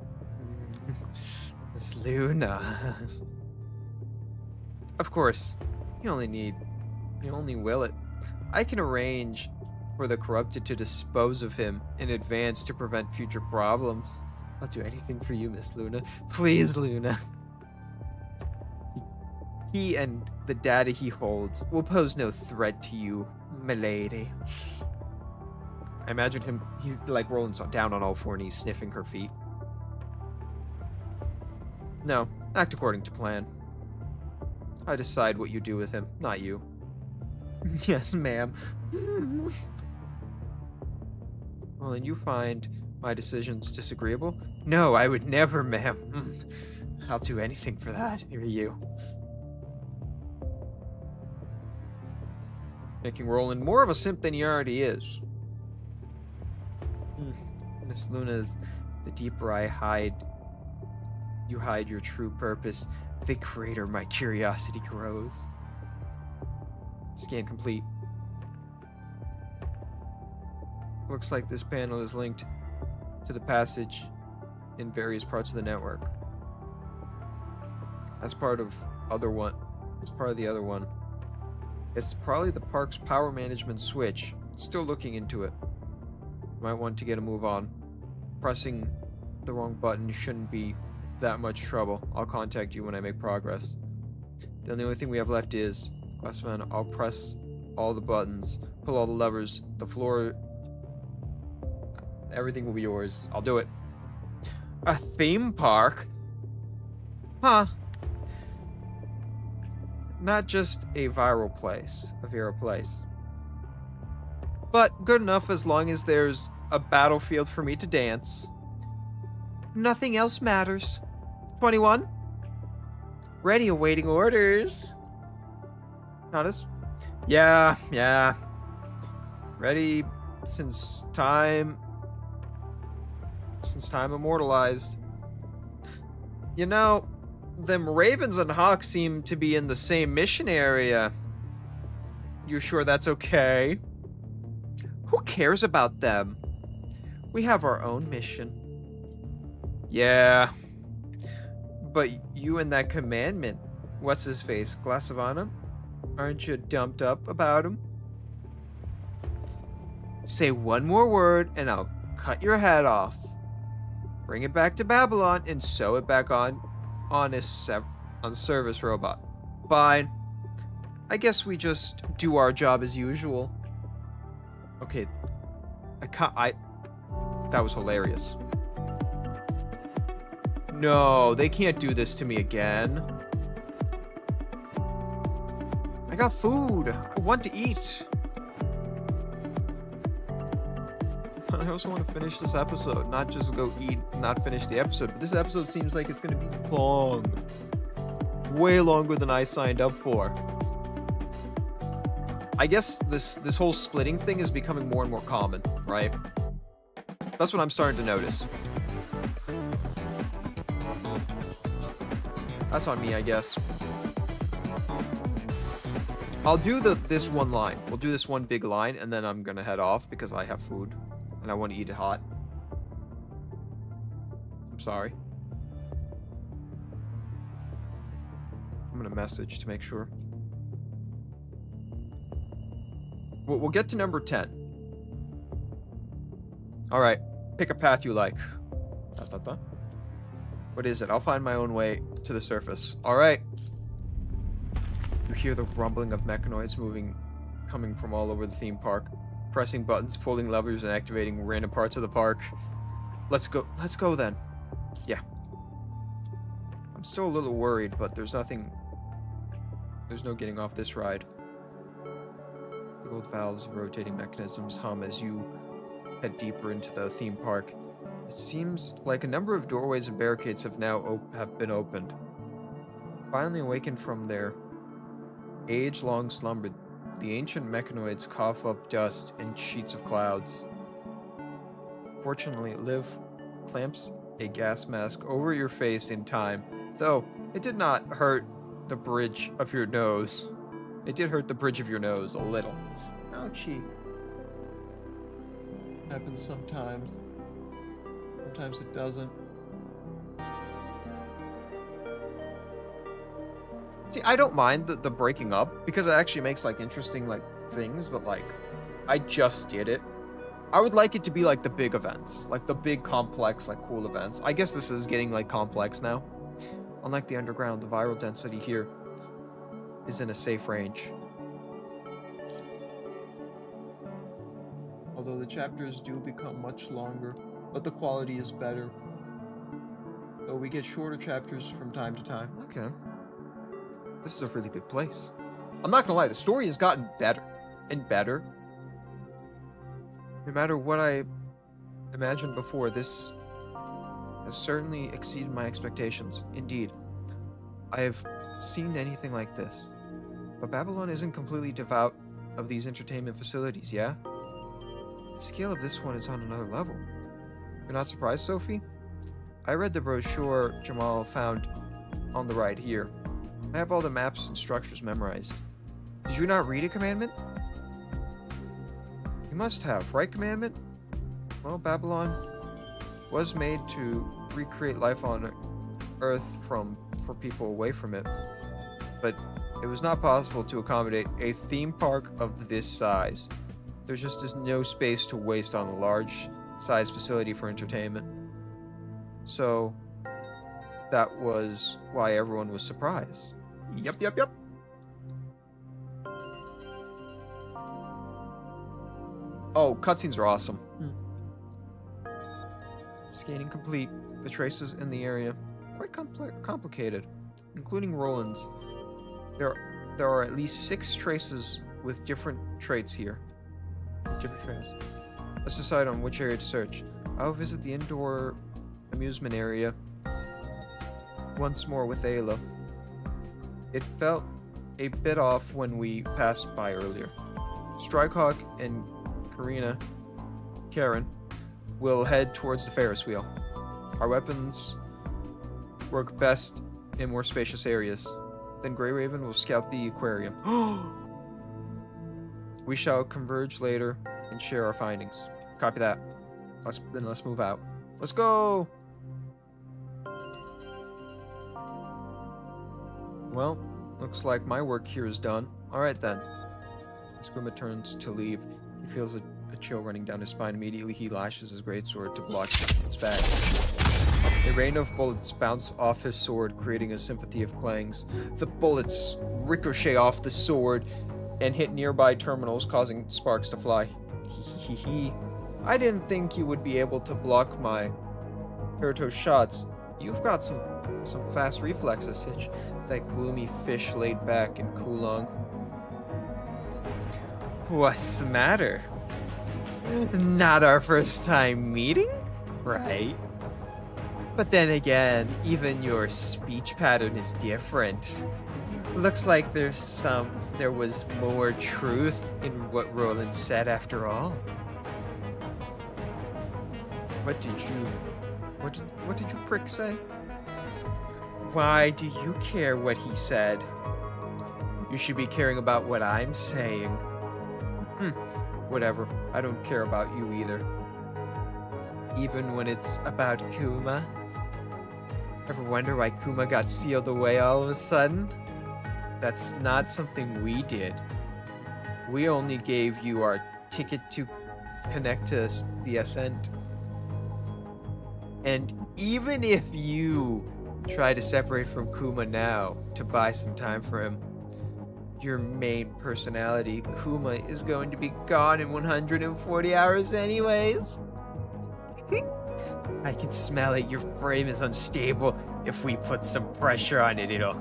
Miss Luna. Of course, you only will it. I can arrange for the corrupted to dispose of him in advance to prevent future problems. I'll do anything for you, Miss Luna. Please, Luna. He and the data he holds will pose no threat to you, milady. I imagine him, he's like rolling down on all four and he's sniffing her feet. No, act according to plan. I decide what you do with him, not you. Yes, ma'am. Well, and you find my decisions disagreeable? No, I would never, ma'am. I'll do anything for that, for you. Making Roland more of a simp than he already is. Miss Luna's, the deeper you hide your true purpose, the greater my curiosity grows. Scan complete. Looks like this panel is linked to the passage in various parts of the network. As part of the other one. It's probably the park's power management switch. Still looking into it. Might want to get a move on. Pressing the wrong button shouldn't be that much trouble. I'll contact you when I make progress. Then the only thing we have left is Glassman. I'll press all the buttons, pull all the levers, the floor. Everything will be yours. I'll do it. A theme park? Huh. Not just a viral place, but good enough as long as there's a battlefield for me to dance. Nothing else matters. 21? Ready, awaiting orders. Notice? Yeah. Ready since since time immortalized. You know, them ravens and hawks seem to be in the same mission area. You sure that's okay? Who cares about them? We have our own mission. Yeah. But you and that commandment, what's his face, Glassavana? Aren't you dumped up about him? Say one more word and I'll cut your head off. Bring it back to Babylon and sew it back on service robot. Fine. I guess we just do our job as usual. Okay. That was hilarious. No, they can't do this to me again. I got food. I want to eat. But I also want to finish this episode. Not just go eat, not finish the episode. But this episode seems like it's going to be long. Way longer than I signed up for. I guess this whole splitting thing is becoming more and more common, right? That's what I'm starting to notice. That's on me, I guess. I'll do this one line. We'll do this one big line, and then I'm gonna head off because I have food. And I want to eat it hot. I'm sorry. I'm gonna message to make sure. We'll get to number 10. Alright. Pick a path you like. What is it? I'll find my own way to the surface. Alright. You hear the rumbling of mechanoids coming from all over the theme park. Pressing buttons, pulling levers, and activating random parts of the park. Let's go. Let's go then. Yeah. I'm still a little worried, but there's no getting off this ride. The gold valves and rotating mechanisms hum as you head deeper into the theme park. It seems like a number of doorways and barricades have now been opened. Finally awakened from their age-long slumber, the ancient mechanoids cough up dust and sheets of clouds. Fortunately, Liv clamps a gas mask over your face in time, though it did not hurt the bridge of your nose. It did hurt the bridge of your nose a little. Ouchie. Happens sometimes. Sometimes it doesn't. See, I don't mind the breaking up because it actually makes like interesting like things, but like I just did it. I would like it to be like the big events, like the big complex, like cool events. I guess this is getting like complex now. Unlike the underground, the viral density here is in a safe range. Although the chapters do become much longer, but the quality is better. Though we get shorter chapters from time to time. Okay. This is a really good place. I'm not gonna lie, the story has gotten better and better. No matter what I imagined before, this has certainly exceeded my expectations. Indeed, I have seen anything like this. But Babylon isn't completely devout of these entertainment facilities, yeah? The scale of this one is on another level. You're not surprised, Sophie? I read the brochure Jamal found on the ride here. I have all the maps and structures memorized. Did you not read a commandment? You must have, right, commandment? Well, Babylon was made to recreate life on Earth for people away from it. But it was not possible to accommodate a theme park of this size. There's just no space to waste on a large-sized facility for entertainment. So, that was why everyone was surprised. Yep. Oh, cutscenes are awesome. Scanning complete. The traces in the area quite complicated, including Roland's. There are at least 6 traces with different traits here. Different traits. Let's decide on which area to search. I'll visit the indoor amusement area once more with Ayla. It felt a bit off when we passed by earlier. Strikehawk and Karen will head towards the Ferris wheel. Our weapons work best in more spacious areas. Then Grey Raven will scout the aquarium. We shall converge later and share our findings. Copy that. Let's move out. Let's go! Well, looks like my work here is done. Alright then. As Kuma turns to leave, he feels a chill running down his spine. Immediately he lashes his greatsword to block its back. A rain of bullets bounce off his sword, creating a symphony of clangs. The bullets ricochet off the sword and hit nearby terminals, causing sparks to fly. Hee. I didn't think you would be able to block my Naruto shots. You've got some fast reflexes, Hitch. That gloomy fish laid back in Kulong. What's the matter? Not our first time meeting? Right? But then again, even your speech pattern is different. Looks like there was more truth in what Roland said after all. What did you prick say? Why do you care what he said? You should be caring about what I'm saying. Whatever. I don't care about you either. Even when it's about Kuma? Ever wonder why Kuma got sealed away all of a sudden? That's not something we did. We only gave you our ticket to connect to the Ascent. And even if you try to separate from Kuma now to buy some time for him, your main personality, Kuma, is going to be gone in 140 hours anyways. I can smell it. Your frame is unstable. If we put some pressure on it, it'll...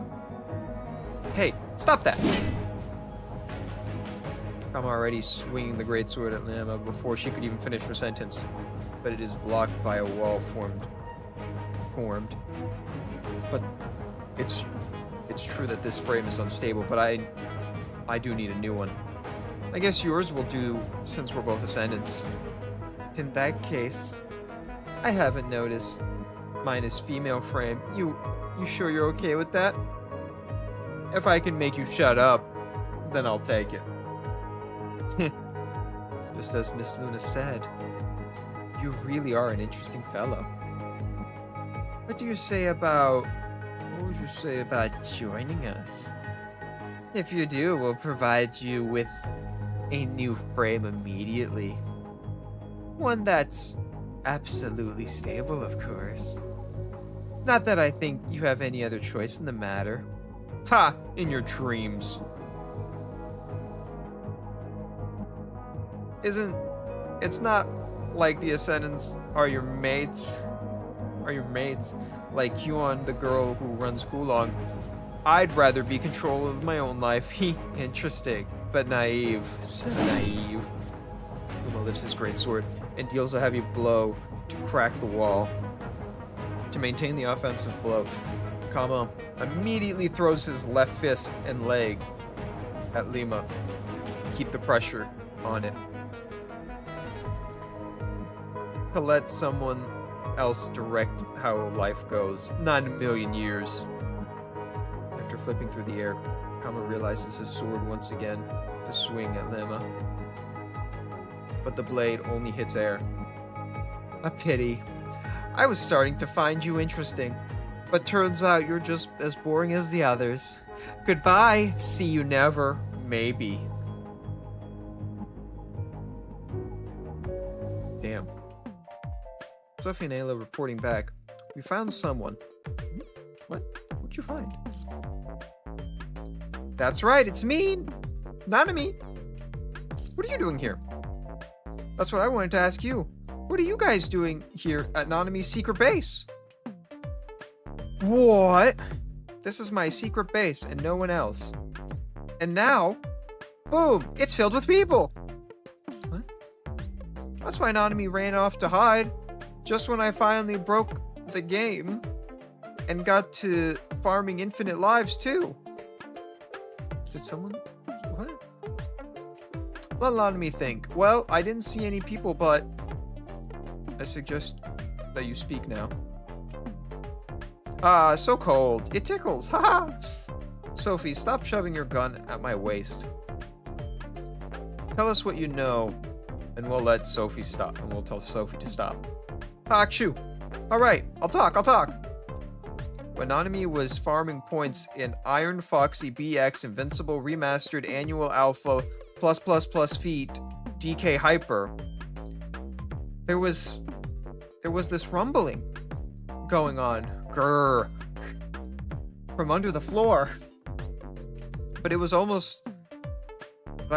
Hey, stop that! I'm already swinging the greatsword at Lama before she could even finish her sentence, but it is blocked by a wall formed. But it's true that this frame is unstable, but I do need a new one. I guess yours will do since we're both Ascendants. In that case, I haven't noticed. Mine is female frame. You sure you're okay with that? If I can make you shut up, then I'll take it. Just as Miss Luna said, you really are an interesting fellow. What would you say about joining us? If you do, we'll provide you with a new frame immediately. One that's absolutely stable, of course. Not that I think you have any other choice in the matter. Ha! In your dreams. It's not like the Ascendants are your mates. Like Huon, the girl who runs Kulong. I'd rather be control of my own life. Interesting, but naive. So naive. Kuma lifts his greatsword and deals a heavy blow to crack the wall. To maintain the offensive flow, Kama immediately throws his left fist and leg at Lima to keep the pressure on it. To let someone else direct how life goes. Not in a million years. After flipping through the air, Kama realizes his sword once again to swing at Lima. But the blade only hits air. A pity. I was starting to find you interesting, but turns out you're just as boring as the others. Goodbye. See you never. Maybe. Damn. Sophie and Ayla reporting back. We found someone. What? What'd you find? That's right, it's me! Nanami! What are you doing here? That's what I wanted to ask you. What are you guys doing here at Nanami's secret base? What? This is my secret base and no one else. And now, boom, it's filled with people! What? That's why Nanami ran off to hide. Just when I finally broke the game and got to farming infinite lives too. Did someone... what? Let Nanami think. Well, I didn't see any people, but I suggest that you speak now. Ah, so cold. It tickles. Haha. Sophie, stop shoving your gun at my waist. Tell us what you know, and we'll let Sophie stop, and we'll tell Sophie to stop. Achoo! Alright, I'll talk. When Nanami was farming points in Iron Foxy BX Invincible Remastered Annual Alpha +++ feet DK Hyper, there was this rumbling going on. Grrr. From under the floor. But I was almost at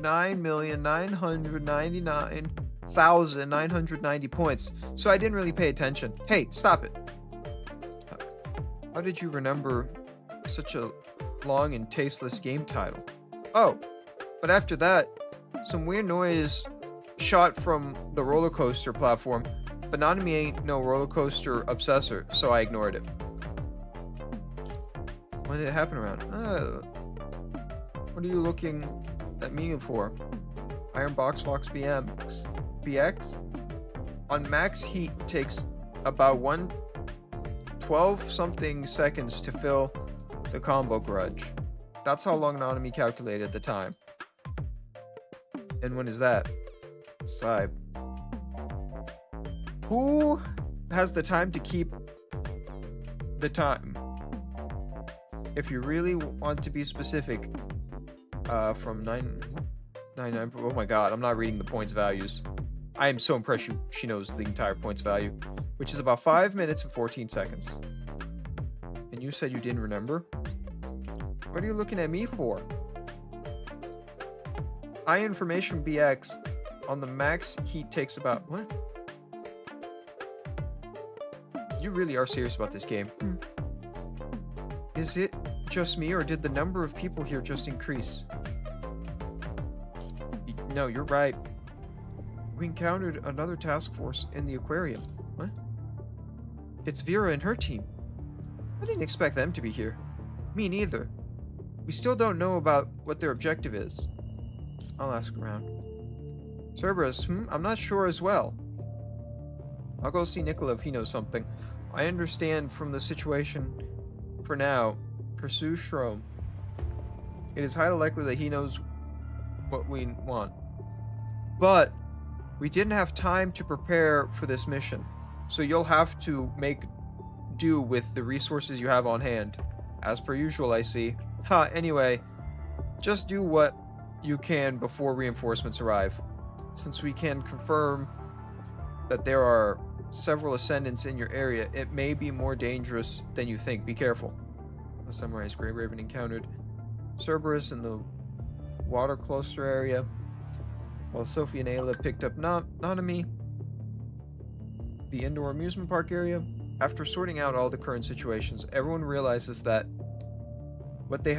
9,999,990 points. So I didn't really pay attention. Hey, stop it. How did you remember such a long and tasteless game title? Oh, but after that, some weird noise shot from the roller coaster platform, but Nanami ain't no roller coaster obsessor, so I ignored it. When did it happen around? What are you looking at me for? Iron Box Fox BX? On max heat takes about 112 something seconds to fill the combo grudge. That's how long Nanami calculated the time. And when is that? Side. Who has the time to keep the time? If you really want to be specific, from 999. Oh my god, I'm not reading the points values. I am so impressed she knows the entire points value, which is about 5 minutes and 14 seconds. And you said you didn't remember? What are you looking at me for? Iron Formation BX on the max heat takes about... What? You really are serious about this game. Is it just me, or did the number of people here just increase? No, you're right. We encountered another task force in the aquarium. What? It's Vera and her team. I didn't expect them to be here. Me neither. We still don't know about what their objective is. I'll ask around. Cerberus, I'm not sure as well. I'll go see Nicola if he knows something. I understand from the situation for now. Pursue Shrome. It is highly likely that he knows what we want. But we didn't have time to prepare for this mission, so you'll have to make do with the resources you have on hand. As per usual, I see. Anyway, just do what you can before reinforcements arrive. Since we can confirm that there are several ascendants in your area, it may be more dangerous than you think. Be careful. Let's summarize. Grey Raven encountered Cerberus in the water cluster area, while Sophie and Ayla picked up Nanami, the indoor amusement park area. After sorting out all the current situations, everyone realizes that what they've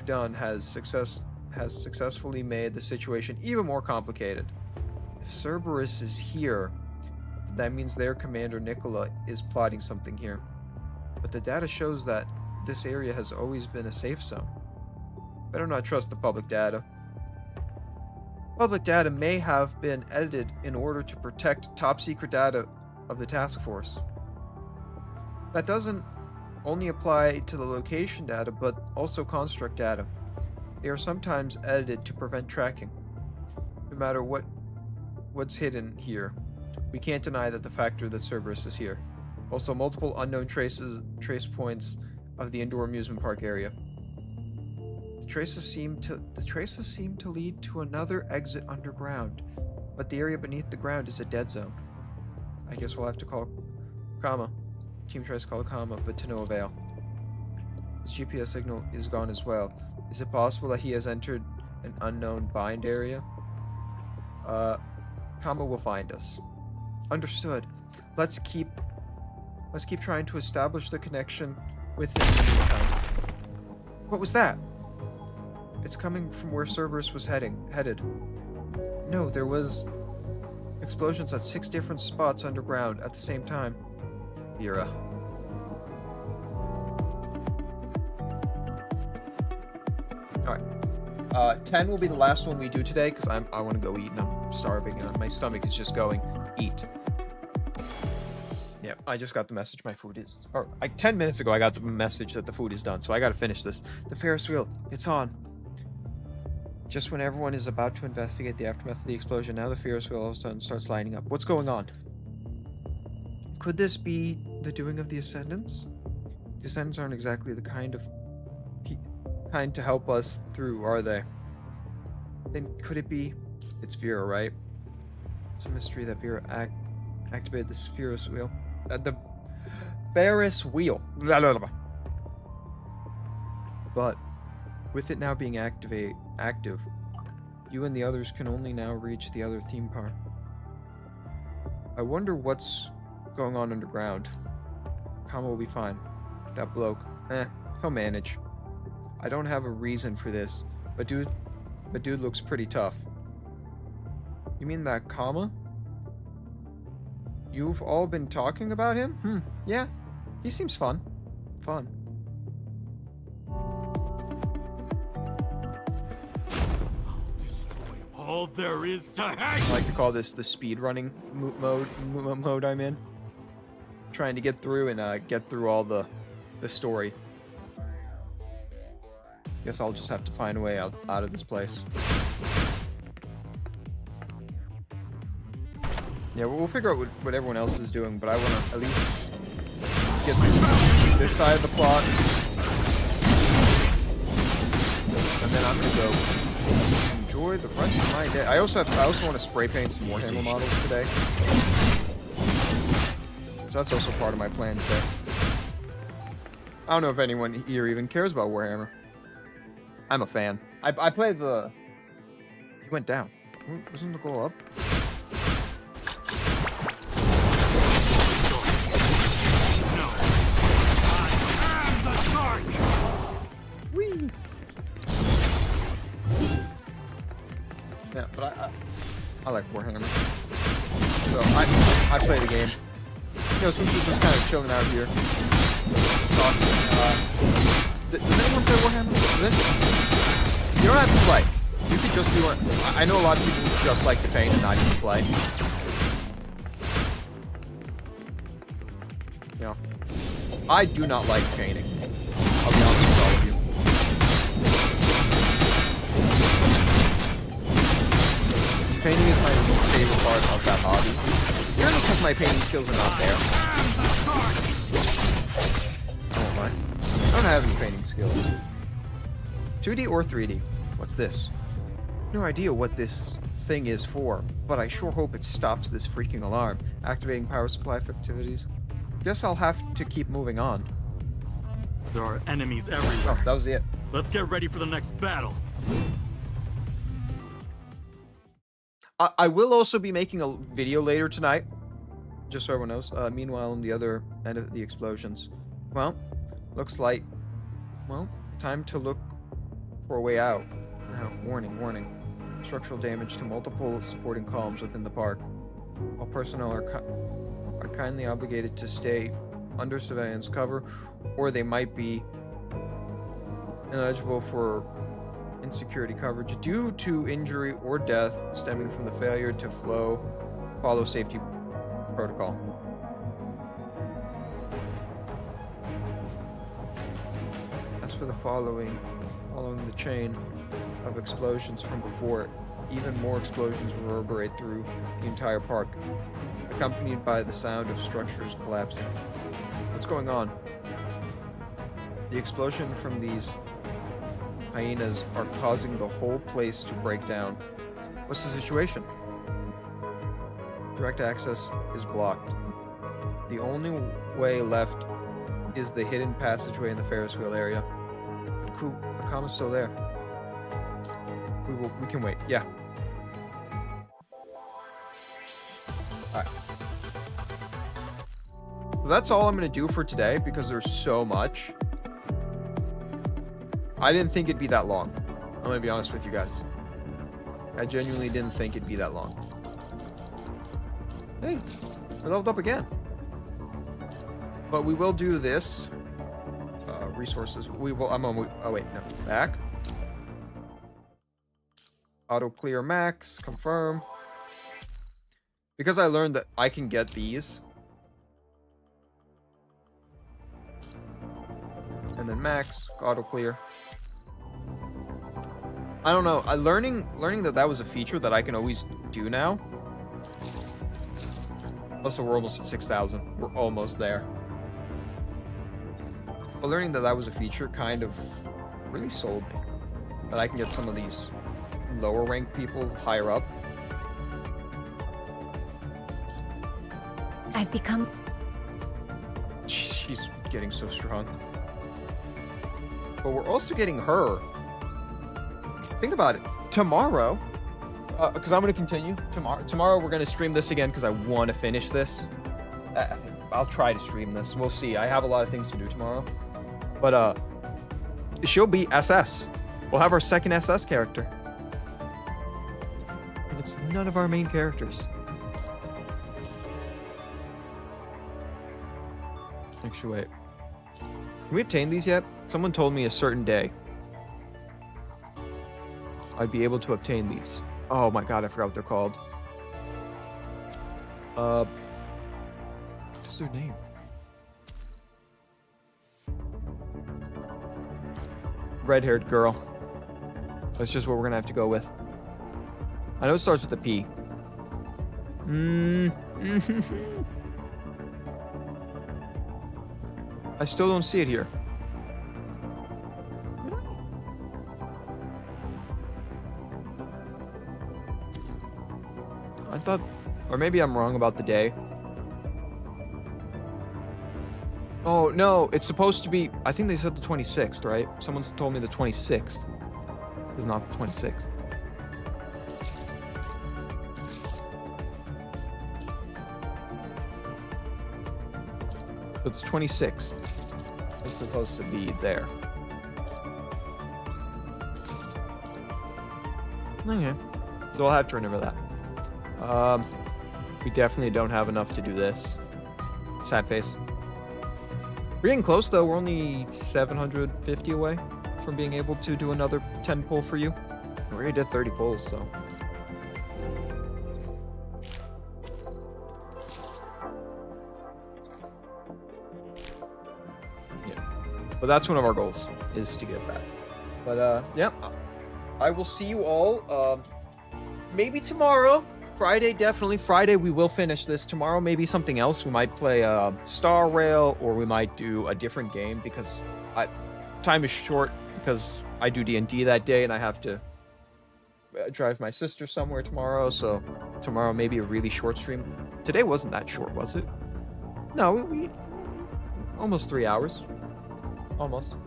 done has successfully made the situation even more complicated. If Cerberus is here, that means their commander Nicola is plotting something here. But the data shows that this area has always been a safe zone. Better not trust the public data. Public data may have been edited in order to protect top secret data of the task force. That doesn't only apply to the location data, but also construct data. They are sometimes edited to prevent tracking. No matter what's hidden here, we can't deny that the factor that Cerberus is here. Also, multiple unknown trace points of the indoor amusement park area. The traces seem to lead to another exit underground, but the area beneath the ground is a dead zone. I guess we'll have to call Kama. Team tries to call Kama, but to no avail. His GPS signal is gone as well. Is it possible that he has entered an unknown bind area? Kama will find us. Understood. Let's keep trying to establish the connection with him in the meantime. What was that? It's coming from where Cerberus was headed. No, there was explosions at 6 different spots underground at the same time. Vera. Alright. 10 will be the last one we do today because I want to go eat and I'm starving and my stomach is just going eat. Yeah, I just got the message my food is, or 10 minutes ago I got the message that the food is done, so I gotta finish this. The Ferris wheel, it's on. Just when everyone is about to investigate the aftermath of the explosion, now the Ferris wheel all of a sudden starts lining up. What's going on? Could this be the doing of the Ascendants? The Ascendants aren't exactly the kind to help us through, are they? Then could it be? It's Vera, right? It's a mystery that Vera activated the Ferris wheel. The Ferris wheel. Blah, blah, blah. But with it now being active, you and the others can only now reach the other theme park. I wonder what's going on underground. Kama will be fine. That bloke, he'll manage. I don't have a reason for this, but dude looks pretty tough. You mean that Kama? You've all been talking about him? Yeah. He seems fun. All there is to hate. I like to call this the speed running mode I'm in. Trying to get through and get through all the story. Guess I'll just have to find a way out of this place. Yeah, we'll figure out what everyone else is doing, but I want to at least get this side of the plot. And then I'm going to go enjoy the rest of my day. I also want to spray paint some Warhammer models today. So that's also part of my plan today. I don't know if anyone here even cares about Warhammer. I'm a fan. I played the... He went down. Wasn't the goal up? Whee! Yeah, but I like Warhammer. So I play the game. You know, since we're just kind of chilling out here, talking, does anyone play Warhammer? You don't have to play. You could just do it. I know a lot of people who just like to paint and not even play. You know, I do not like painting. I'll be honest with all of you. Painting is my least favorite part of that hobby. Purely because my painting skills are not there. I won't lie. I don't have any painting skills. 2D or 3D? What's this? No idea what this thing is for, but I sure hope it stops this freaking alarm. Activating power supply activities. Guess I'll have to keep moving on. There are enemies everywhere. Oh, that was it. Let's get ready for the next battle. I will also be making a video later tonight, just so everyone knows. Meanwhile, on the other end of the explosions. Well, looks like, well, time to look for a way out. Now, warning. Structural damage to multiple supporting columns within the park. All personnel are kindly obligated to stay under surveillance cover, or they might be ineligible for insecurity coverage due to injury or death stemming from the failure to follow safety protocol. As for the following the chain of explosions from before, even more explosions reverberate through the entire park, accompanied by the sound of structures collapsing. What's going on? The explosion from these hyenas are causing the whole place to break down. What's the situation? Direct access is blocked. The only way left is the hidden passageway in the Ferris wheel area. Cool, the Kama's still there. We can wait, yeah. Alright. So that's all I'm gonna do for today because there's so much. I didn't think it'd be that long. I'm gonna be honest with you guys. I genuinely didn't think it'd be that long. Hey, we leveled up again. But we will do this. Resources. We will. Oh wait, no. Back. Auto clear max, confirm. Because I learned that I can get these. And then max, auto clear. I don't know. Learning that was a feature that I can always do now. Also, we're almost at 6,000. We're almost there. But learning that was a feature kind of really sold me. That I can get some of these lower ranked people higher up. I've become... She's getting so strong. But we're also getting her. Think about it. Tomorrow, because I'm going to continue. Tomorrow we're going to stream this again because I want to finish this. I'll try to stream this. We'll see. I have a lot of things to do tomorrow. But she'll be SS. We'll have our second SS character. And it's none of our main characters. Actually, wait. Can we obtain these yet? Someone told me a certain day I'd be able to obtain these. Oh my god, I forgot what they're called. What's their name? Red-haired girl. That's just what we're gonna have to go with. I know it starts with a P. I still don't see it here. I thought, or maybe I'm wrong about the day. Oh, no, it's supposed to be, I think they said the 26th, right? Someone's told me the 26th. It's not the 26th. It's 26th. It's supposed to be there. Okay. So I'll have to remember that. We definitely don't have enough to do this. Sad face. We're getting close though. We're only 750 away from being able to do another 10 pull for you. We already did 30 pulls, so. Yeah. But that's one of our goals, is to get that. But yeah. I will see you all maybe tomorrow. Friday, definitely. Friday, we will finish this. Tomorrow, maybe something else. We might play Star Rail, or we might do a different game, because time is short, because I do D&D that day, and I have to drive my sister somewhere tomorrow, so tomorrow maybe a really short stream. Today wasn't that short, was it? No, we almost 3 hours. Almost.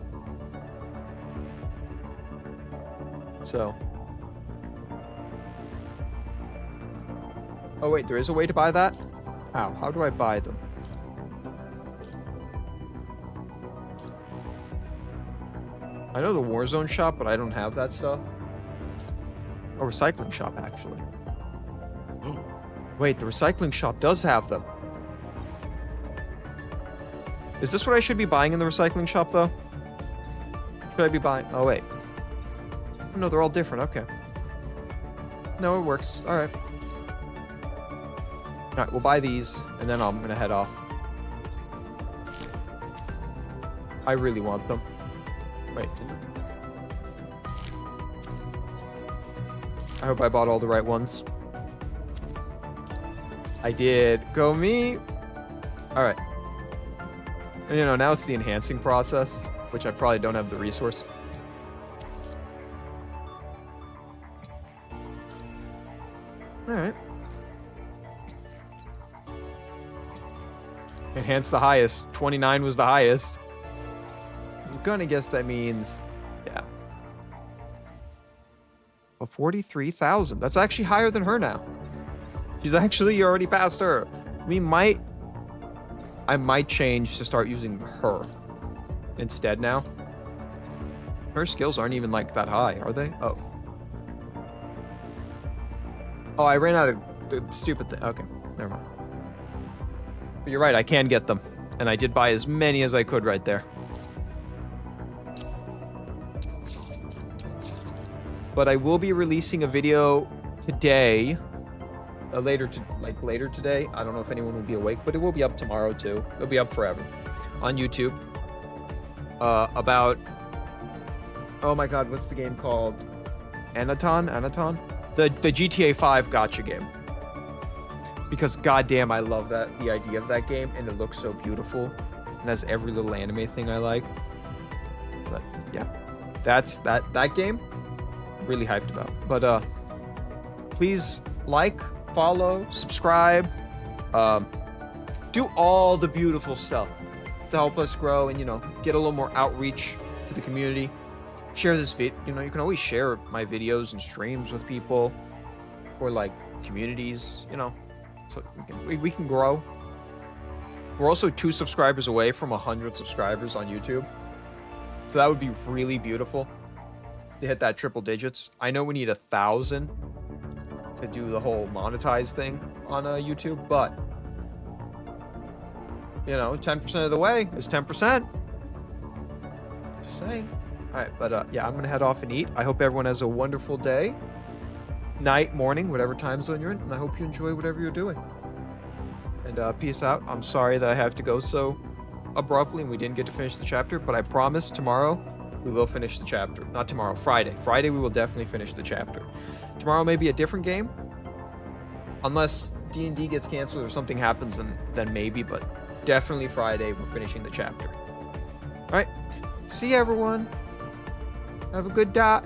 So... Oh wait, there is a way to buy that? How? How do I buy them? I know the Warzone shop, but I don't have that stuff. A recycling shop, actually. Oh, Wait, the recycling shop does have them. Is this what I should be buying in the recycling shop, though? Should I be buying... Oh, wait. Oh, no, they're all different. Okay. No, it works. All right. Alright, we'll buy these, and then I'm gonna head off. I really want them. Wait. I hope I bought all the right ones. I did. Go me! Alright. And, you know, now it's the enhancing process, which I probably don't have the resource. Alright. Enhance the highest. 29 was the highest. I'm gonna guess that means... Yeah. Oh, 43,000. That's actually higher than her now. She's actually already past her. I might change to start using her instead now. Her skills aren't even like that high, are they? Oh. Oh, I ran out of the stupid thing. Okay, never mind. But you're right, I can get them. And I did buy as many as I could right there. but I will be releasing a video today. Later today. I don't know if anyone will be awake, but it will be up tomorrow too. It'll be up forever on YouTube. About, oh my god, what's the game called? Anaton? The GTA 5 gacha game. Because goddamn, I love the idea of that game, and it looks so beautiful, and has every little anime thing I like. But yeah, that's that game. Really hyped about. But please like, follow, subscribe, do all the beautiful stuff to help us grow and, you know, get a little more outreach to the community. Share this vid, you know, you can always share my videos and streams with people or like communities, you know, so we can grow. We're also 2 subscribers away from 100 subscribers on YouTube, so that would be really beautiful to hit that triple digits. I know we need 1,000 to do the whole monetize thing on YouTube, but you know, 10% of the way is 10%. Just saying. All right, but yeah, I'm gonna head off and eat. I hope everyone has a wonderful day, night, morning, whatever time zone you're in, and I hope you enjoy whatever you're doing. And peace out. I'm sorry that I have to go so abruptly and we didn't get to finish the chapter, but I promise tomorrow we will finish the chapter. Not tomorrow, Friday. Friday we will definitely finish the chapter. Tomorrow may be a different game, unless D&D gets canceled or something happens, and then maybe, but definitely Friday we're finishing the chapter. All right, see everyone. Have a good day.